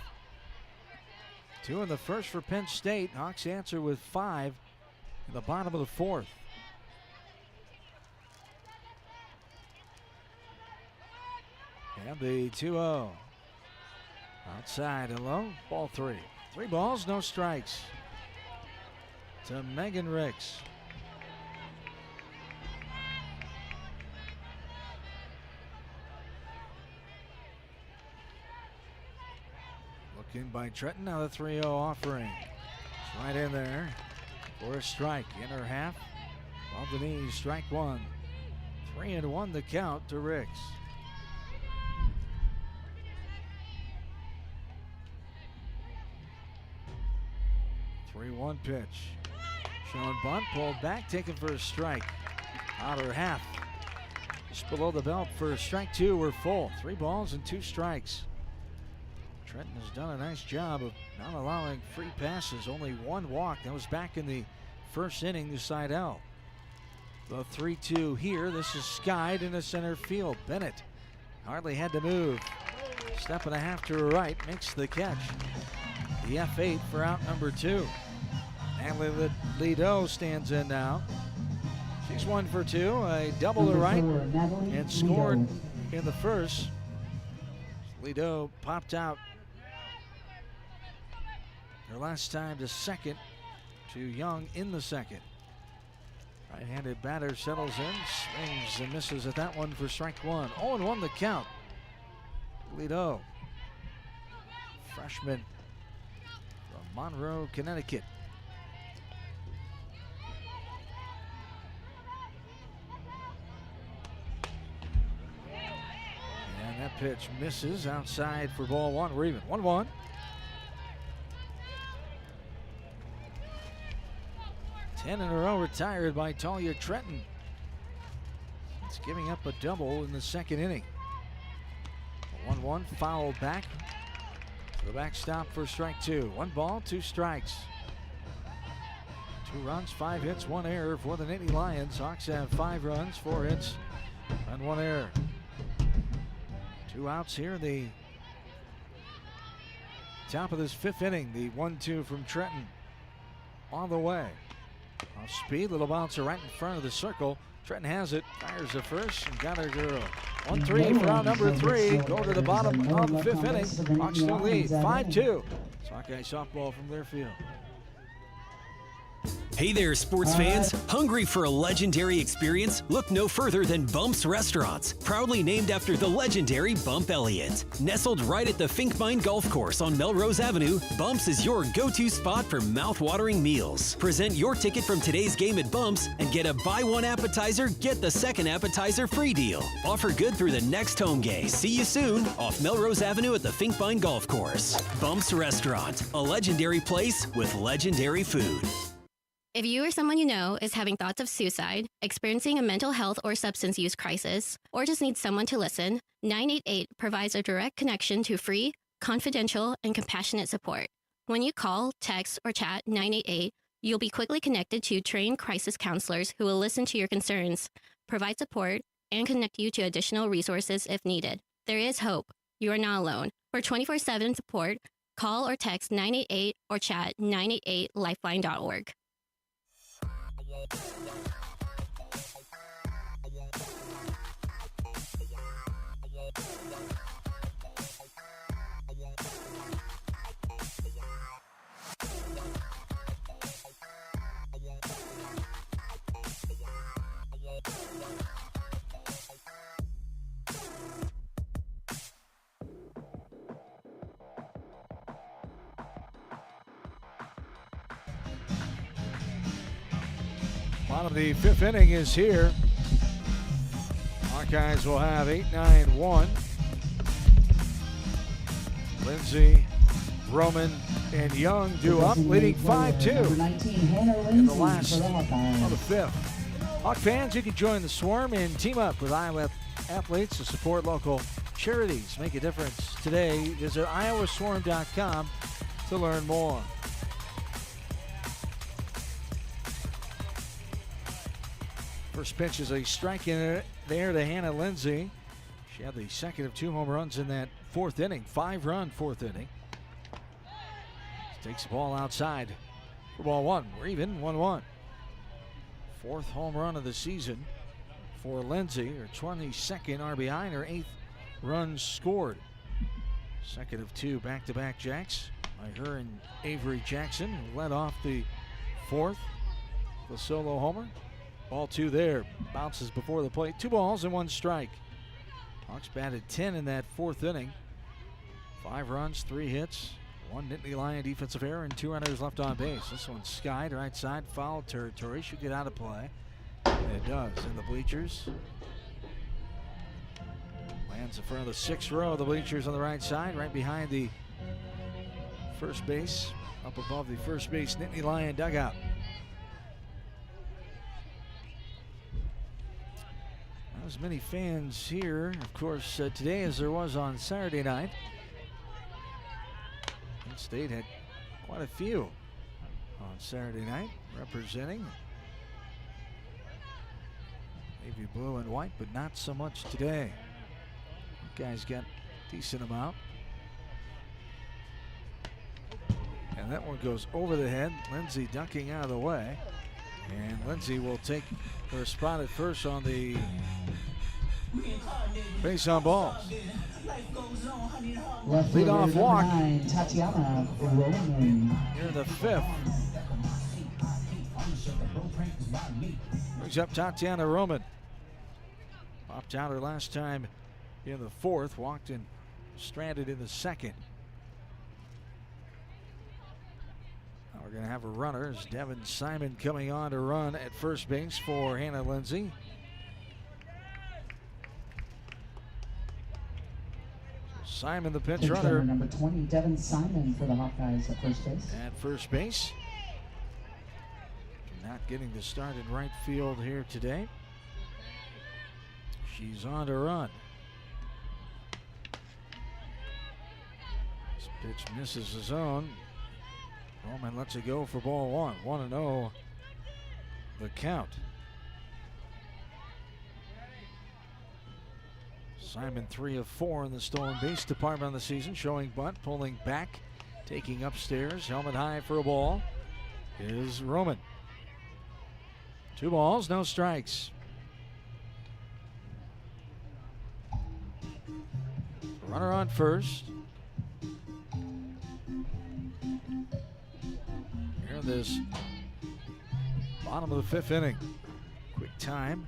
2 in the first for Penn State. Hawks answer with 5 in the bottom of the fourth. And the 2-0. Outside and low, ball 3. 3 balls, no strikes to Megan Ricks. Looking by Tretton, now the 3-0 offering. It's right in there for a strike. In her half, off the knees, strike 1. 3-1 the count to Ricks. 3-1 pitch. Showing bunt, pulled back, taken for a strike. outer half. Just below the belt for strike two. We're full. 3 balls and 2 strikes. Trenton has done a nice job of not allowing free passes. Only 1 walk. That was back in the first inning to Seidel. The 3-2 here. This is skied into center field. Bennett hardly had to move. Step and a half to her right. Makes the catch. The F8 for out number 2. Natalie Lido stands in now. She's 1 for 2. A double to right and scored in the first. Lido popped out her last time to second to Young in the second. Right-handed batter settles in, swings and misses at that one for strike 1. 0-1 the count. Lido, freshman from Monroe, Connecticut. And that pitch misses outside for ball 1. We're even. 1-1. Ten in a row retired by Talia Trenton. It's giving up a double in the second inning. 1-1 fouled back to the backstop for strike 2. 1 ball, 2 strikes. 2 runs, 5 hits, 1 error for the Nittany Lions. Hawks have 5 runs, 4 hits, and 1 error. 2 outs here in the top of this 5th inning. The 1-2 from Trenton on the way. Off speed, little bouncer right in front of the circle. Trenton has it, fires the first, and got her girl. 1-3 for out number 3. Go to the bottom of the 5th inning. Hawks still lead, 5-2. Hawkeye softball from Learfield. Hey there, sports fans. Hungry for a legendary experience? Look no further than Bumps Restaurants, proudly named after the legendary Bump Elliott. Nestled right at the Finkbine Golf Course on Melrose Avenue, Bumps is your go-to spot for mouth-watering meals. Present your ticket from today's game at Bumps and get a buy one appetizer, get the second appetizer free deal. Offer good through the next home game. See you soon off Melrose Avenue at the Finkbine Golf Course. Bumps Restaurant, a legendary place with legendary food. If you or someone you know is having thoughts of suicide, experiencing a mental health or substance use crisis, or just needs someone to listen, 988 provides a direct connection to free, confidential, and compassionate support. When you call, text, or chat 988, you'll be quickly connected to trained crisis counselors who will listen to your concerns, provide support, and connect you to additional resources if needed. There is hope. You are not alone. For 24/7 support, call or text 988 or chat 988lifeline.org. Bottom of the 5th inning is here. Hawkeyes will have 8-9-1. Lindsay, Roman, and Young due up, leading 5-2 in the last of the 5th. Hawk fans, you can join the swarm and team up with Iowa athletes to support local charities. Make a difference today. Visit iowaswarm.com to learn more. First pitch is a strike in there to Hannah Lindsay. She had the second of 2 home runs in that 4th inning. 5-run 4th inning. Takes the ball outside for ball 1. We're even, 1-1. 4th home run of the season for Lindsay. Her 22nd RBI and her 8th run scored. Second of 2 back-to-back jacks by her and Avery Jackson, who led off the 4th. The solo homer. Ball 2 there, bounces before the plate. 2 balls and 1 strike. Hawks batted 10 in that 4th inning. 5 runs, 3 hits, 1 Nittany Lion defensive error, and 2 runners left on base. This one's skied right side, foul territory. Should get out of play. And it does. In the bleachers. Lands in front of the 6th row of the bleachers on the right side, right behind the first base, up above the first base Nittany Lion dugout. Not as many fans here, of course, today as there was on Saturday night. Penn State had quite a few on Saturday night representing navy blue and white, but not so much today. You guys got a decent amount. And that one goes over the head. Lindsay ducking out of the way. And Lindsay will take her spot at first on the base on balls. Lead off walk. 9, Tatiana Roman. Here in the 5th. Brings up Tatiana Roman. Popped out her last time in the 4th. Walked and stranded in the 2nd. Now we're going to have a runner as Devin Simon coming on to run at first base for Hannah Lindsay. Simon, the pinch runner. Number 20, Devin Simon for the Hawkeyes at first base. At first base. Not getting the start in right field here today. She's on to run. This pitch misses the zone. Roman lets it go for ball 1. 1-0 the count. Simon 3 of 4 in the stolen base department of the season, showing bunt, pulling back, taking upstairs, helmet high for a ball is Roman. 2 balls, no strikes. Runner on first. Here in this bottom of the 5th inning. Quick time.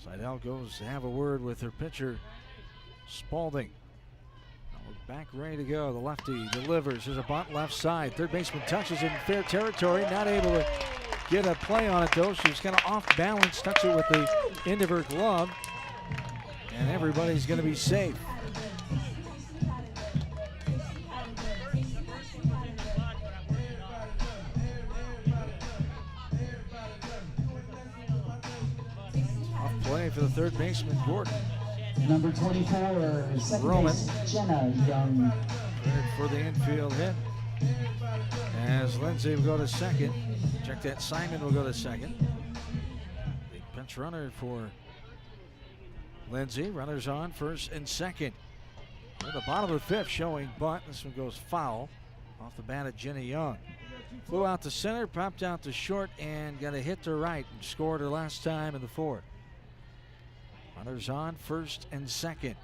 Seidel goes to have a word with her pitcher, Spalding. Now we're back ready to go. The lefty delivers. There's a bunt left side. Third baseman touches it in fair territory. Not able to get a play on it though. She was kind of off balance. Touched it with the end of her glove. And everybody's going to be safe. Play for the third baseman, Gordon. Number 24, second Roman. base, Jenna Young. Cleared for the infield hit. As Lindsay will go to second. Check that, Simon will go to second. The pinch runner for Lindsay. Runners on first and second. At the bottom of the 5th, showing bunt. This one goes foul off the bat of Jenny Young. Flew out to center, popped out to short, and got a hit to right and scored her last time in the 4th. Runners on first and second.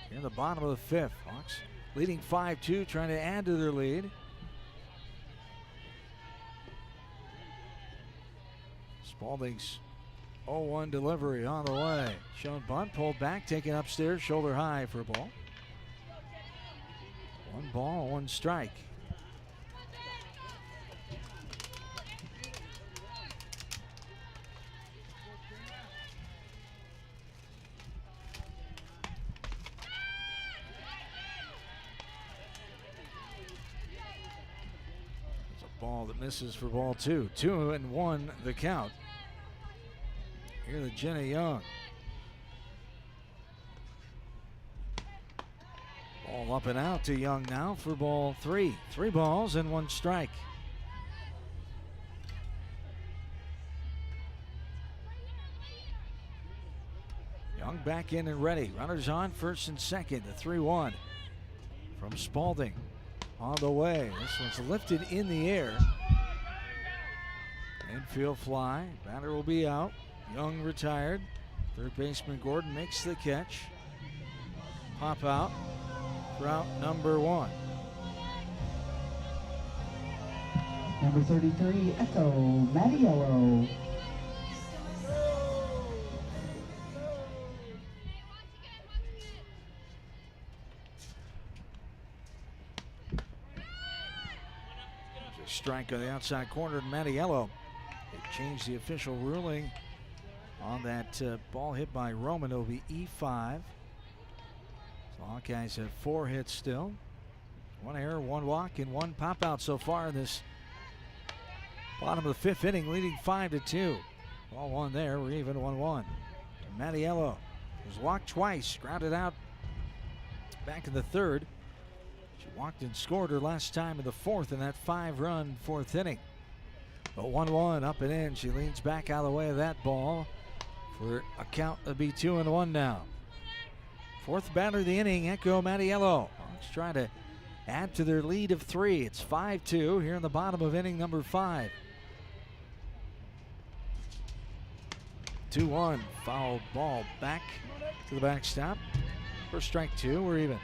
Here in the bottom of the 5th. Hawks leading 5-2, trying to add to their lead. Spalding's 0-1 delivery on the way. Shown bunt, pulled back, taken upstairs, shoulder high for a ball. 1 ball, 1 strike. Ball that misses for ball 2. 2-1 the count. Here to Jenny Young. Ball up and out to Young now for ball 3. 3 balls and 1 strike. Young back in and ready. Runners on first and second. The 3-1 from Spalding. On the way. This one's lifted in the air. Infield fly. Batter will be out. Young retired. Third baseman Gordon makes the catch. Pop out for out number 1. Number 33, Echo Mattiello. Strike on the outside corner to Mattiello. They changed the official ruling on that ball hit by Roman. It'll be E5. So Hawkeyes have 4 hits still. 1 error, 1 walk, and 1 pop out so far in this bottom of the 5th inning, leading 5-2. Ball 1 there, we're even 1-1. Mattiello was walked twice, grounded out back in the third. She walked and scored her last time in the fourth in that 5-run fourth inning. But 1-1 up and in. She leans back out of the way of that ball for a count to be 2-1 now. Fourth batter of the inning, Echo Mattiello. Hawks trying to add to their lead of 3. It's 5-2 here in the bottom of inning number 5. 2-1, foul ball back to the backstop. For strike 2, we're even.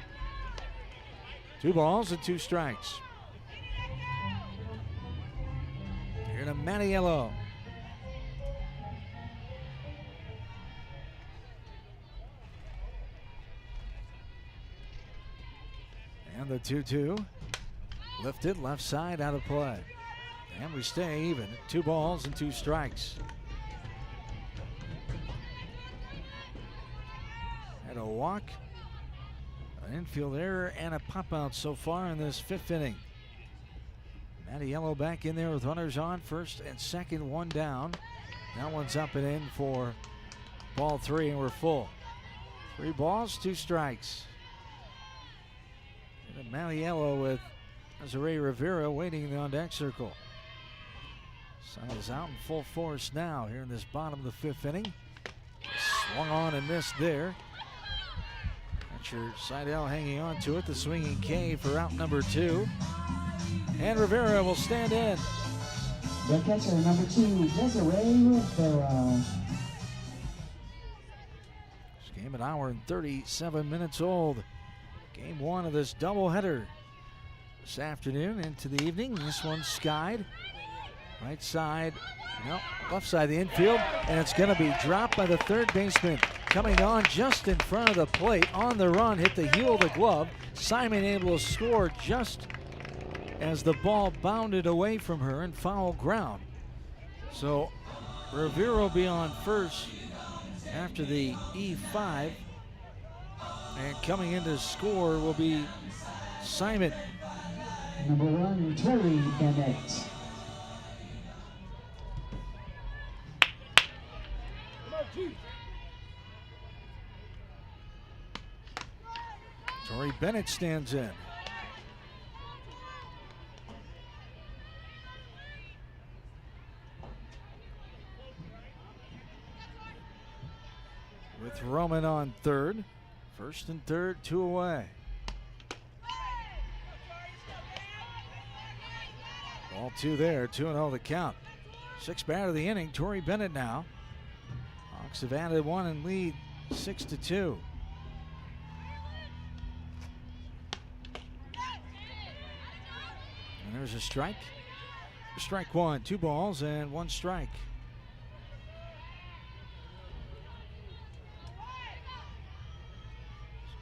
2 balls and 2 strikes. Here to Mattiello. And the 2-2. Lifted, left side, out of play. And we stay even. 2 balls and 2 strikes. And a walk, an infield error, and a pop out so far in this 5th inning. Mattiello back in there with runners on, first and second, 1 down. That one's up and in for ball 3, and we're full. 3 balls, 2 strikes. And Mattiello with Desiree Rivera waiting in the on-deck circle. Sun is out in full force now here in this bottom of the 5th inning. Swung on and missed there. Seidel hanging on to it. The swinging K for out number 2. And Rivera will stand in. The catcher, number 2, Desiree Rivera. This game an hour and 37 minutes old. Game 1 of this doubleheader this afternoon into the evening. This one's skied. Right side, no, left side of the infield, and it's going to be dropped by the third baseman. Coming on just in front of the plate, on the run, hit the heel of the glove. Simon able to score just as the ball bounded away from her in foul ground. So Rivera will be on first after the E5. And coming in to score will be Simon. Number 1, Tori Bennett. Tori Bennett stands in. With Roman on third. First and third, 2 away. Ball 2 there, 2-0 the count. 6th batter of the inning, Tori Bennett now. Hawks have added 1 and lead 6-2. And there's a strike. Strike 1, 2 balls and 1 strike.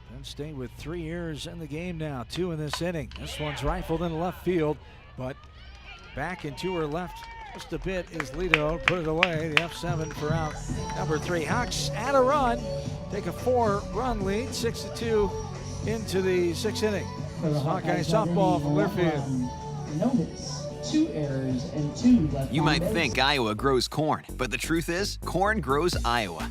Penn State with 3 errors in the game now, 2 in this inning. This one's rifled in left field, but back and to her left just a bit is Lido. Put it away. The F7 for out number 3. Hawks add a run, take a 4-run lead, 6-2 into the 6th inning. Hawkeye softball from Learfield. Notice 2 errors and 2 left. You might think Iowa grows corn, but the truth is, corn grows Iowa.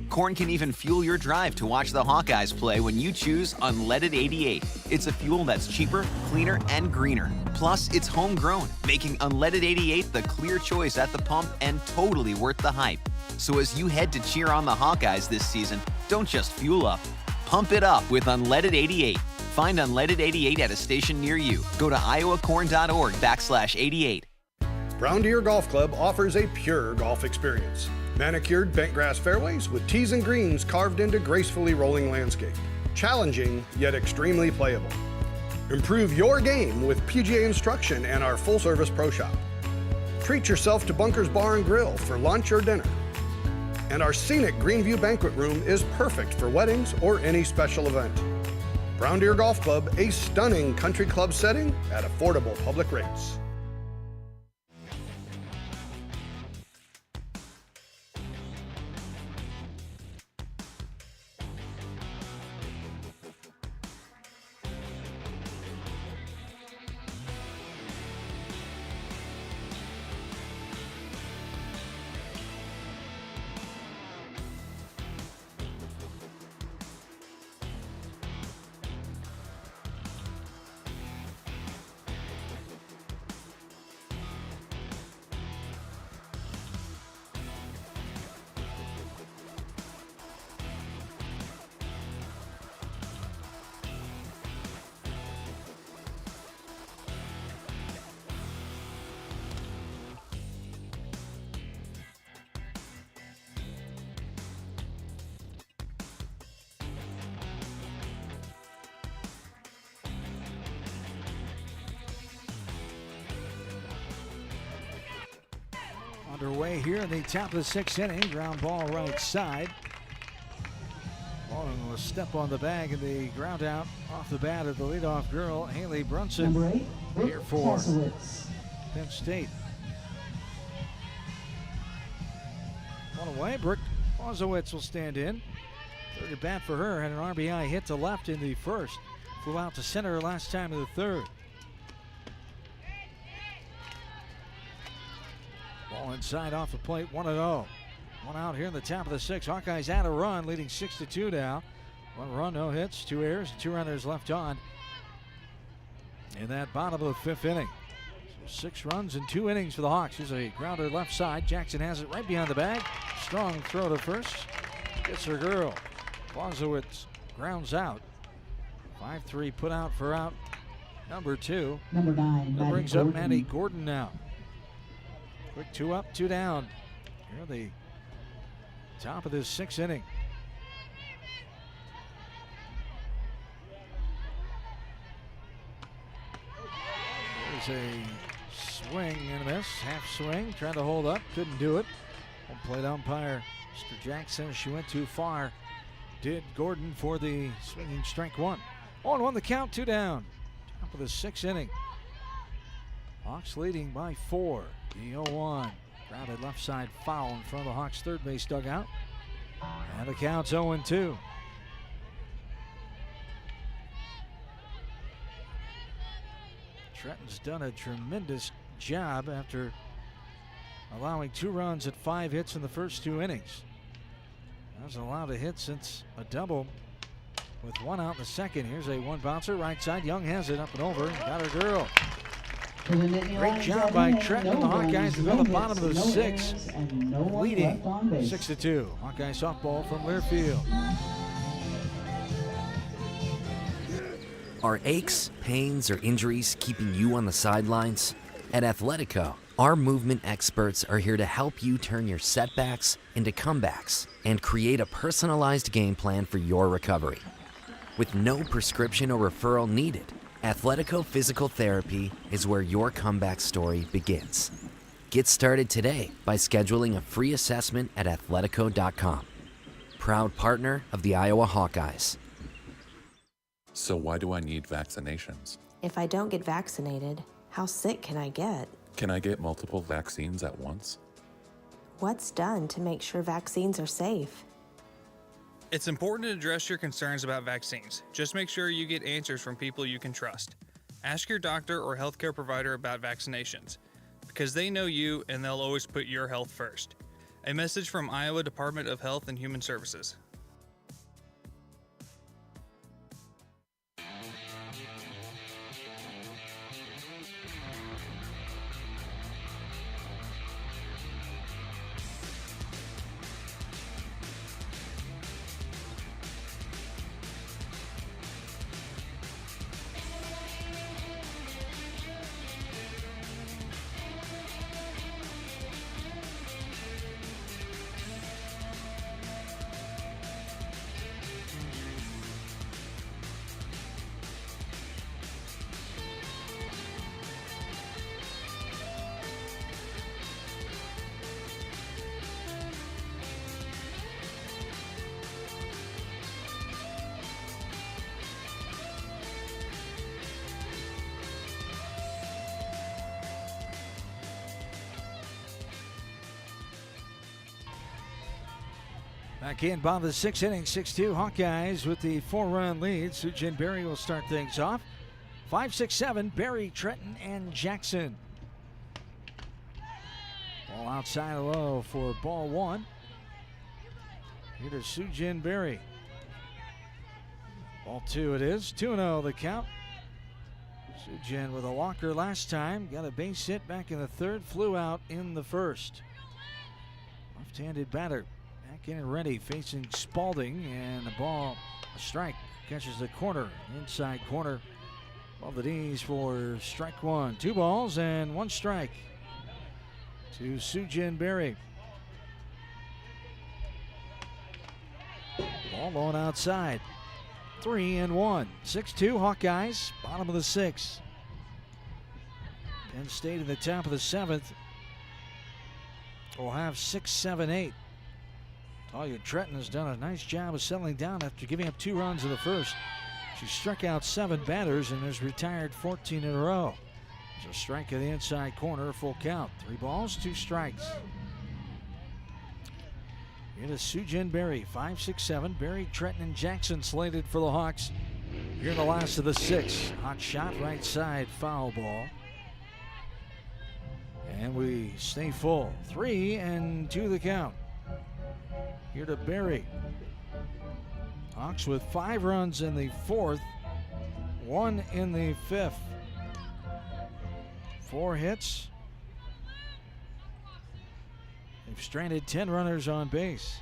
Corn can even fuel your drive to watch the Hawkeyes play when you choose Unleaded 88. It's a fuel that's cheaper, cleaner, and greener. Plus, it's homegrown, making Unleaded 88 the clear choice at the pump and totally worth the hype. So as you head to cheer on the Hawkeyes this season, don't just fuel up. Pump it up with Unleaded 88. Find Unleaded 88 at a station near you. Go to iowacorn.org/88. Brown Deer Golf Club offers a pure golf experience. Manicured bent grass fairways with tees and greens carved into gracefully rolling landscape. Challenging, yet extremely playable. Improve your game with PGA instruction and our full-service pro shop. Treat yourself to Bunker's Bar and Grill for lunch or dinner. And our scenic Greenview Banquet Room is perfect for weddings or any special event. Brown Deer Golf Club, a stunning country club setting at affordable public rates. Underway here in the top of the sixth inning. Ground ball right side. Baldwin will step on the bag and the ground out off the bat of the leadoff girl, Haley Brunson. Number 8, here for Kasowitz. Penn State. One away, Brooke Kasowitz will stand in. Third at bat for her, had an RBI hit to left in the first. Flew out to center last time in the third. Ball inside off the plate, 1-0. One out here in the top of the sixth. Hawkeyes had a run, leading 6-2 now. One run, no hits, 2 errors, 2 runners left on in that bottom of the fifth inning. So 6 runs in 2 innings for the Hawks. Here's a grounder left side. Jackson has it right behind the bag. Strong throw to first. Gets her girl. Clausewitz grounds out. 5-3 put out for out number 2. Number 9, that brings up Maddie Gordon now. Quick 2 up, 2 down. Here the top of this 6th inning. There's a swing and a miss, half swing, trying to hold up, couldn't do it. Home plate umpire, Mr. Jackson, she went too far. Did Gordon for the swinging strike 1. 0-1 the count, 2 down. Top of the 6th inning. Hawks leading by 4. The 0-1. Grounded left side foul in front of the Hawks' third base dugout. And the count's 0-2. Trenton's done a tremendous job after allowing 2 runs at 5 hits in the first 2 innings. Hasn't allowed a hit since a double with 1 out in the second. Here's a 1 bouncer right side. Young has it up and over. Got her girl. Great job by Trenton. The Hawkeyes have got the bottom of the 6th, leading 6-2. Hawkeye softball from Learfield. Are aches, pains, or injuries keeping you on the sidelines? At Athletico, our movement experts are here to help you turn your setbacks into comebacks and create a personalized game plan for your recovery. With no prescription or referral needed, Athletico Physical Therapy is where your comeback story begins. Get started today by scheduling a free assessment at athletico.com. Proud partner of the Iowa Hawkeyes. So why do I need vaccinations? If I don't get vaccinated, how sick can I get? Can I get multiple vaccines at once? What's done to make sure vaccines are safe? It's important to address your concerns about vaccines. Just make sure you get answers from people you can trust. Ask your doctor or healthcare provider about vaccinations, because they know you and they'll always put your health first. A message from Iowa Department of Health and Human Services. Back in, bottom of the 6th inning, 6-2. Hawkeyes with the 4-run lead. Sujin Berry will start things off. 5, 6, 7, Berry, Trenton, and Jackson. Ball outside low for ball 1. Here to Sujin Berry. Ball 2 it is. 2-0 the count. Sujin with a walker last time. Got a base hit back in the third. Flew out in the first. Left-handed batter. Back in and ready, facing Spalding, and the ball, a strike, catches the corner, inside corner, above the knees for strike 1. 2 balls and 1 strike to Sujin Berry. Ball going outside, 3-1, 6-2 Hawkeyes, bottom of the 6th. Penn State in the top of the 7th. will have 6, 7, 8. Talia Tretton has done a nice job of settling down after giving up 2 runs in the first. She struck out 7 batters and has retired 14 in a row. There's a strike in the inside corner, full count. 3 balls, 2 strikes. It is Sujin Berry, 5, 6, 7. Berry, Tretton, and Jackson slated for the Hawks. Here in the last of the 6. Hot shot, right side, foul ball. And we stay full. 3 and 2 the count. Here to Berry. Hawks with 5 runs in the 4th, 1 in the 5th. 4 hits. They've stranded 10 runners on base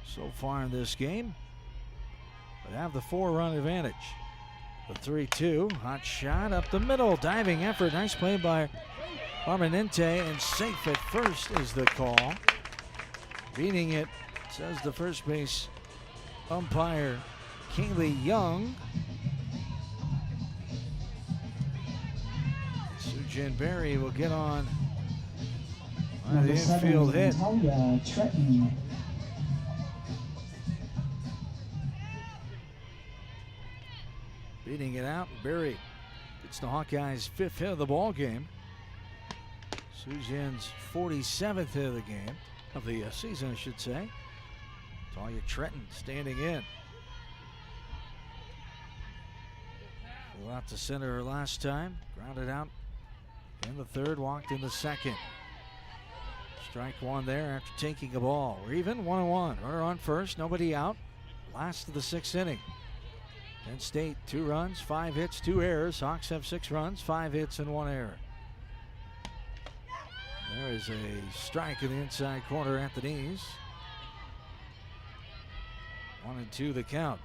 so far in this game, but have the 4-run advantage. The 3-2, hot shot up the middle, diving effort, nice play by Armanente, and safe at first is the call. Beating it, says the first base umpire, Kaylee Young. Sujin Berry will get on the infield hit. Tretton. Beating it out, Berry gets the Hawkeyes' 5th hit of the ball game. Sujin's 47th hit of the game, of the season, I should say. Talia Tretton standing in. Flew out to center last time, grounded out in the 3rd, walked in the 2nd. Strike 1 there after taking a ball. We're even, 1-1. Runner on first, nobody out. Last of the 6th inning. Penn State, 2 runs, 5 hits, 2 errors. Hawks have 6 runs, 5 hits, and 1 error. There is a strike in the inside corner at the knees. 1 and 2 the count.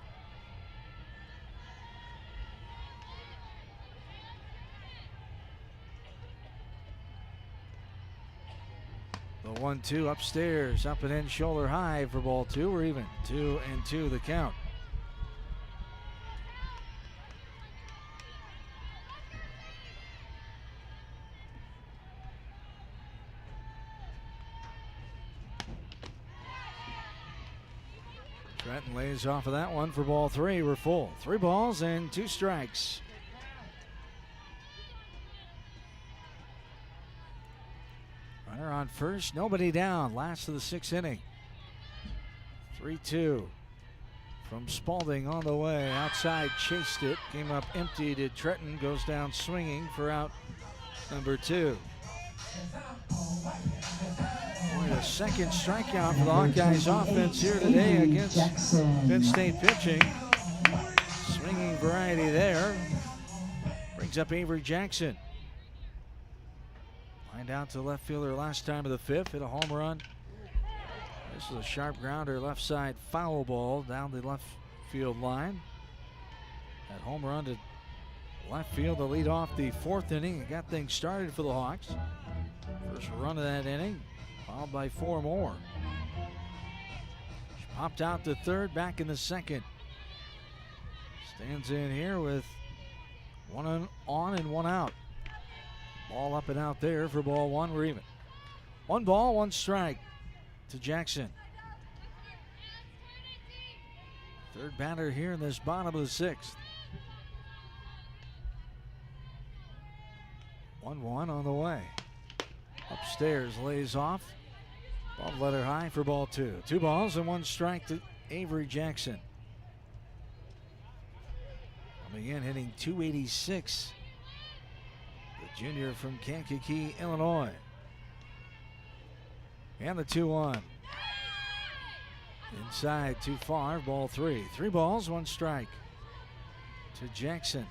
The 1-2 upstairs, up and in, shoulder high for ball 2. We're even, 2 and 2 the count. Tretton lays off of that one for ball 3. We're full. 3 balls and 2 strikes. Runner on first, nobody down. Last of the 6th inning. 3-2 from Spalding on the way. Outside, chased it. Came up empty to Tretton. Goes down swinging for out number 2. Boy, the second strikeout for the Hawkeyes offense here today against Penn State pitching. Swinging variety there. Brings up Avery Jackson. Lined out to left fielder last time of the 5th. Hit a home run. This is a sharp grounder, left side foul ball down the left field line. That home run to left field to lead off the 4th inning. It got things started for the Hawks. First run of that inning, followed by 4 more. She popped out to 3rd, back in the 2nd. Stands in here with 1 on and 1 out. Ball up and out there for ball 1. We're even. 1 ball, 1 strike to Jackson. 3rd batter here in this bottom of the 6th. 1-1 on the way. Upstairs, lays off. Ball letter high for ball 2. 2 balls and 1 strike to Avery Jackson. Coming in, hitting .286. The junior from Kankakee, Illinois. And the 2-1. Inside, too far, ball 3. 3 balls, 1 strike to Jackson.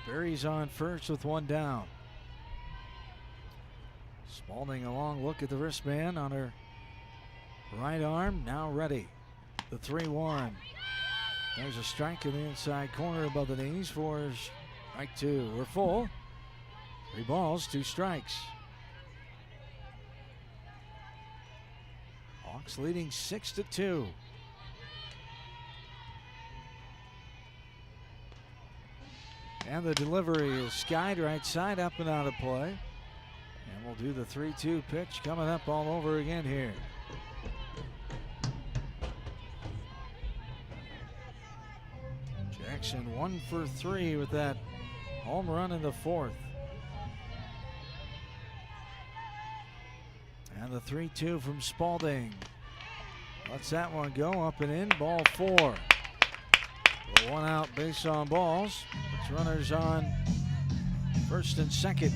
Berry's on first with 1 down. Spalding a long look at the wristband on her right arm, now ready. The 3-1. There's a strike in the inside corner above the knees for strike 2. We're full. 3 balls, 2 strikes. Hawks leading 6-2. And the delivery is skied right side, up and out of play. And we'll do the 3-2 pitch coming up all over again here. Jackson 1 for 3 with that home run in the fourth. And the 3-2 from Spalding. Lets that one go up and in, ball 4. The 1 out base on balls. Puts runners on first and second.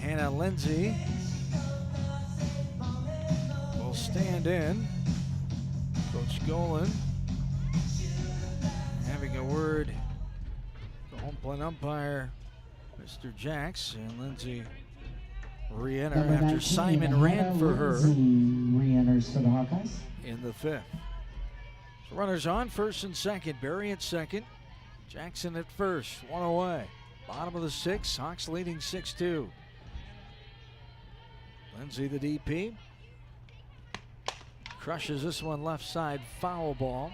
Hannah Lindsay will stand in. Coach Golan having a word. The home plate umpire, Mr. Jacks, and Lindsay re-enter after Simon ran for her. Re-enters for the Hawkeyes in the fifth. So runners on first and second. Barry at second. Jackson at first. 1 away. Bottom of the 6th. Hawks leading 6-2. Lindsay the DP. Crushes this one left side. Foul ball.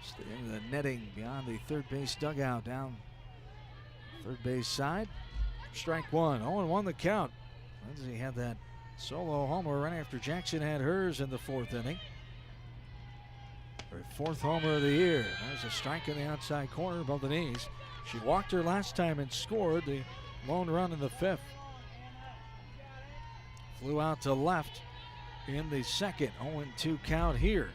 Just into the netting beyond the third base dugout down third base side. Strike 1. 0-1 the count. Lindsay had that solo homer right after Jackson had hers in the fourth inning. Her fourth homer of the year. There's a strike in the outside corner above the knees. She walked her last time and scored the lone run in the fifth. Flew out to left in the second. 0-2 count here.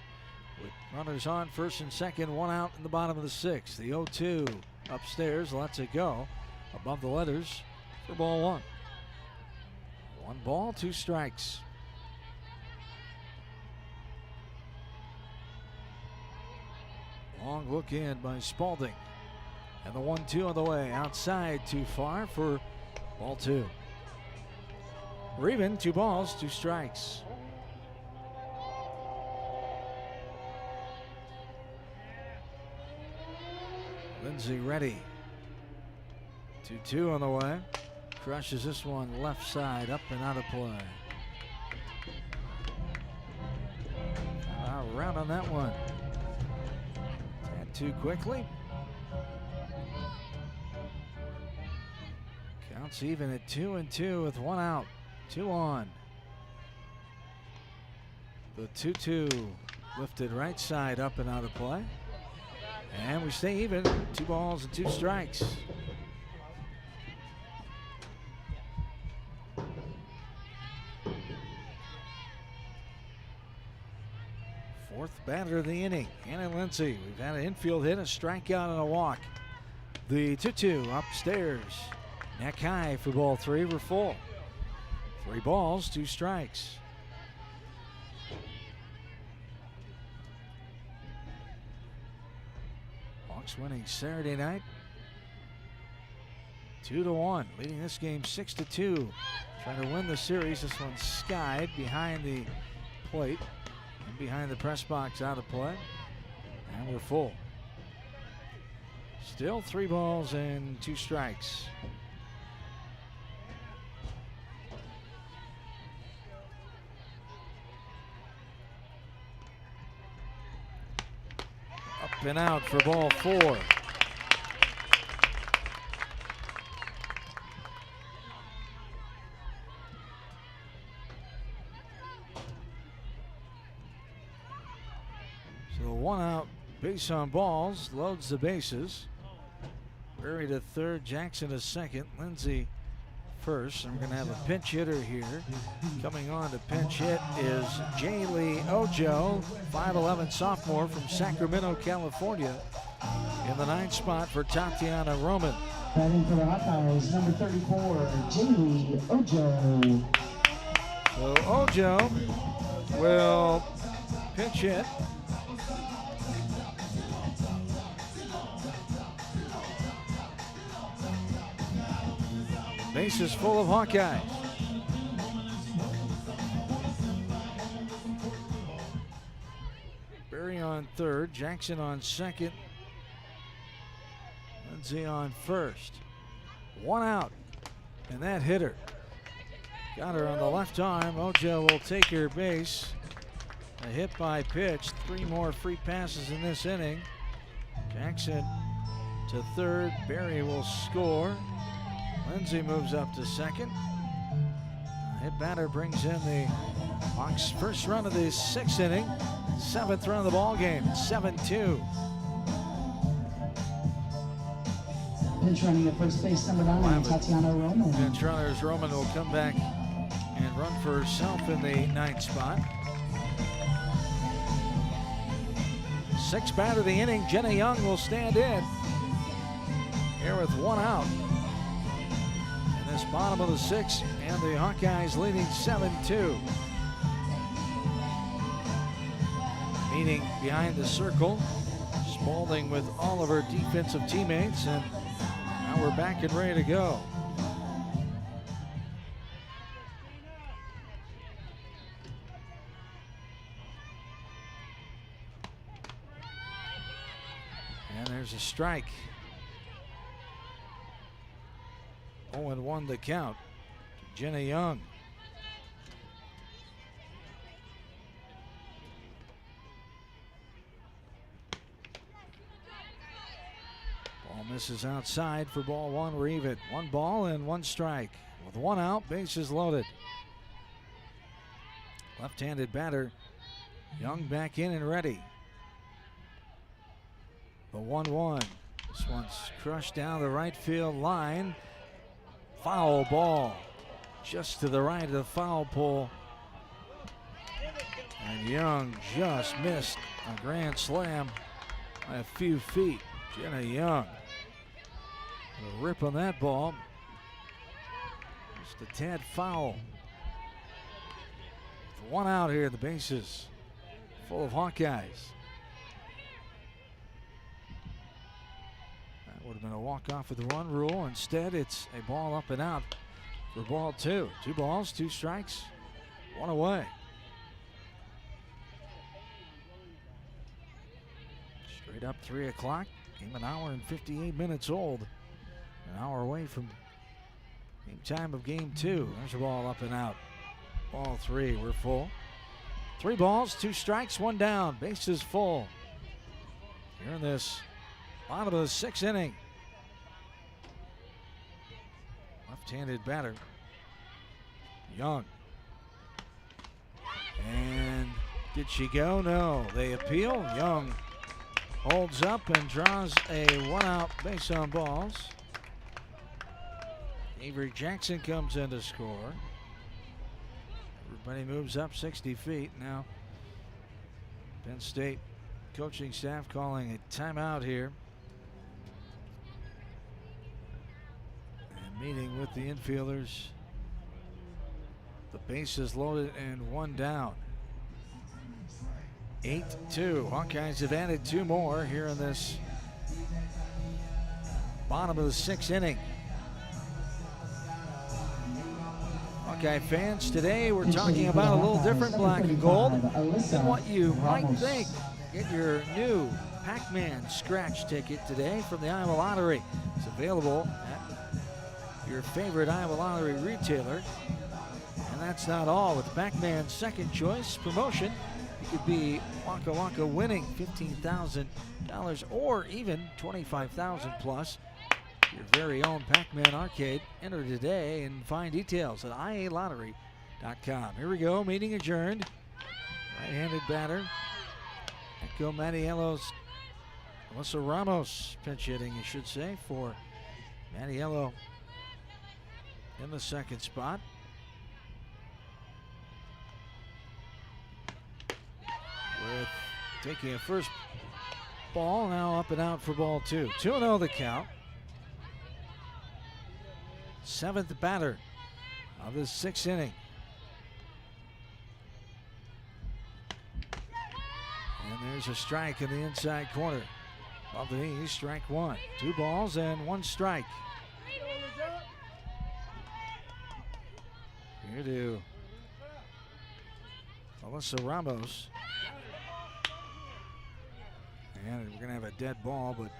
With runners on first and second, 1 out in the bottom of the 6th. The 0-2 upstairs lets it go above the letters for ball 1. 1 ball, 2 strikes. Long look in by Spalding. And the 1-2 on the way. Outside too far for ball 2. We're even. 2 balls, 2 strikes. Lindsay ready. 2-2 on the way. Crushes this one left side, up and out of play. Around on that one. And too quickly. Counts even at 2-2 with 1 out. 2 on. The 2-2 lifted right side, up and out of play. And we stay even. 2 balls and 2 strikes. Fourth batter of the inning, Hannah Lindsay. We've had an infield hit, a strikeout, and a walk. The 2-2 upstairs. Neck high for ball 3. We're full. 3 balls, 2 strikes. Hawks winning Saturday night 2-1, leading this game 6-2. Trying to win the series. This one's skied behind the plate and behind the press box, out of play. And we're full. Still 3 balls and 2 strikes. Up and out for ball 4. So 1 out, base on balls, loads the bases. Berry to third, Jackson to second, Lindsay first. And we're going to have a pinch hitter here. Coming on to pinch hit is Jaylee Ojo, 5'11" sophomore from Sacramento, California, in the 9th spot for Tatiana Roman. Batting for the Hawkeyes, number 34, Jaylee Ojo. So Ojo will pinch hit. Bases full of Hawkeyes. Berry on third, Jackson on second, Lindsay on first. 1 out, and that hit her. Got her on the left arm. Ojo will take her base. A hit by pitch. 3 more free passes in this inning. Jackson to third. Berry will score. Lindsay moves up to second. Hit batter brings in the Hawks' first run of the 6th inning. 7th run of the ball game. 7-2. Pinch running at first base, number 9, Tatiana Roman. Pinch runners. Roman will come back and run for herself in the 9th spot. 6th batter of the inning, Jenna Young will stand in here with 1 out. In this bottom of the 6th, and the Hawkeyes leading 7-2. Meeting behind the circle, Spalding with all of her defensive teammates, and now we're back and ready to go. And there's a strike. 0-1 the count. Jenna Young. Ball misses outside for ball 1. We're even. 1 ball and 1 strike. With 1 out, bases loaded. Left-handed batter. Young back in and ready. The 1-1. This one's crushed down the right field line. Foul ball. Just to the right of the foul pole. And Young just missed a grand slam by a few feet. Jenna Young. A rip on that ball. Just a tad foul. With 1 out here, the bases full of Hawkeyes. That would have been a walk-off with the run rule. Instead, it's a ball up and out for ball 2. 2 balls, 2 strikes, 1 away. Straight up 3 o'clock. Game an hour and 58 minutes old. An hour away from game time of game 2. There's a ball up and out. Ball 3, we're full. 3 balls, 2 strikes, 1 down. Bases full. Here in this bottom of the 6th inning. Left-handed batter. Young. And did she go? No. They appeal. Young holds up and draws a 1-out base on balls. Avery Jackson comes in to score. Everybody moves up 60 feet. Now Penn State coaching staff calling a timeout here. And meeting with the infielders. The bases loaded and 1 down. 8-2. Hawkeyes have added 2 more here in this bottom of the 6th inning. Hawkeye fans, today we're talking about a little different black and gold than what you might think. Get your new Pac-Man scratch ticket today from the Iowa Lottery. It's available at your favorite Iowa Lottery retailer. And that's not all. With Pac-Man's second choice promotion, you could be Waka Waka winning $15,000 or even $25,000 plus. Your very own Pac-Man arcade. Enter today and find details at ialottery.com. Here we go, meeting adjourned. Right-handed batter. Echo Mattiello's Alyssa Ramos pinch hitting, you should say, for Mattiello in the 2nd spot. With taking a first ball, now up and out for ball 2. 2-0 the count. 7th batter of the 6th inning. And there's a strike in the inside corner of the knee. Strike 1. 2 balls and 1 strike. Here to Alyssa Ramos. And we're going to have a dead ball, but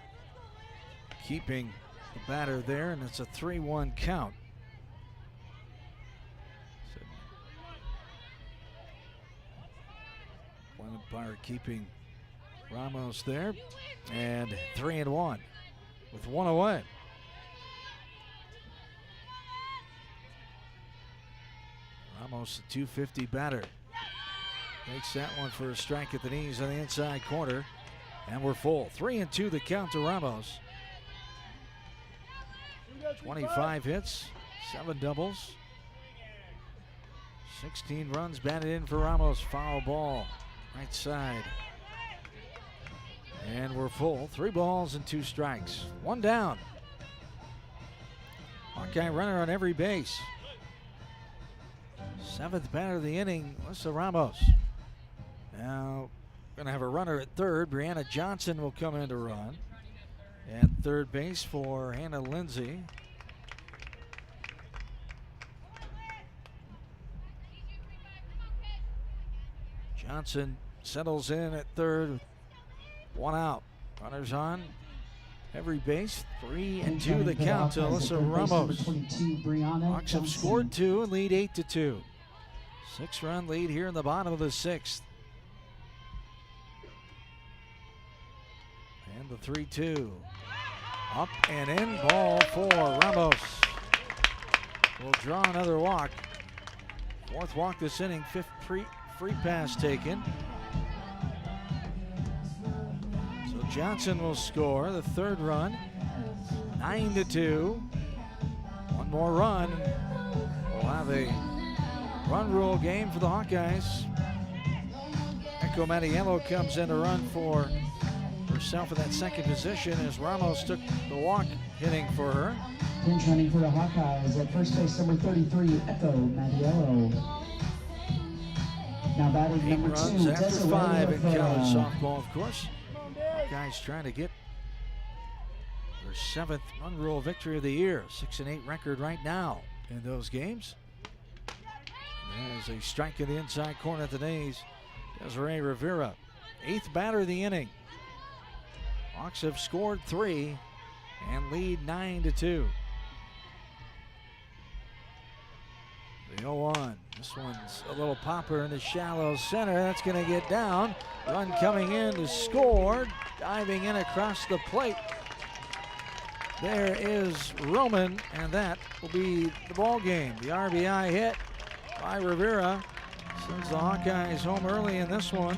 keeping the batter there, and it's a 3-1 count. So, Glenn Empire keeping Ramos there, and 3-1 with one away. Ramos, a 250 batter. Takes that one for a strike at the knees on the inside corner. And we're full. 3-2 the count to Ramos. 25 hits, 7 doubles. 16 runs batted in for Ramos. Foul ball, right side. And we're full. 3 balls and 2 strikes. 1 down. Hawkeye runner on every base. 7th batter of the inning, Alyssa Ramos. Now, going to have a runner at third. Brianna Johnson will come in to run. At third base for Hannah Lindsay. Johnson settles in at third. 1 out. Runners on every base. 3-2 the count to Alyssa Ramos. Hawks have scored 2 and lead 8-2. 6-run lead here in the bottom of the 6th. And the 3-2. Up and in, ball for Ramos. Will draw another walk. 4th walk this inning, 5th free pass taken. So Johnson will score the 3rd run. 9-2. 1 more run. We'll have a run rule game for the Hawkeyes. Echo Mattiello comes in to run for herself in that second position as Ramos took the walk hitting for her. Pinch running for the Hawkeyes at first base, number 33, Echo Mattiello. Now batting 8 number runs 2, after Desiree 5 in Rivera. college softball, of course. Hawkeyes trying to get their 7th run rule victory of the year. 6-8 record right now in those games. There's a strike in the inside corner at the knees. Desiree Rivera, 8th batter of the inning. Hawks have scored 3 and lead 9-2. The 0-1. This one's a little popper in the shallow center. That's going to get down. Run coming in to score. Diving in across the plate. There is Roman, and that will be the ball game. The RBI hit by Rivera sends the Hawkeyes home early in this one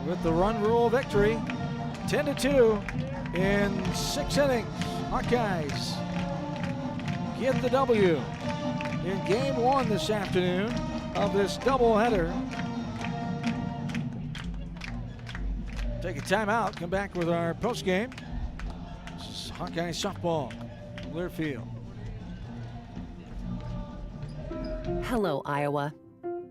with the run rule victory. 10-2 in 6 innings. Hawkeyes get the W in game 1 this afternoon of this doubleheader. Take a timeout, come back with our postgame. This is Hawkeye softball, Learfield. Hello, Iowa.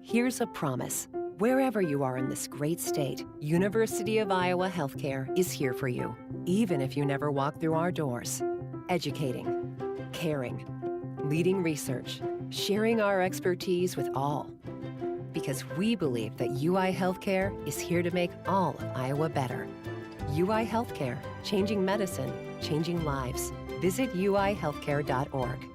Here's a promise. Wherever you are in this great state, University of Iowa Healthcare is here for you, even if you never walk through our doors. Educating, caring, leading research, sharing our expertise with all. Because we believe that UI Healthcare is here to make all of Iowa better. UI Healthcare, changing medicine, changing lives. Visit uihealthcare.org.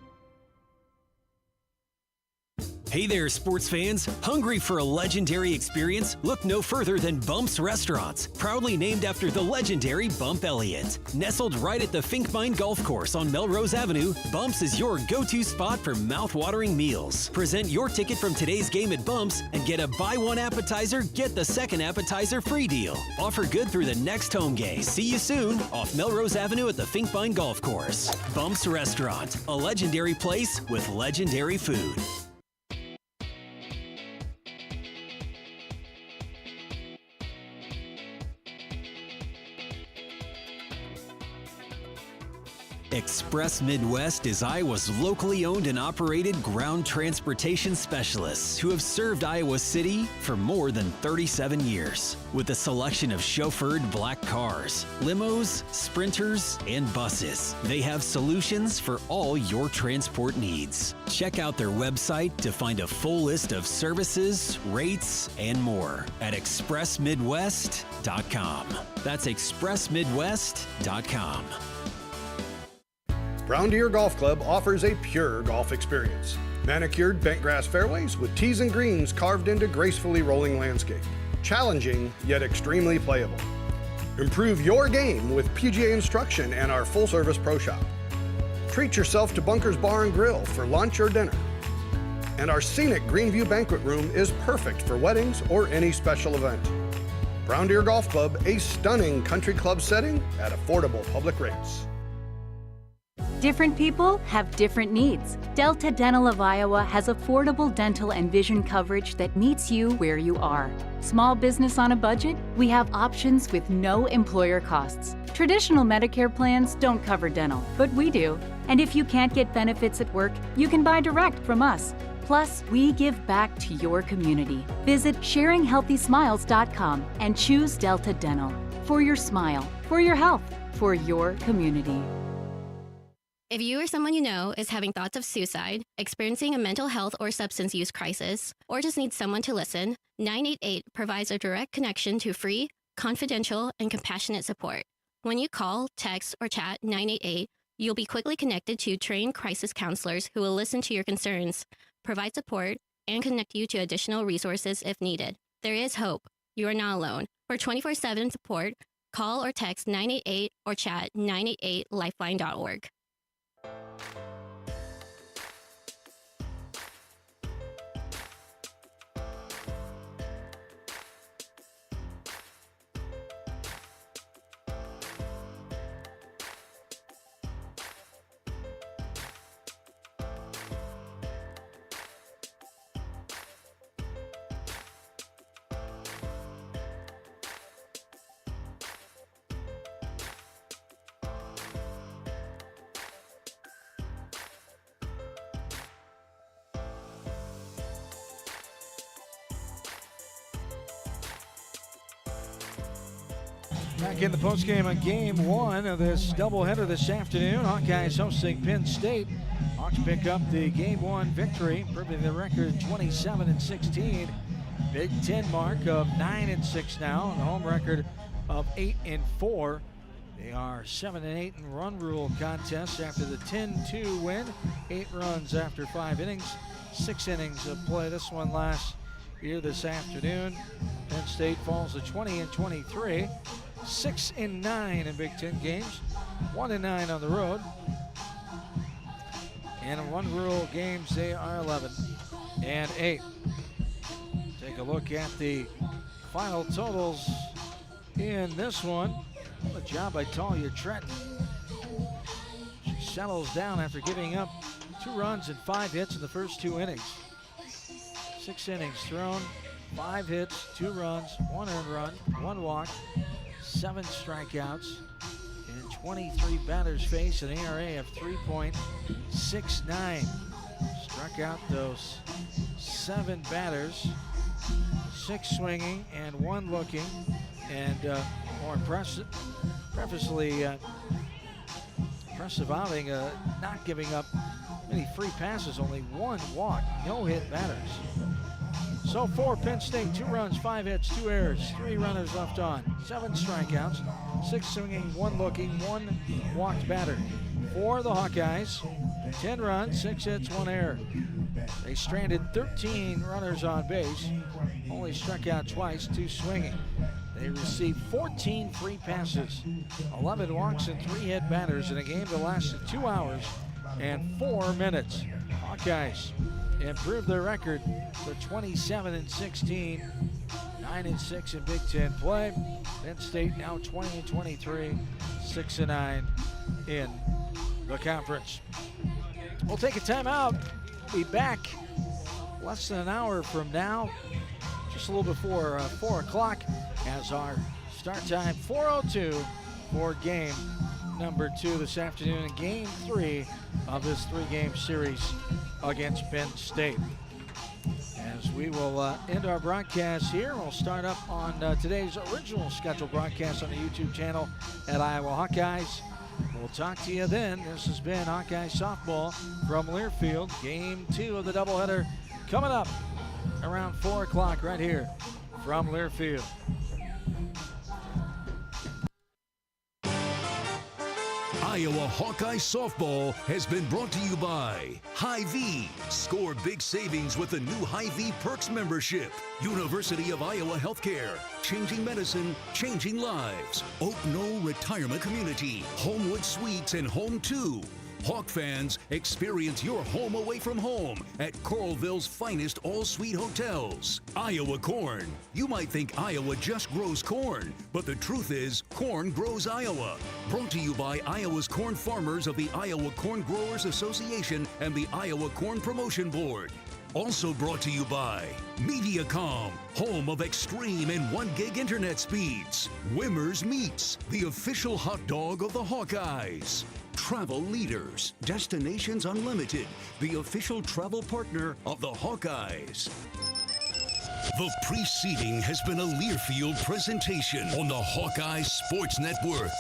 Hey there, sports fans. Hungry for a legendary experience? Look no further than Bumps Restaurants, proudly named after the legendary Bump Elliott. Nestled right at the Finkmine Golf Course on Melrose Avenue, Bumps is your go-to spot for mouth-watering meals. Present your ticket from today's game at Bumps and get a buy one appetizer, get the second appetizer free deal. Offer good through the next home game. See you soon off Melrose Avenue at the Finkmine Golf Course. Bumps Restaurant, a legendary place with legendary food. Express Midwest is Iowa's locally owned and operated ground transportation specialists who have served Iowa City for more than 37 years. With a selection of chauffeured black cars, limos, sprinters, and buses, they have solutions for all your transport needs. Check out their website to find a full list of services, rates, and more at expressmidwest.com. That's expressmidwest.com. Brown Deer Golf Club offers a pure golf experience. Manicured bent grass fairways with tees and greens carved into gracefully rolling landscape. Challenging, yet extremely playable. Improve your game with PGA instruction and our full-service pro shop. Treat yourself to Bunker's Bar and Grill for lunch or dinner. And our scenic Greenview Banquet Room is perfect for weddings or any special event. Brown Deer Golf Club, a stunning country club setting at affordable public rates. Different people have different needs. Delta Dental of Iowa has affordable dental and vision coverage that meets you where you are. Small business on a budget? We have options with no employer costs. Traditional Medicare plans don't cover dental, but we do. And if you can't get benefits at work, you can buy direct from us. Plus, we give back to your community. Visit sharinghealthysmiles.com and choose Delta Dental. For your smile, for your health, for your community. If you or someone you know is having thoughts of suicide, experiencing a mental health or substance use crisis, or just needs someone to listen, 988 provides a direct connection to free, confidential, and compassionate support. When you call, text, or chat 988, you'll be quickly connected to trained crisis counselors who will listen to your concerns, provide support, and connect you to additional resources if needed. There is hope. You are not alone. For 24/7 support, call or text 988 or chat 988lifeline.org. Back in the postgame on Game 1 of this doubleheader this afternoon. Hawkeyes hosting Penn State. Hawks pick up the Game 1 victory, proving the record 27-16. Big Ten mark of 9-6 now, and the home record of 8-4. They are 7-8 in run rule contests after the 10-2 win. 8 runs after 5 innings. 6 innings of play. This one last year this afternoon. Penn State falls to 20-23. 6-9 in Big Ten games, 1-9 on the road. And in one rule games, they are 11-8. Take a look at the final totals in this one. What a job by Talia Trenton. She settles down after giving up 2 runs and 5 hits in the first 2 innings. 6 innings thrown, 5 hits, 2 runs, 1 earned run, 1 walk, 7 strikeouts, and 23 batters faced, an ERA of 3.69. Struck out those 7 batters, 6 swinging and 1 looking, and more impressive outing, not giving up many free passes, only 1 walk, no hit batters. So for Penn State, 2 runs, 5 hits, 2 errors, 3 runners left on, 7 strikeouts, 6 swinging, 1 looking, 1 walked batter. For the Hawkeyes, 10 runs, 6 hits, 1 error. They stranded 13 runners on base, only struck out twice, 2 swinging. They received 14 free passes, 11 walks, and 3 hit batters in a game that lasted 2 hours and 4 minutes. Hawkeyes improved their record to 27-16, 9-6 in Big Ten play. Penn State now 20-23, 6-9 in the conference. We'll take a timeout. Be back less than an hour from now, just a little before 4 o'clock, as our start time 4:02 for game number 2 this afternoon and game 3 of this 3-game series against Penn State. As we will end our broadcast here, we'll start up on today's original scheduled broadcast on the YouTube channel at Iowa Hawkeyes. We'll talk to you then. This has been Hawkeye Softball from Learfield. Game 2 of the doubleheader coming up around 4 o'clock right here from Learfield. Iowa Hawkeye Softball has been brought to you by Hy-Vee. Score big savings with the new Hy-Vee Perks membership. University of Iowa Healthcare. Changing medicine, changing lives. Oak Knoll Retirement Community. Homewood Suites and Home 2. Hawk fans, experience your home away from home at Coralville's finest all-suite hotels. Iowa Corn. You might think Iowa just grows corn, but the truth is, corn grows Iowa. Brought to you by Iowa's corn farmers of the Iowa Corn Growers Association and the Iowa Corn Promotion Board. Also brought to you by Mediacom, home of extreme and 1 gig internet speeds. Wimmer's Meats, the official hot dog of the Hawkeyes. Travel Leaders, Destinations Unlimited, the official travel partner of the Hawkeyes. The preceding has been a Learfield presentation on the Hawkeye Sports Network.